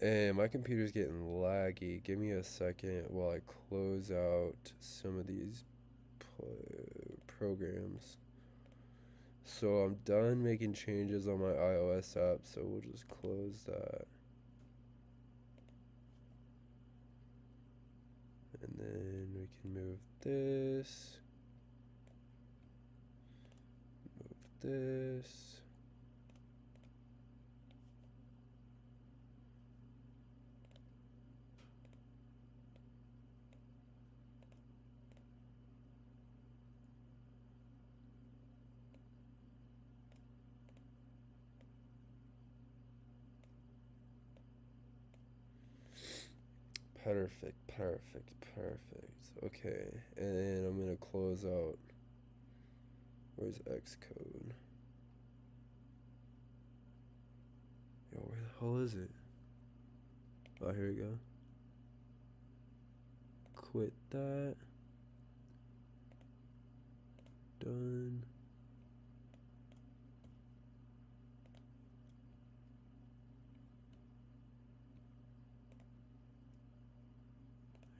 And my computer's getting laggy. Give me a second while I close out some of these programs. So I'm done making changes on my iOS app, so we'll just close that. And then we can move this. This. Perfect. Okay, and then I'm gonna close out. Where's Xcode? Yo, where the hell is it? Oh, here we go. Quit that. Done.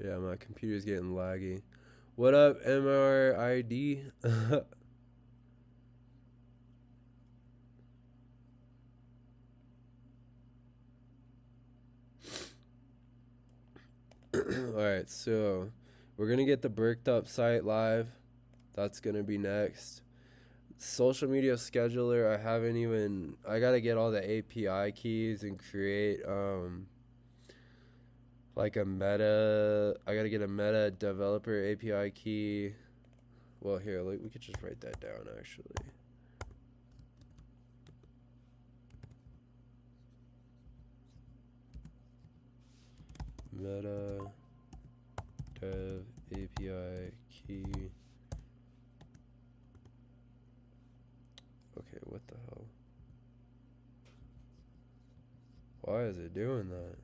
Yeah, my computer's getting laggy. What up, MRID? Alright, so we're gonna get the Bricked Up site live. That's gonna be next. Social media scheduler, I gotta get all the API keys and create like a meta. I gotta get a meta developer API key. Well, here, we could just write that down actually. Meta dev API key. Okay, what the hell? Why is it doing that?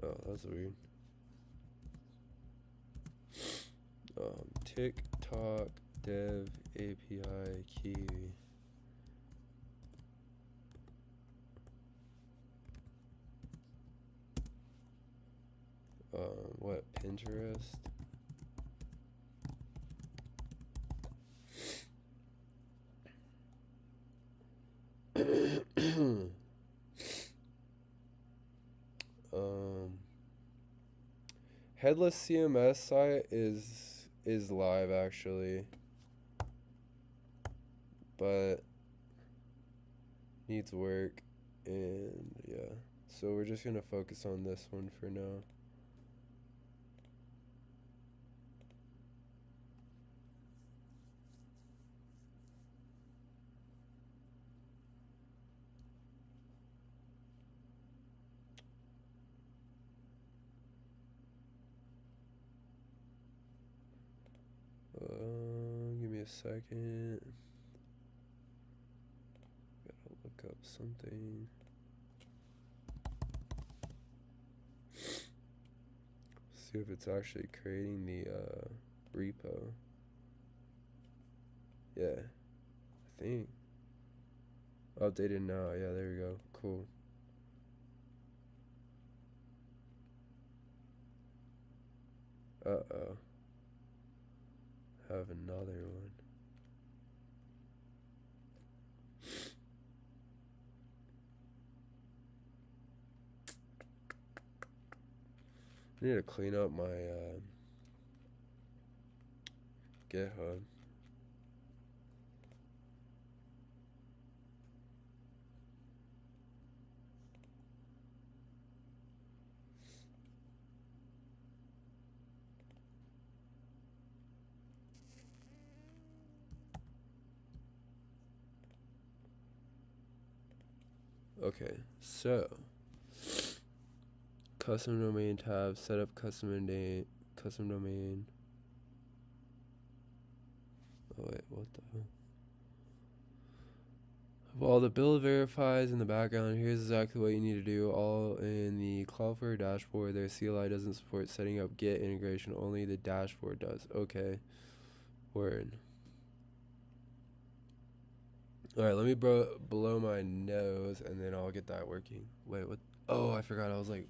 Oh, that's weird. TikTok dev API key. What, Pinterest? Headless CMS site is live actually, but needs work, and yeah, so we're just gonna focus on this one for now. Give me a second. Gotta look up something. See if it's actually creating the repo. Yeah, I think. Updated now. Yeah, there we go. Cool. Uh-oh. Have another one. I need to clean up my GitHub. Okay, so custom domain tab, set up custom domain. Oh wait, what the hell? While the build verifies in the background, here's exactly what you need to do. All in the Cloudflare dashboard, their CLI doesn't support setting up Git integration, only the dashboard does. Okay, word. Alright, let me blow my nose and then I'll get that working. Wait, what? Oh, I forgot. I was like,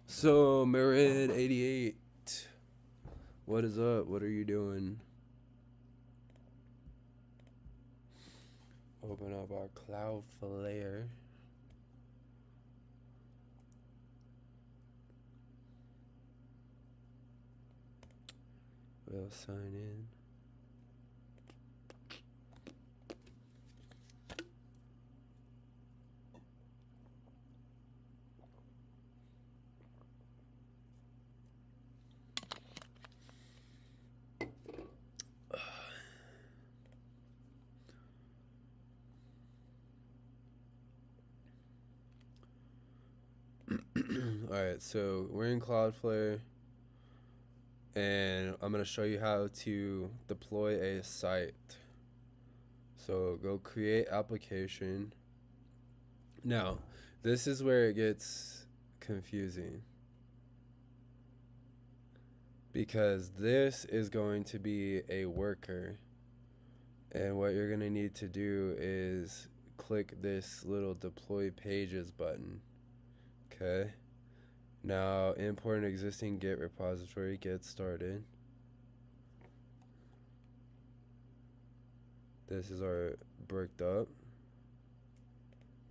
so Merid88, what is up? What are you doing? Open up our Cloudflare. We'll sign in. Alright, so we're in Cloudflare and I'm going to show you how to deploy a site. So go create application. Now, this is where it gets confusing, because this is going to be a worker, and what you're going to need to do is click this little deploy pages button. Okay, now import an existing Git repository, get started. This is our bricked up,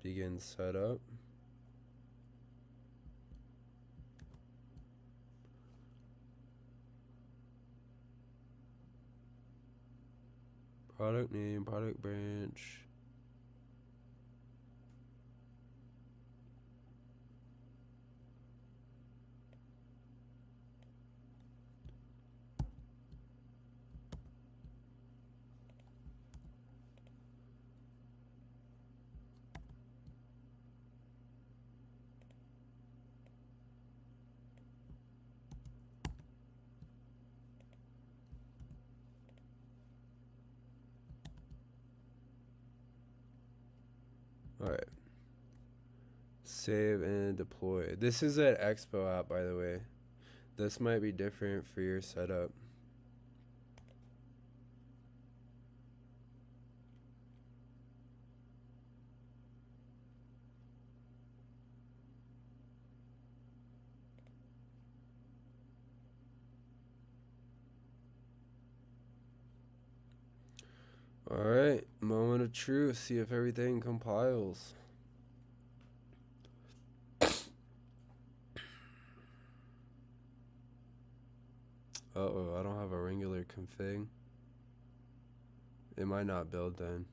begin setup. Product name, product branch. Alright. Save and deploy. This is an Expo app, by the way. This might be different for your setup. Alright, moment of truth. See if everything compiles. Uh-oh, I don't have a regular config. It might not build then.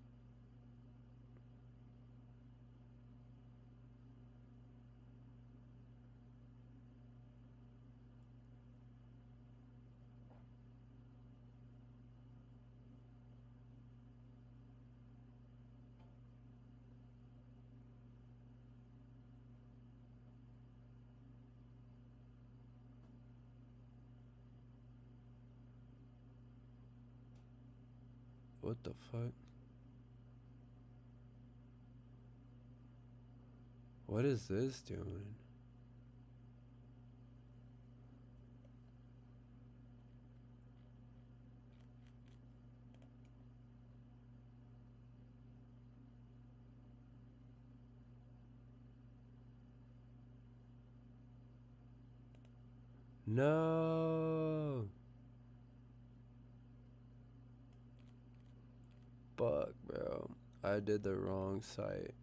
What the fuck? What is this doing? No. Fuck, bro. I did the wrong site.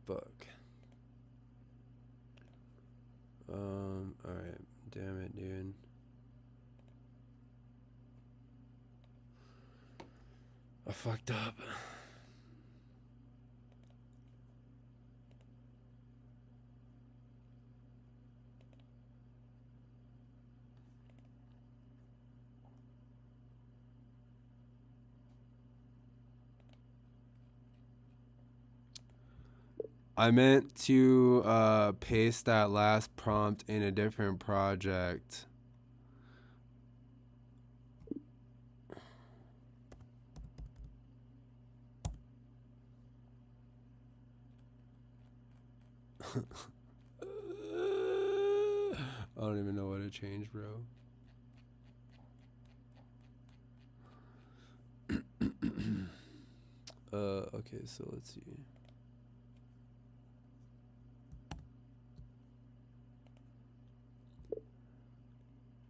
Fuck. Alright. Damn it, dude. I fucked up. I meant to paste that last prompt in a different project. I don't even know what to change, bro. Okay, so let's see.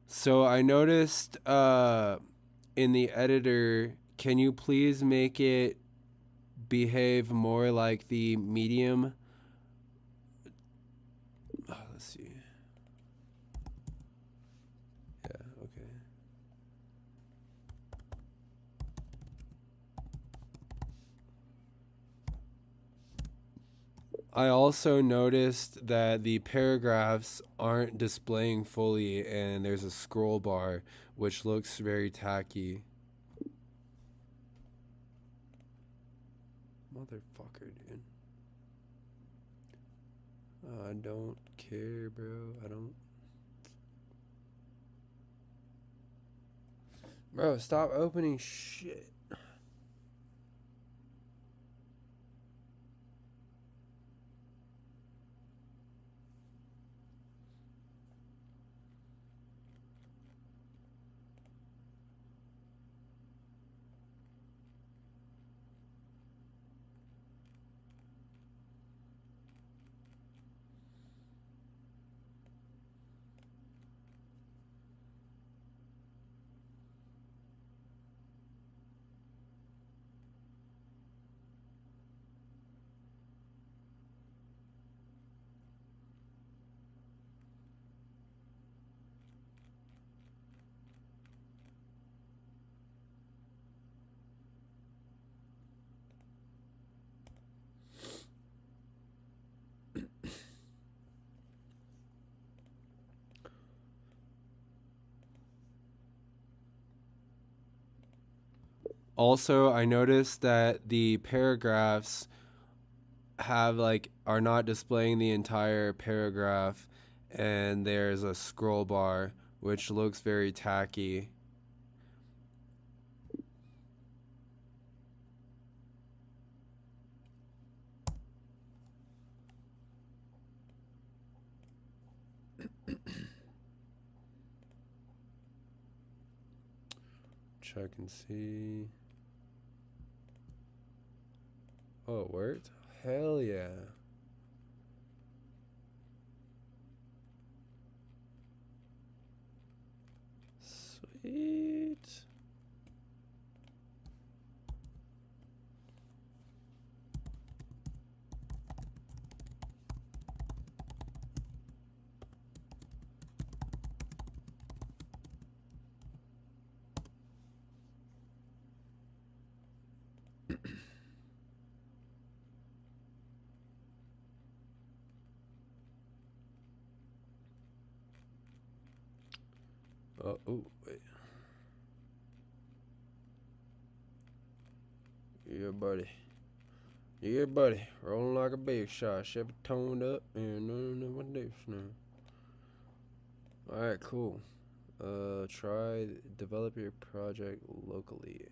So I noticed in the editor, can you please make it behave more like the medium? Let's see. Yeah, okay. I also noticed that the paragraphs aren't displaying fully and there's a scroll bar which looks very tacky. Motherfucker, dude. I don't care, bro. I don't. Bro, stop opening shit. Also, I noticed that the paragraphs are not displaying the entire paragraph and there's a scroll bar which looks very tacky. Check and see. Oh, it worked? Hell yeah. Sweet. Oh, wait. Yeah, buddy. Yeah, buddy. Rolling like a big shot. Chevy toned up and none of my dips now. Alright, cool. Try develop your project locally.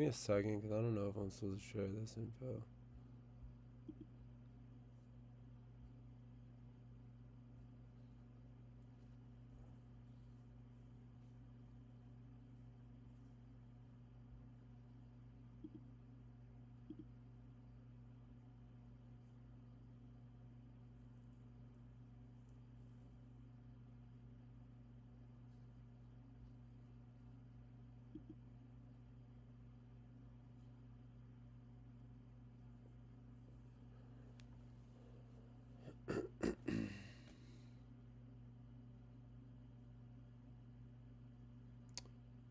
me a second, because I don't know if I'm supposed to share this info.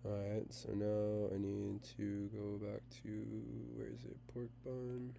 Alright, so now I need to go back to, where is it, pork bun.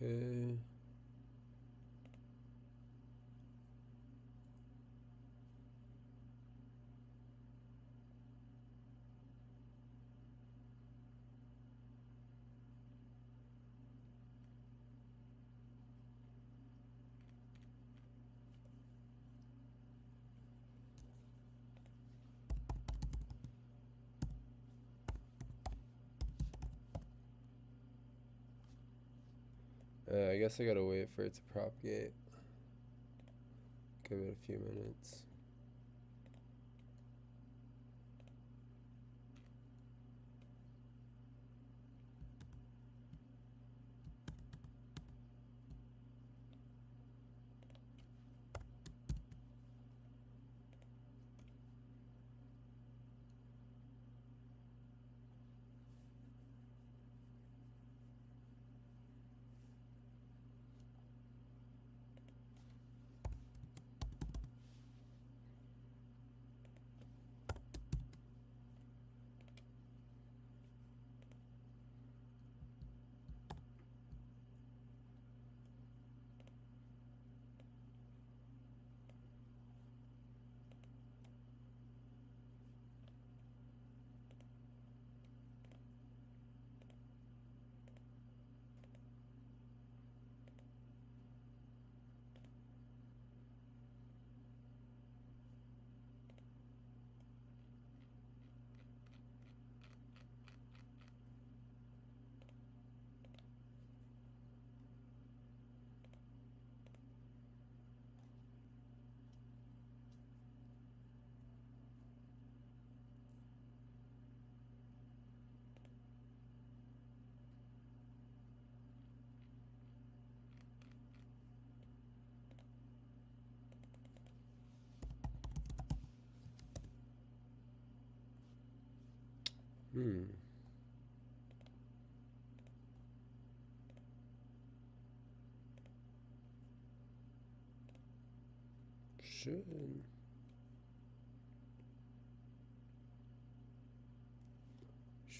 Okay. I guess I gotta wait for it to propagate. Give it a few minutes.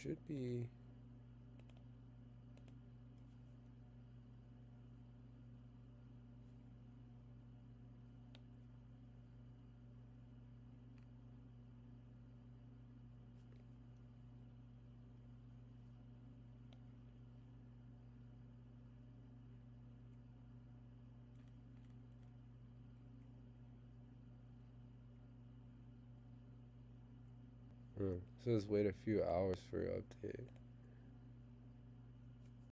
Should be. It says wait a few hours for your update.